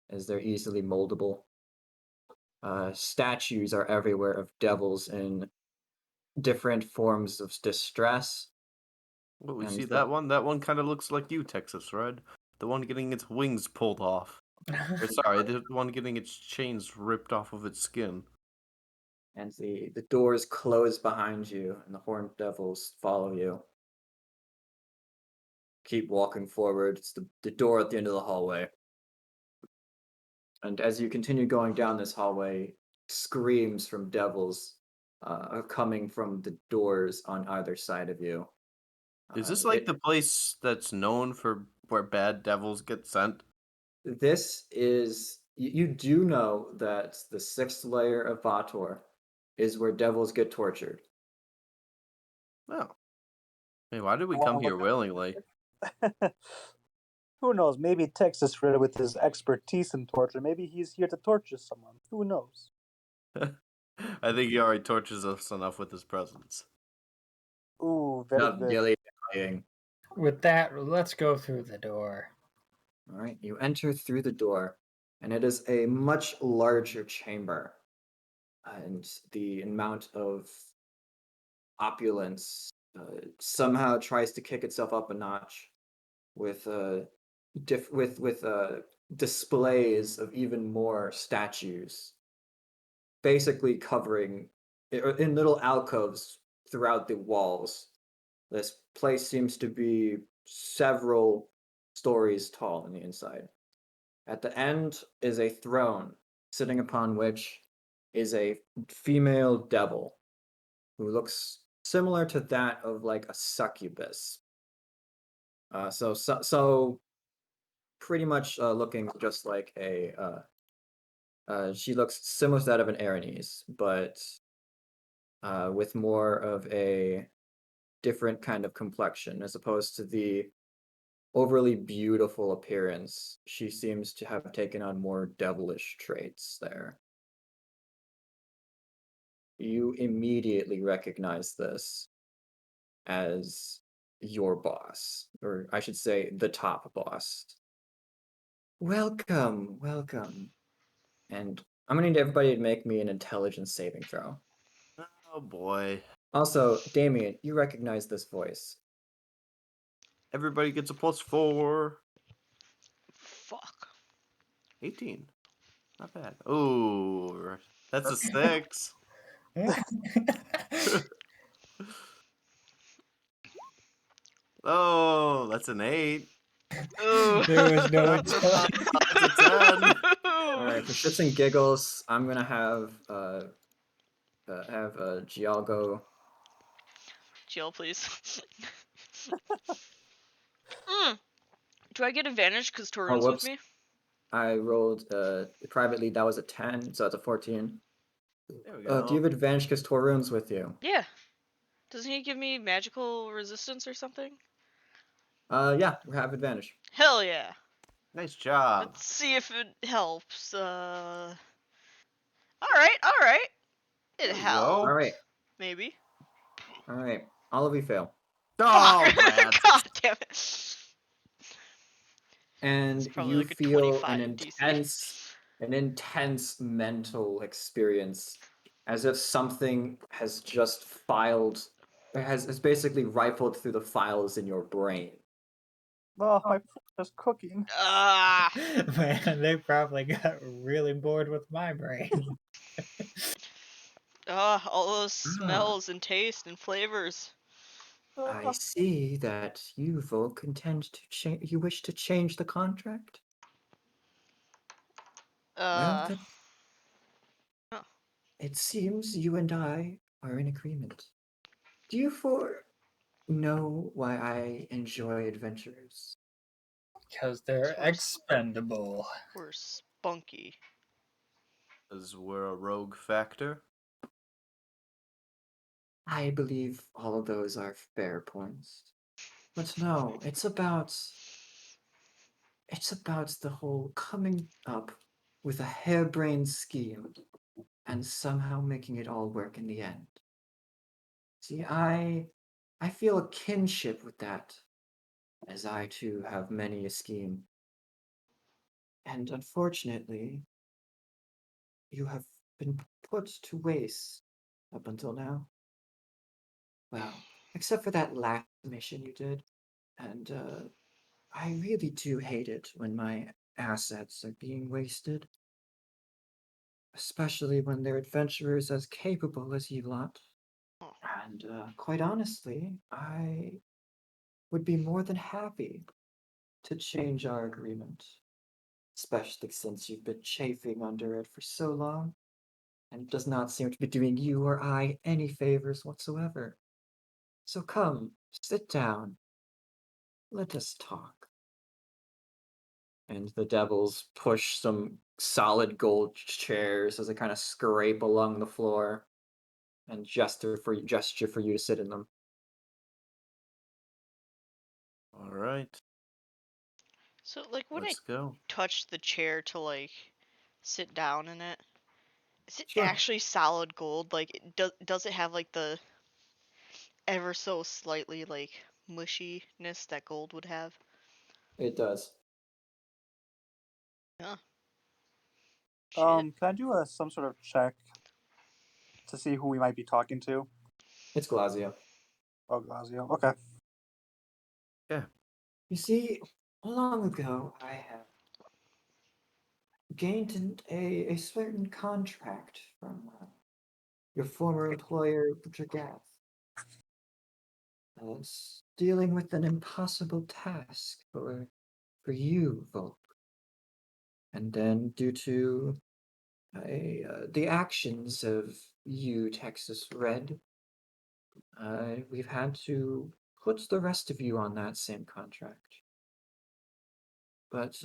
as they're easily moldable. Statues are everywhere of devils in different forms of distress. Oh, we And see the- that one? That one kind of looks like you, Texas Red. The one getting its wings pulled off. Or sorry, the one getting its chains ripped off of its skin. And the doors close behind you, and the horned devils follow you. Keep walking forward. It's the door at the end of the hallway. And as you continue going down this hallway, screams from devils are coming from the doors on either side of you. Is this like the place that's known for where bad devils get sent? This is you do know that the 6th layer of Vator is where devils get tortured. Oh. Hey, why did we come here willingly? Who knows? Maybe Texas Red, with his expertise in torture, maybe he's here to torture someone. Who knows? I think he already tortures us enough with his presence. Ooh, very Not good. really dying. With that, let's go through the door. All right, you enter through the door, and it is a much larger chamber. And the amount of opulence somehow tries to kick itself up a notch with displays of even more statues, basically covering in little alcoves throughout the walls. This place seems to be several stories tall on the inside. At the end is a throne, sitting upon which is a female devil who looks similar to that of like a succubus. So pretty much looking just like she looks similar to that of an Aranese, but with more of a different kind of complexion as opposed to the overly beautiful appearance. She seems to have taken on more devilish traits there. You immediately recognize this as your boss, or I should say the top boss. Welcome, welcome. And I'm gonna need everybody to make me an intelligence saving throw. Oh boy. Also, Damien, you recognize this voice. Everybody gets a +4. Fuck. 18. Not bad. Ooh, that's a 6. Oh, that's an 8. Ooh. There was no intelligence. That's a 10. All right, for shits and giggles, I'm gonna have Gialgo Jill, please. Do I get advantage because Oh, Torun's with whoops. me? I rolled privately. That was a 10, so that's a 14. There we Do go. you have advantage because Torun's with you? Yeah. Doesn't he give me magical resistance or something? Yeah, we have advantage. Hell yeah. Nice job. Let's see if it helps. Alright. It There we go. helped. All right, Maybe. all right. All of you fail, Oh, Fuck. rats. God damn it. and Probably you like a feel 25 DC. an intense mental experience, as if something has just has basically rifled through the files in your brain. Oh, my precious cooking. Ah. Man, they probably got really bored with my brain. All those smells and taste and flavors. I see that you, Volk, intend to change. You wish to change the contract. Well, then, Oh. it seems you and I are in agreement. Do you know why I enjoy adventures? Because they're expendable. We're spunky. Because we're a rogue factor. I believe all of those are fair points. But no, it's about the whole coming up with a harebrained scheme and somehow making it all work in the end. See, I feel a kinship with that, as I too have many a scheme. And unfortunately, you have been put to waste up until now. Well, except for that last mission you did. And I really do hate it when my assets are being wasted. Especially when they're adventurers as capable as you lot. Oh. And quite honestly, I would be more than happy to change our agreement, especially since you've been chafing under it for so long, and it does not seem to be doing you or I any favors whatsoever. So come, sit down. Let us talk. And the devils push some solid gold chairs as they kind of scrape along the floor and gesture for you to sit in them. All right. So, like, when I Let's go. touch the chair to, like, sit down in it, is it Sure. actually solid gold? Like, does it have, like, the ever so slightly, like, mushiness that gold would have? It does. Yeah. Shit. Can I do some sort of check to see who we might be talking to? It's Glazio. Oh, Glazio. Okay. Yeah. You see, long ago I have gained a certain contract from your former employer, Dragath. I was dealing with an impossible task for you, Volk. And then, due to the actions of you, Texas Red, we've had to put the rest of you on that same contract. But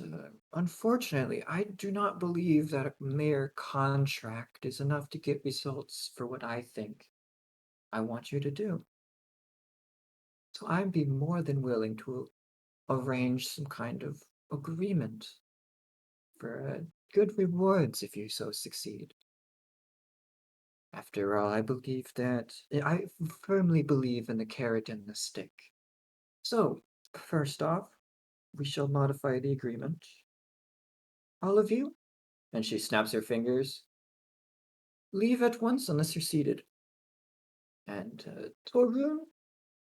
unfortunately, I do not believe that a mere contract is enough to get results for what I think I want you to do. So I'd be more than willing to arrange some kind of agreement for good rewards if you so succeed. After all, I firmly believe in the carrot and the stick. So, first off, we shall modify the agreement. All of you, and she snaps her fingers, leave at once unless you're seated. And Torun,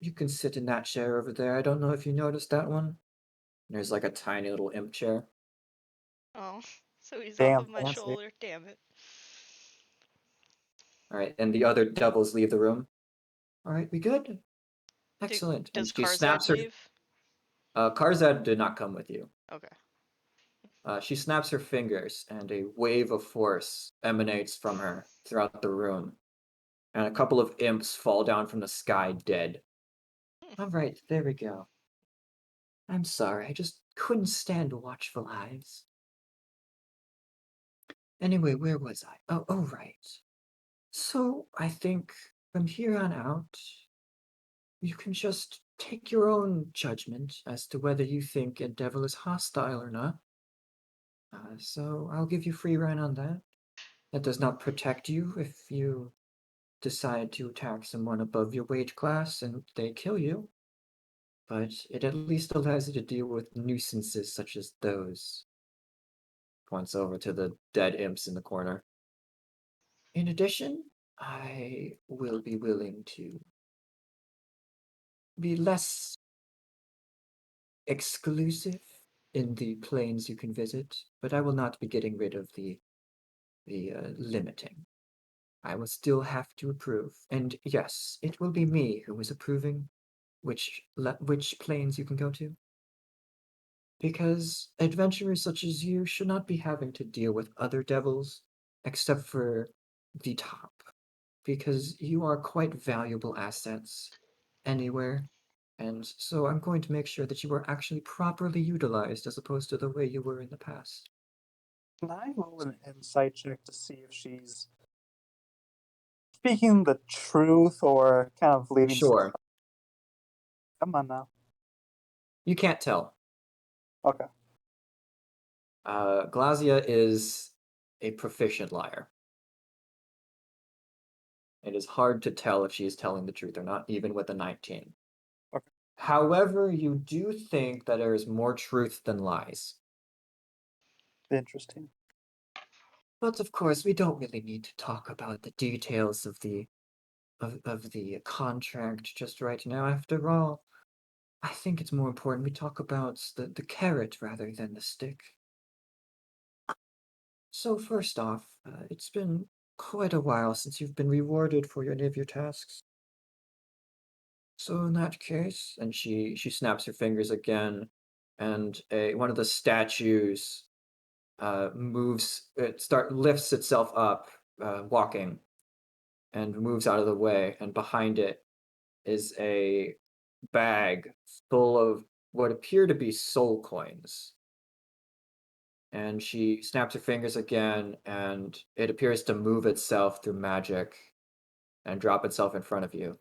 you can sit in that chair over there. I don't know if you noticed that one. There's like a tiny little imp chair. Oh, so he's off Damn of my fancy. shoulder. Damn it. All right, and the other devils leave the room. All right, we good? Do, Excellent. And does she Karzad snaps her. leave? Karzad did not come with you. Okay. She snaps her fingers, and a wave of force emanates from her throughout the room. and a couple of imps fall down from the sky dead. All right, there we go. I'm sorry, I just couldn't stand watchful eyes. Anyway, where was I? Oh, right. So I think from here on out, you can just take your own judgment as to whether you think a devil is hostile or not. So I'll give you free rein on that. That does not protect you if you decide to attack someone above your wage class and they kill you, but it at least allows you to deal with nuisances such as those. Points over to the dead imps in the corner. In addition, I will be willing to be less exclusive in the planes you can visit, but I will not be getting rid of the limiting. I will still have to approve, and yes, it will be me who is approving which planes you can go to. Because adventurers such as you should not be having to deal with other devils, except for the top, because you are quite valuable assets anywhere. And so I'm going to make sure that you are actually properly utilized as opposed to the way you were in the past. Can I roll an insight check to see if she's speaking the truth or kind of leaving stuff? Sure. Come on now. You can't tell. Okay. Glazia is a proficient liar. It is hard to tell if she is telling the truth or not, even with a 19. Okay. However, you do think that there is more truth than lies. Interesting. But of course, we don't really need to talk about the details of the contract just right now. After all, I think it's more important we talk about the carrot rather than the stick. So first off, it's been quite a while since you've been rewarded for any of your tasks. So in that case, and she snaps her fingers again, and one of the statues lifts itself up, walking, and moves out of the way, and behind it is a bag full of what appear to be soul coins. And she snaps her fingers again, and it appears to move itself through magic and drop itself in front of you.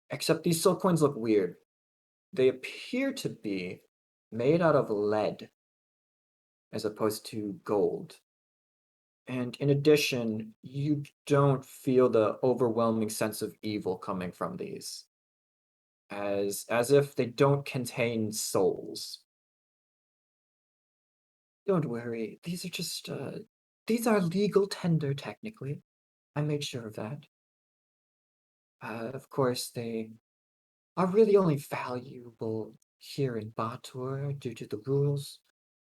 Except these soul coins look weird. They appear to be made out of lead as opposed to gold. And in addition, you don't feel the overwhelming sense of evil coming from these. As if they don't contain souls. Don't worry, these are just these are legal tender technically. I made sure of that. Of course, they are really only valuable here in Batur due to the rules.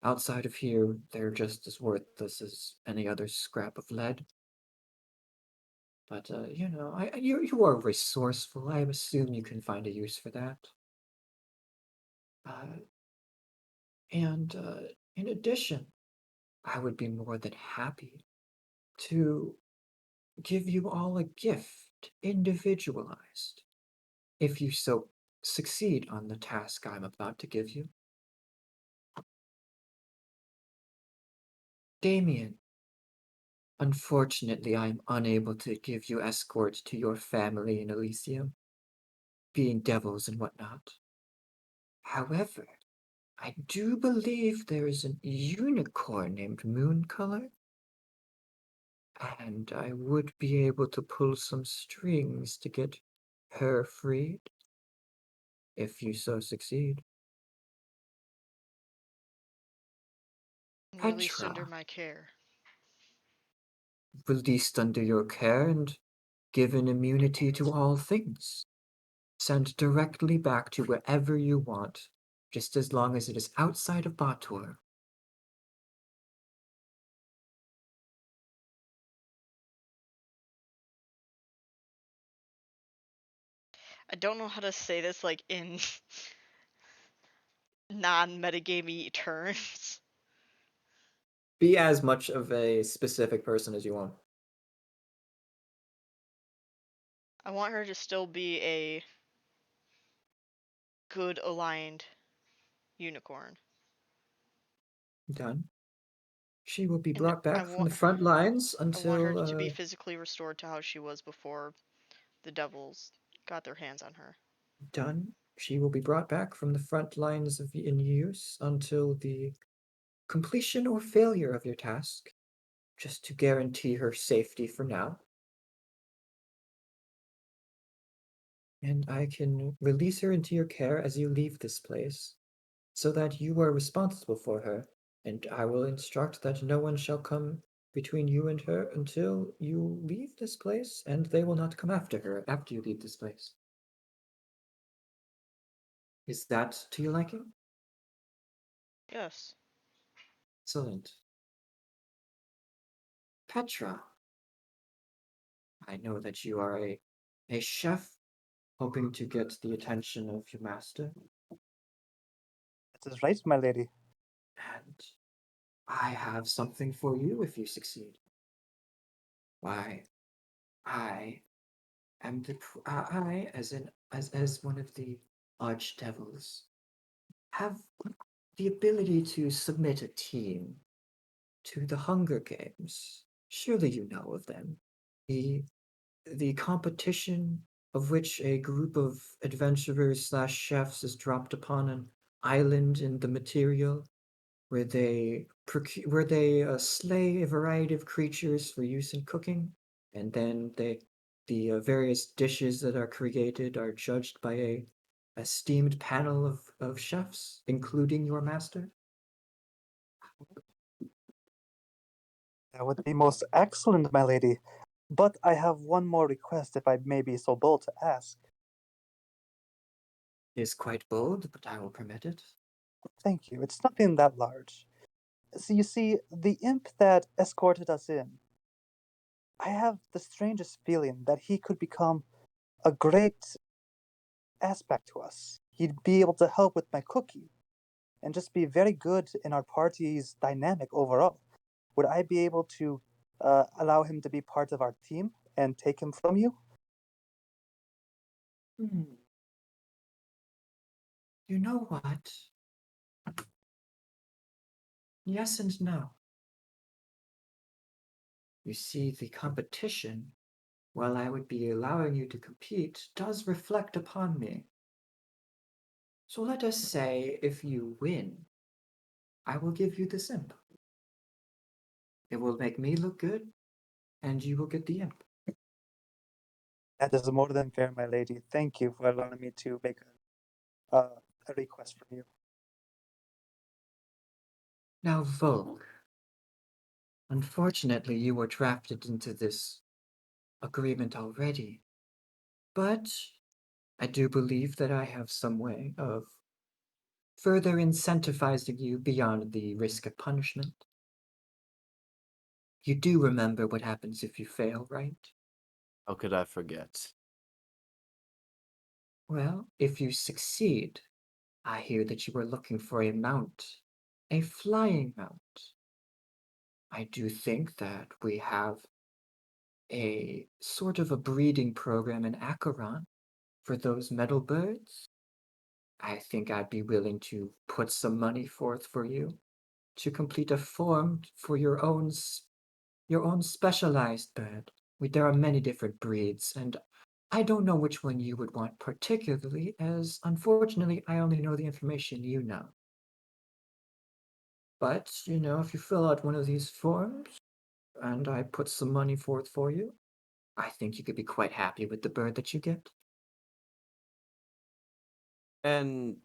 Outside of here, they're just as worthless as any other scrap of lead. But you are resourceful. I assume you can find a use for that. Uh, and in addition, I would be more than happy to give you all a gift, individualized, if you so succeed on the task I'm about to give you. Damien, unfortunately, I am unable to give you escort to your family in Elysium, being devils and whatnot. However, I do believe there is a unicorn named Mooncolor, and I would be able to pull some strings to get her freed, if you so succeed. Released under Petra, my care. released under your care and given immunity to all things. Sent directly back to wherever you want, just as long as it is outside of Batur. I don't know how to say this like in non-metagamey terms. Be as much of a specific person as you want. I want her to still be a good aligned unicorn. Done. She will be And brought back from the front lines I want her until to be physically restored to how she was before the devils got their hands on her. done. She will be brought back from the front lines in use until the completion or failure of your task, just to guarantee her safety for now. And I can release her into your care as you leave this place, so that you are responsible for her, and I will instruct that no one shall come between you and her until you leave this place, and they will not come after her after you leave this place. Is that to your liking? Yes. Excellent. Petra, I know that you are a chef hoping to get the attention of your master, That is right, my lady. and I have something for you if you succeed. Why, I am I, as one of the archdevils, have the ability to submit a team to the Hunger Games. Surely you know of them. The the competition of which a group of adventurers slash chefs is dropped upon an island in the material where they slay a variety of creatures for use in cooking, and then the various dishes that are created are judged by a esteemed panel of chefs, including your master. That would be most excellent, my lady. But I have one more request, if I may be so bold to ask. It is quite bold, but I will permit it. Thank you. It's nothing that large. So you see, the imp that escorted us in, I have the strangest feeling that he could become a great aspect to us. He'd be able to help with my cookie and just be very good in our party's dynamic overall. Would I be able to allow him to be part of our team and take him from you? You know what? Yes and no. You see, the competition, while I would be allowing you to compete, does reflect upon me. So let us say if you win, I will give you this imp. It will make me look good, and you will get the imp. That is more than fair, my lady. Thank you for allowing me to make a request from you. Now, Volk, unfortunately, you were drafted into this agreement already, but I do believe that I have some way of further incentivizing you beyond the risk of punishment. You do remember what happens if you fail, right? How could I forget? Well, if you succeed, I hear that you are looking for a mount, a flying mount. I do think that we have a sort of a breeding program in Acheron for those metal birds. I think I'd be willing to put some money forth for you to complete a form for your own specialized bird. There are many different breeds, and I don't know which one you would want particularly, as unfortunately I only know the information you know. But, if you fill out one of these forms and I put some money forth for you, I think you could be quite happy with the bird that you get. And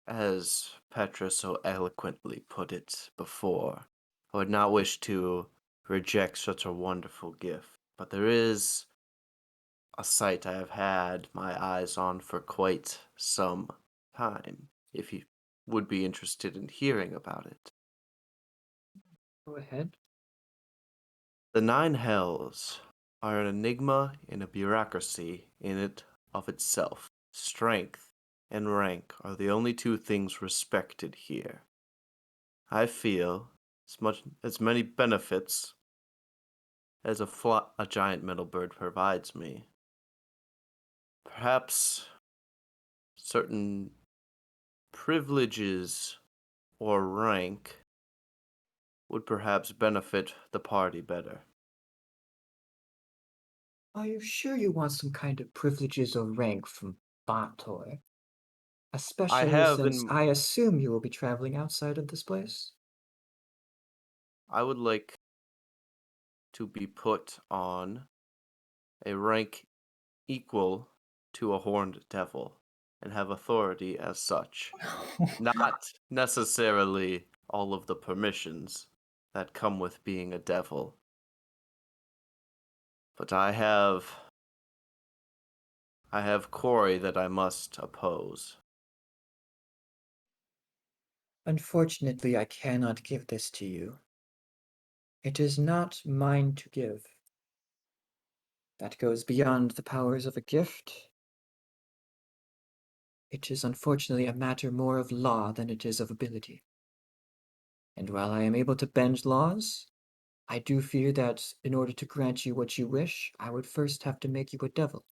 as Petra so eloquently put it before, I would not wish to reject such a wonderful gift, but there is a site I have had my eyes on for quite some time, if you would be interested in hearing about it. Go ahead. The Nine Hells are an enigma in a bureaucracy in it of itself. Strength and rank are the only two things respected here. I feel as many benefits as a giant metal bird provides me. Perhaps certain privileges or rank would perhaps benefit the party better. Are you sure you want some kind of privileges or rank from Bator? Especially have since in I assume you will be traveling outside of this place? I would like to be put on a rank equal to a horned devil and have authority as such. Not necessarily all of the permissions that come with being a devil. But I have Corey that I must oppose. Unfortunately, I cannot give this to you. It is not mine to give. That goes beyond the powers of a gift. It is unfortunately a matter more of law than it is of ability. And while I am able to bend laws, I do fear that in order to grant you what you wish, I would first have to make you a devil.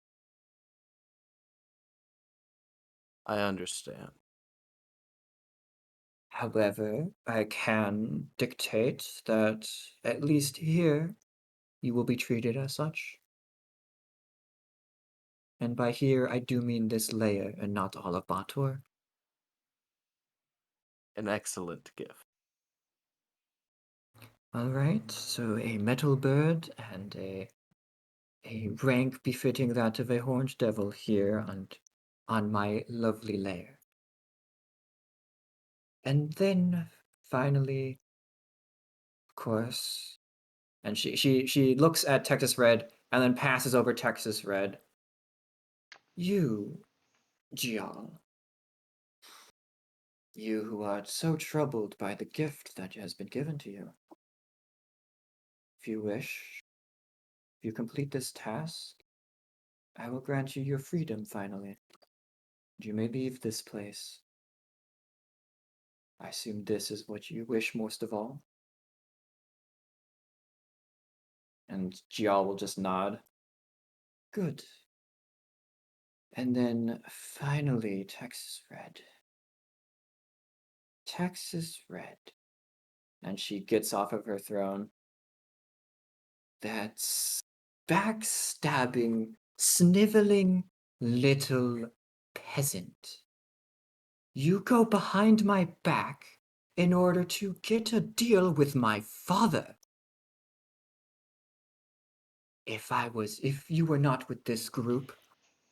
I understand. However, I can dictate that, at least here, you will be treated as such. And by here, I do mean this layer and not all of Bator. An excellent gift. Alright, so a metal bird and a rank befitting that of a horned devil here on my lovely lair. And then, finally, of course, and she looks at Texas Red and then passes over Texas Red. You, Jial. You who are so troubled by the gift that has been given to you. If you wish, if you complete this task, I will grant you your freedom finally. You may leave this place. I assume this is what you wish most of all. And Jial will just nod. Good. And then finally, Texas Red. Texas Red. And she gets off of her throne. That's backstabbing, sniveling little peasant. You go behind my back in order to get a deal with my father. If you were not with this group,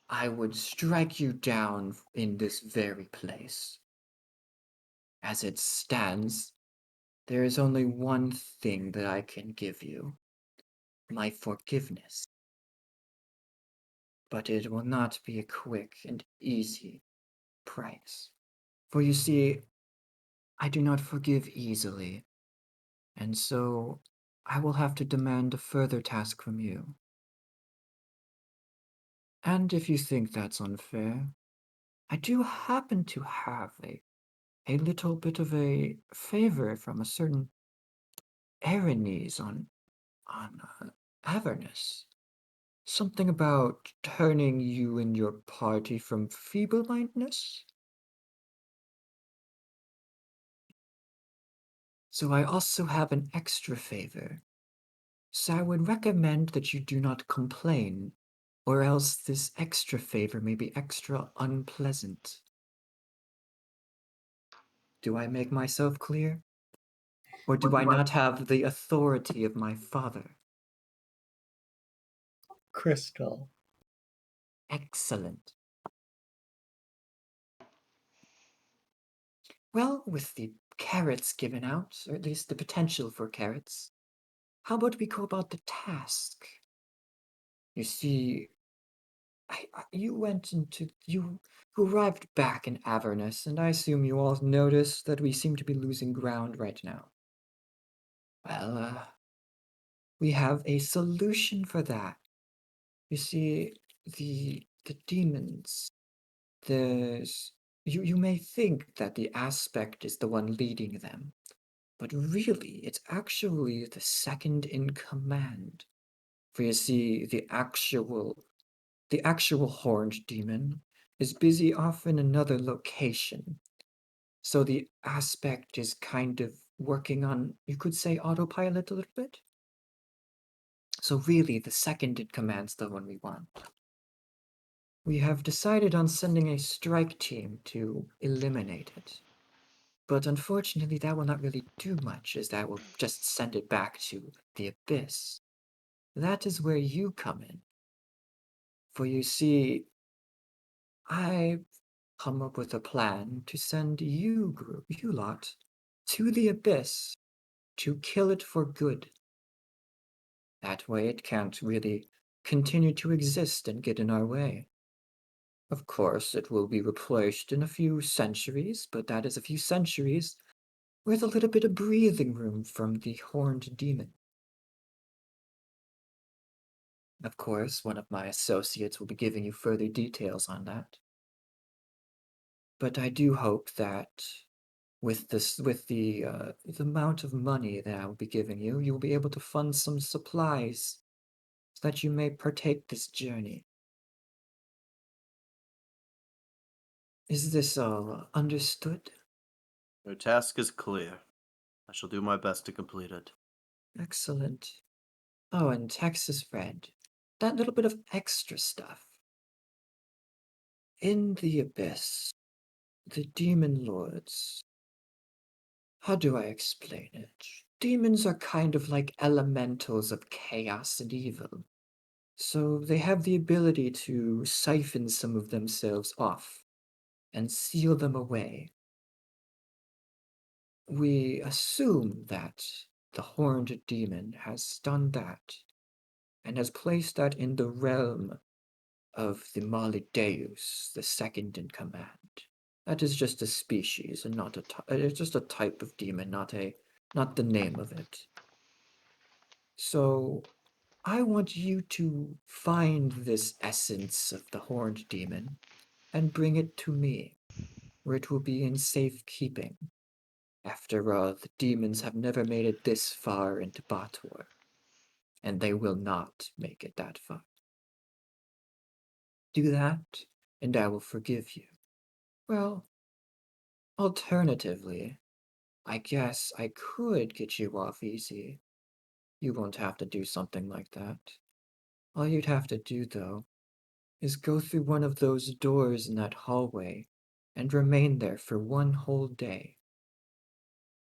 I would strike you down in this very place. As it stands, there is only one thing that I can give you, my forgiveness. But it will not be a quick and easy price. For you see, I do not forgive easily, and so I will have to demand a further task from you. And if you think that's unfair, I do happen to have a little bit of a favor from a certain Erinese on Avernus. Something about turning you and your party from feeble-mindedness? So I also have an extra favor. So I would recommend that you do not complain, or else this extra favor may be extra unpleasant. Do I make myself clear? Or do I not have the authority of my father? Crystal. Excellent. Well, with the carrots given out, or at least the potential for carrots, how about we go about the task? You see, you arrived back in Avernus, and I assume you all noticed that we seem to be losing ground right now. Well, we have a solution for that. You see, the demons, you may think that the aspect is the one leading them, but really it's actually the second in command. For you see, the actual horned demon is busy off in another location. So the aspect is kind of working on, you could say, autopilot a little bit. So really, the second in command's the one we want. We have decided on sending a strike team to eliminate it. But unfortunately, that will not really do much, as that will just send it back to the abyss. That is where you come in. For you see, I've come up with a plan to send you lot, to the abyss to kill it for good. That way it can't really continue to exist and get in our way. Of course, it will be replaced in a few centuries, but that is a few centuries with a little bit of breathing room from the horned demon. Of course, one of my associates will be giving you further details on that. But I do hope that with the amount of money that I will be giving you, you'll be able to fund some supplies so that you may partake this journey. Is this all understood? Your task is clear. I shall do my best to complete it. Excellent. Oh, and Texas Red, that little bit of extra stuff. In the abyss, the demon lords. How do I explain it? Demons are kind of like elementals of chaos and evil. So they have the ability to siphon some of themselves off and seal them away. We assume that the horned demon has done that and has placed that in the realm of the Malideus, the second in command. That is just a species and not it's just a type of demon, not the name of it. So I want you to find this essence of the horned demon and bring it to me, where it will be in safekeeping. After all, the demons have never made it this far into Bator, and they will not make it that far. Do that, and I will forgive you. Well, alternatively, I guess I could get you off easy. You won't have to do something like that. All you'd have to do, though, is go through one of those doors in that hallway and remain there for one whole day.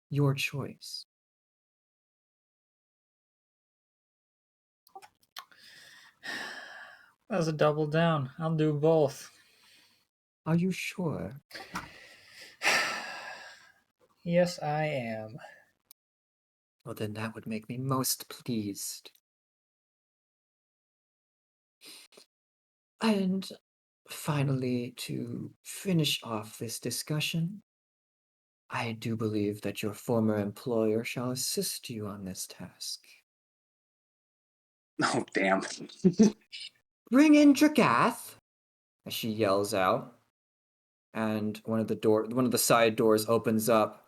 Your choice. That's a double down. I'll do both. Are you sure? Yes, I am. Well, then that would make me most pleased. And finally, to finish off this discussion, I do believe that your former employer shall assist you on this task. Oh, damn. Bring in Dragath, as she yells out, and one of the side doors opens up,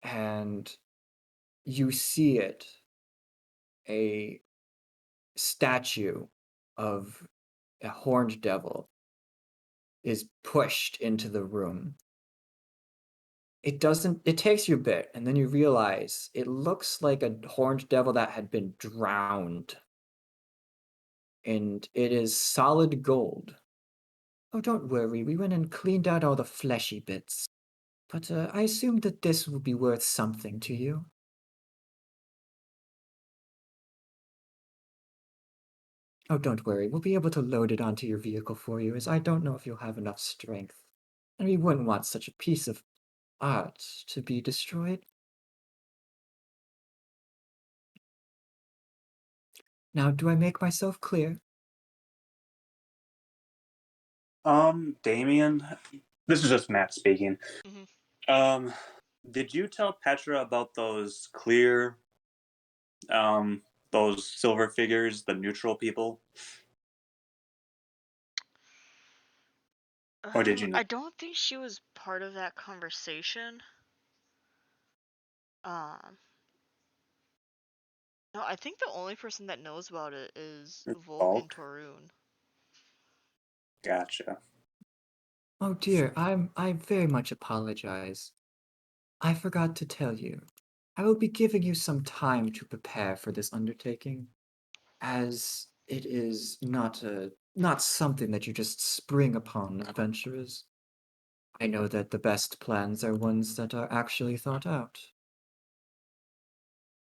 and you see it, a statue of a horned devil is pushed into the room. It takes you a bit, and then you realize it looks like a horned devil that had been drowned. And it is solid gold. Oh, don't worry, we went and cleaned out all the fleshy bits. But I assumed that this would be worth something to you. Oh, don't worry, we'll be able to load it onto your vehicle for you, as I don't know if you'll have enough strength. And we wouldn't want such a piece of art to be destroyed. Now, do I make myself clear? Damien, this is just Matt speaking. Mhm. Did you tell Petra about those clear, those silver figures, the neutral people? Or did you not? I don't think she was part of that conversation. Um, no, I think the only person that knows about it is Volk Bulk? and Torun. Gotcha. Oh dear, I very much apologize. I forgot to tell you. I will be giving you some time to prepare for this undertaking, as it is not something that you just spring upon, adventurers. I know that the best plans are ones that are actually thought out.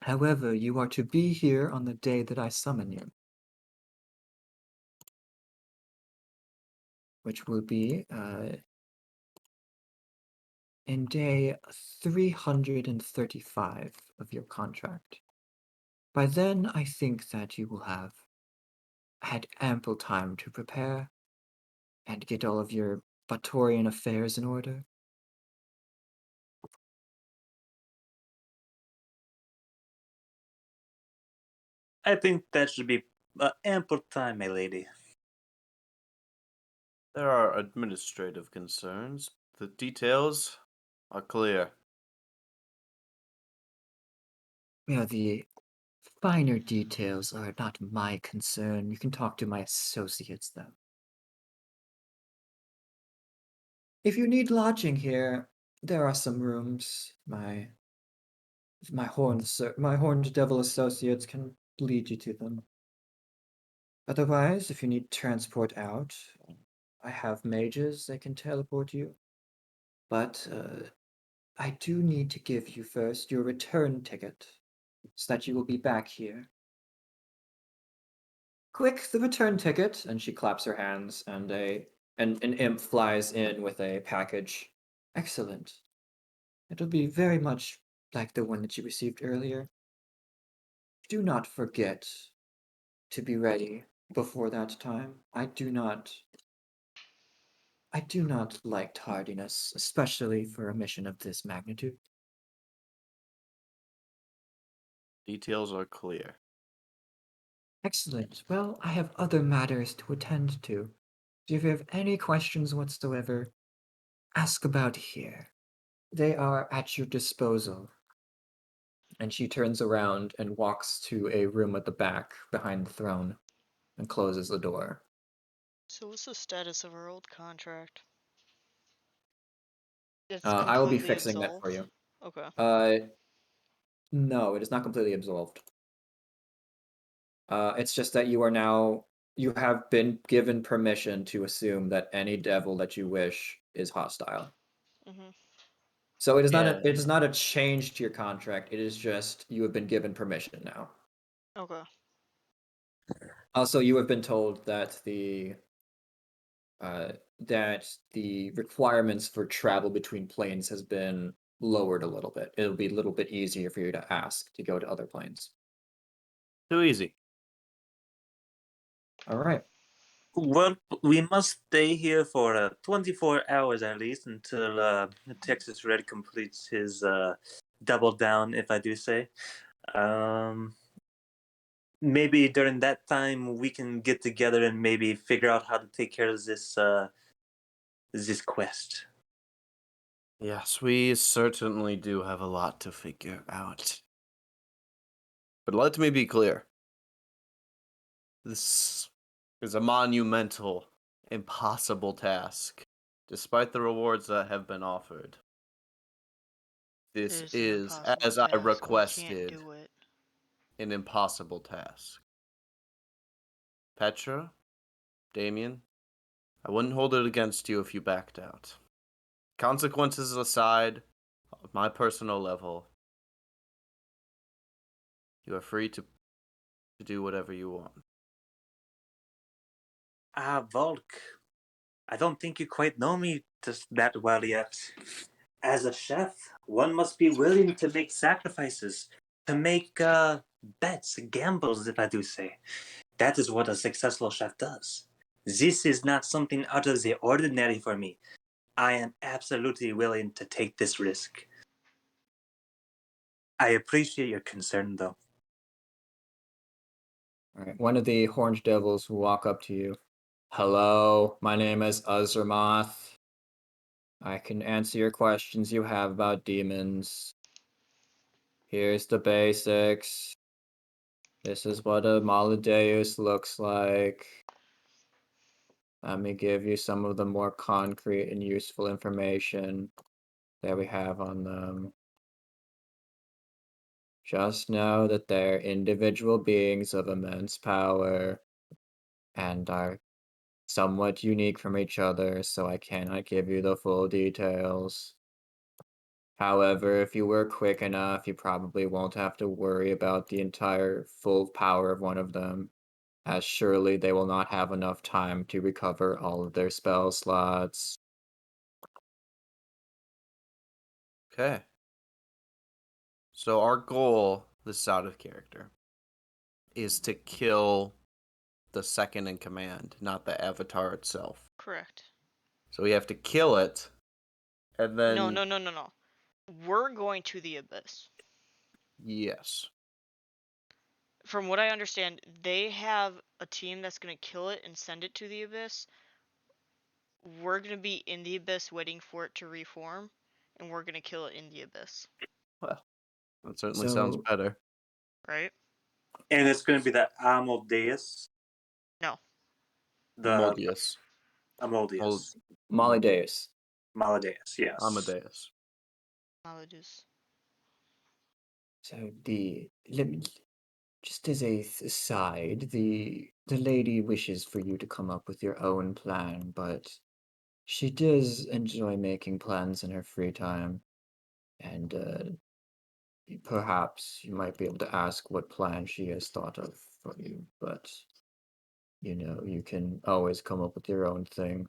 However, you are to be here on the day that I summon you, which will be in day 335 of your contract. By then, I think that you will have had ample time to prepare and get all of your Batorian affairs in order. I think that should be ample time, my lady. There are administrative concerns. The details are clear. Yeah, the finer details are not my concern. You can talk to my associates, though. If you need lodging here, there are some rooms. My horned devil associates can lead you to them. Otherwise, if you need transport out, I have mages that can teleport you. But I do need to give you first your return ticket, so that you will be back here. Quick, the return ticket! And she claps her hands, and an imp flies in with a package. Excellent. It'll be very much like the one that you received earlier. Do not forget to be ready before that time. I do not like tardiness, especially for a mission of this magnitude. Details are clear. Excellent. Well, I have other matters to attend to. If you have any questions whatsoever, ask about here. They are at your disposal. And she turns around and walks to a room at the back behind the throne and closes the door. So what's the status of our old contract? It's I will be completely fixing that for absolved? you. Okay. No, it is not completely absolved. It's just that you have been given permission to assume that any devil that you wish is hostile. Mhm. So Yeah. it is not a change to your contract. It is just you have been given permission now. Okay. Also, you have been told that the requirements for travel between planes has been lowered a little bit. It'll be a little bit easier for you to ask to go to other planes. Too easy. All right. Well, we must stay here for 24 hours at least until Texas Red completes his double down, if I do say. Maybe during that time we can get together and maybe figure out how to take care of this quest. Yes, we certainly do have a lot to figure out. But let me be clear. This is a monumental, impossible task, despite the rewards that have been offered. It This is an is, impossible as I task. We can't requested, do it. an impossible task. Petra, Damien, I wouldn't hold it against you if you backed out. Consequences aside, on my personal level, you are free to do whatever you want. Volk, I don't think you quite know me just that well yet. As a chef, one must be willing to make sacrifices, to make bets, gambles, if I do say. That is what a successful chef does. This is not something out of the ordinary for me. I am absolutely willing to take this risk. I appreciate your concern, though. All right. One of the horned devils will walk up to you. Hello, my name is Azramoth. I can answer your questions you have about demons. Here's the basics. This is what a Maladeus looks like. Let me give you some of the more concrete and useful information that we have on them. Just know that they're individual beings of immense power and are somewhat unique from each other, so I cannot give you the full details. However, if you were quick enough, you probably won't have to worry about the entire full power of one of them, as surely they will not have enough time to recover all of their spell slots. Okay. So our goal, this is out of character, is to kill the second in command, not the avatar itself. Correct. So we have to kill it, and then No. We're going to the abyss. yes. From what I understand, they have a team that's going to kill it and send it to the abyss. We're going to be in the abyss waiting for it to reform, and we're going to kill it in the abyss. Well, that certainly sounds So, better. Right? And it's going to be the Amaldeus, No. the Moldius. Amaldeus, Molly Days. Maladeus, yes. Amadeus. Maladius. So let me just as a aside, the lady wishes for you to come up with your own plan, but she does enjoy making plans in her free time, and perhaps you might be able to ask what plan she has thought of for you, but you can always come up with your own thing.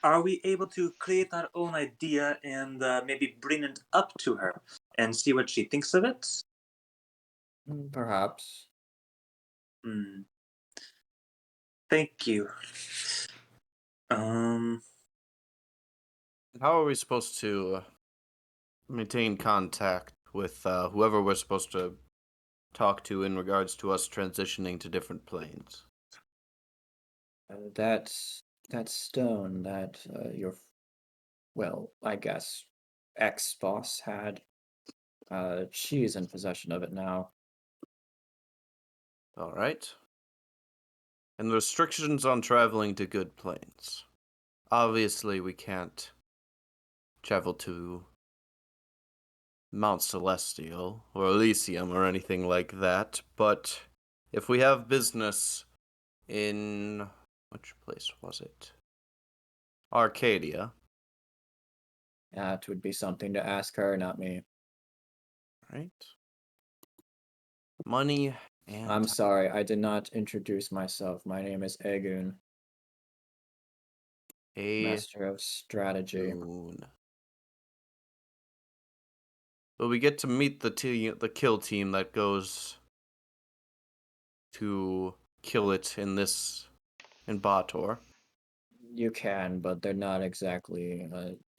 Are we able to create our own idea and maybe bring it up to her and see what she thinks of it? Perhaps. Hmm. Thank you. How are we supposed to maintain contact with whoever we're supposed to talk to in regards to us transitioning to different planes? That stone that well, I guess, ex-boss had. She is in possession of it now. All right. And the restrictions on traveling to good planes. Obviously, we can't travel to Mount Celestial or Elysium or anything like that, but if we have business in which place was it? Arcadia. That would be something to ask her, not me. Right? Money and I'm sorry, I did not introduce myself. My name is Egun, a Master of Strategy. moon. But we get to meet the kill team that goes to kill it in Bator. You can, but they're not exactly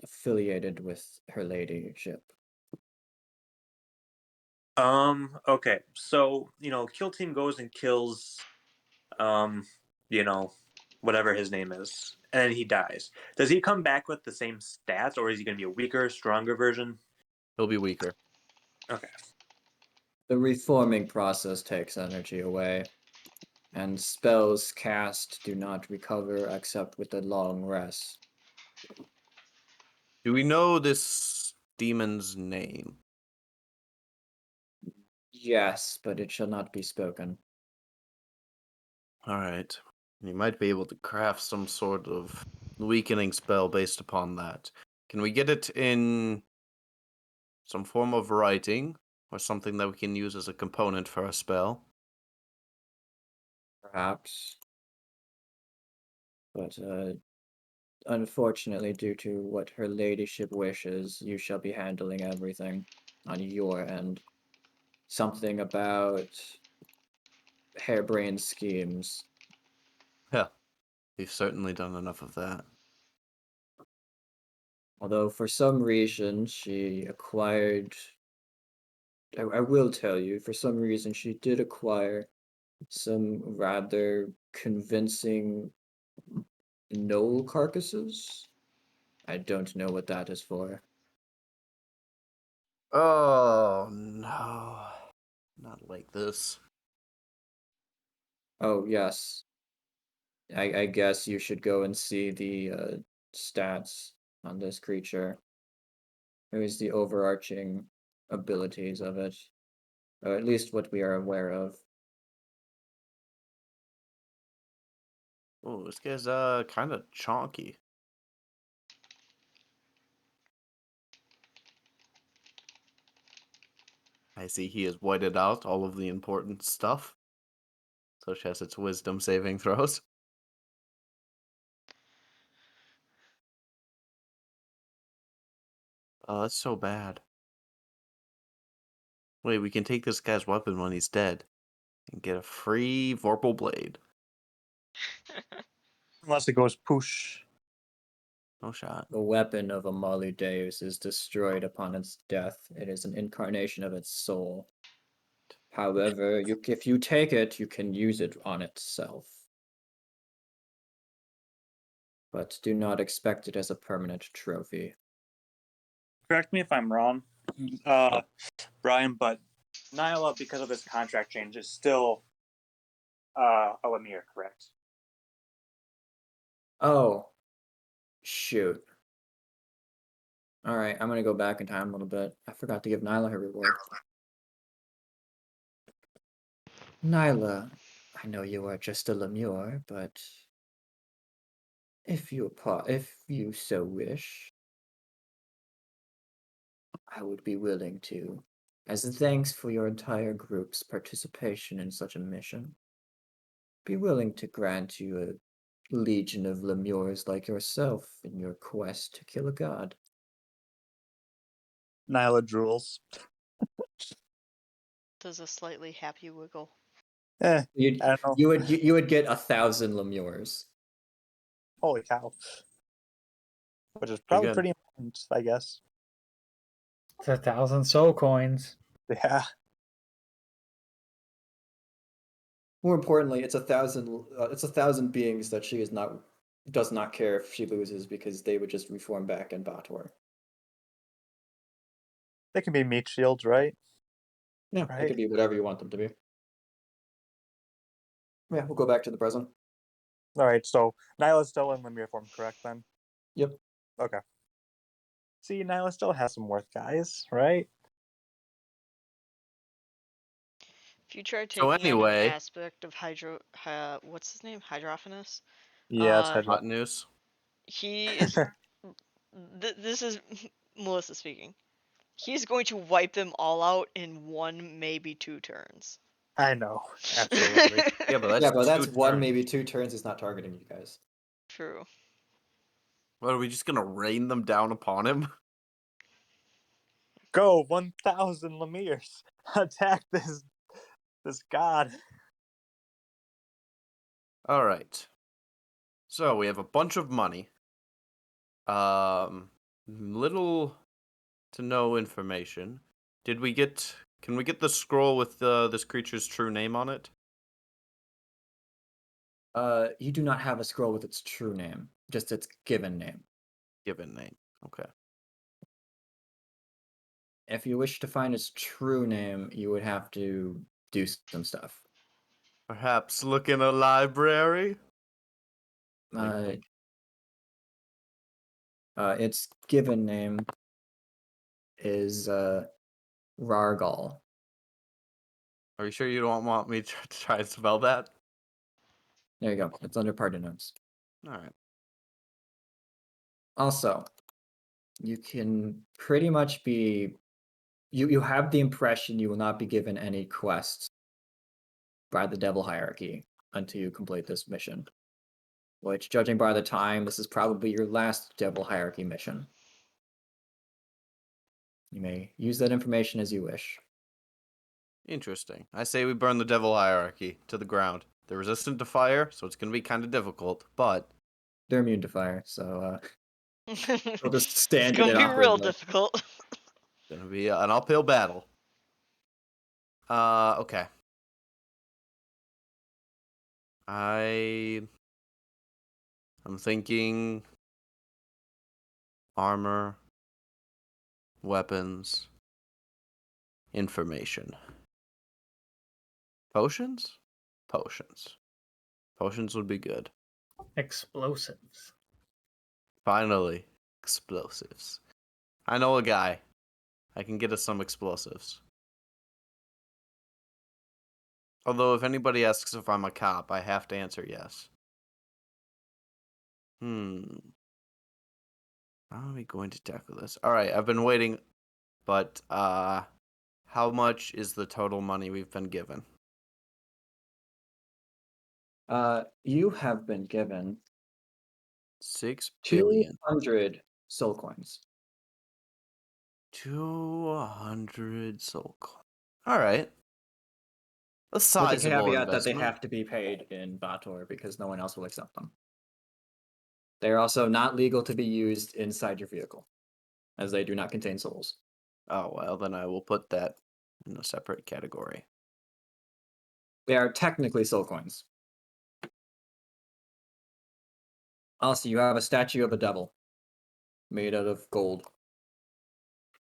affiliated with her ladyship. Okay. So, Kill Team goes and kills, you know, whatever his name is, and then he dies. Does he come back with the same stats, or is he going to be a weaker, stronger version? He'll be weaker. Okay. The reforming process takes energy away, and spells cast do not recover except with a long rest. Do we know this demon's name? Yes, but it shall not be spoken. All right. You might be able to craft some sort of weakening spell based upon that. Can we get it in some form of writing or something that we can use as a component for a spell? Perhaps. But unfortunately, due to what her ladyship wishes, you shall be handling everything on your end. Something about harebrained schemes. Yeah, we've certainly done enough of that. Although for some reason she acquired. I will tell you, for some reason she did acquire some rather convincing gnoll carcasses. I don't know what that is for. Oh, no. Not like this. Oh, yes. I guess you should go and see the stats on this creature. Here's the overarching abilities of it, or at least what we are aware of. Oh, this guy's kind of chonky. I see he has whited out all of the important stuff, such as its wisdom saving throws. Oh, that's so bad. Wait, we can take this guy's weapon when he's dead and get a free Vorpal Blade. Unless it goes push. No shot. The weapon of Amaludeus is destroyed upon its death. It is an incarnation of its soul. However, if you take it, you can use it on itself. But do not expect it as a permanent trophy. Correct me if I'm wrong, Brian, but Nyla, because of this contract change, is still a Lemire, correct? Oh, shoot. All right, I'm gonna go back in time a little bit. I forgot to give Nyla her reward. Nyla, I know you are just a Lemure, but if you so wish, I would be willing to, as thanks for your entire group's participation in such a mission, be willing to grant you a legion of Lemures like yourself in your quest to kill a god. Nyla drools. Does a slightly happy wiggle. I You don't know. you would get 1,000 Lemures. Holy cow. Which is Pretty probably good. pretty important, I guess. It's 1,000 soul coins. Yeah. More importantly, it's 1,000. It's 1,000 beings that she does not care if she loses because they would just reform back in Bator. They can be meat shields, right? Yeah, it Right. could be whatever you want them to be. Yeah, we'll go back to the present. Alright, so Nyla's still in Lemire form, correct then? Yep. Okay. See, Nyla still has some worth, guys, right? If you try So taking on an anyway, aspect of what's his name? Hydrophanus? Yeah, it's hot news. He is. This is Melissa speaking. He's going to wipe them all out in 1, maybe 2 turns. I know, absolutely. Yeah, but Yeah, but that's two one, turns. maybe 2 turns. Is not targeting you guys. True. What, are we just gonna rain them down upon him? Go, 1,000 Lemires. Attack this god. All right. So we have a bunch of money. Little to no information. Can we get the scroll with this creature's true name on it? You do not have a scroll with its true name, just its given name. Given name. Okay. If you wish to find its true name, you would have to do some stuff. Perhaps look in a library? Uh, its given name is Rargal. Are you sure you don't want me to try to spell that? There you go. It's under party notes. All right. Also, you can pretty much be you have the impression you will not be given any quests by the devil hierarchy until you complete this mission. Which, judging by the time, this is probably your last devil hierarchy mission. You may use that information as you wish. Interesting. I say we burn the devil hierarchy to the ground. They're resistant to fire, so it's gonna be kind of difficult, but They're immune to fire, so they'll just It's stand in gonna it be real awkwardly. difficult. it's gonna be an uphill battle. Okay. I'm thinking armor, weapons, information. Potions? Potions. Potions would be good. Explosives. Finally, explosives. I know a guy. I can get us some explosives. Although, if anybody asks if I'm a cop, I have to answer yes. How are we going to tackle this? All right, I've been waiting, but how much is the total money we've been given? You have been given 6 billion. 200 soul coins. 200 soul coin. All right. A With the sizable caveat that they investment. have to be paid in Bator because no one else will accept them. They are also not legal to be used inside your vehicle, as they do not contain souls. Oh, well, then I will put that in a separate category. They are technically soul coins. Also, you have a statue of a devil made out of gold.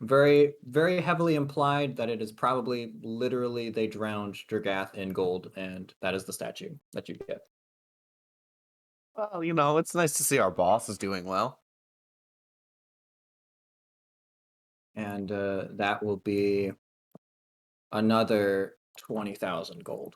Very, very heavily implied that it is probably literally they drowned Dragath in gold, and that is the statue that you get. Well, it's nice to see our boss is doing well. And that will be another 20,000 gold.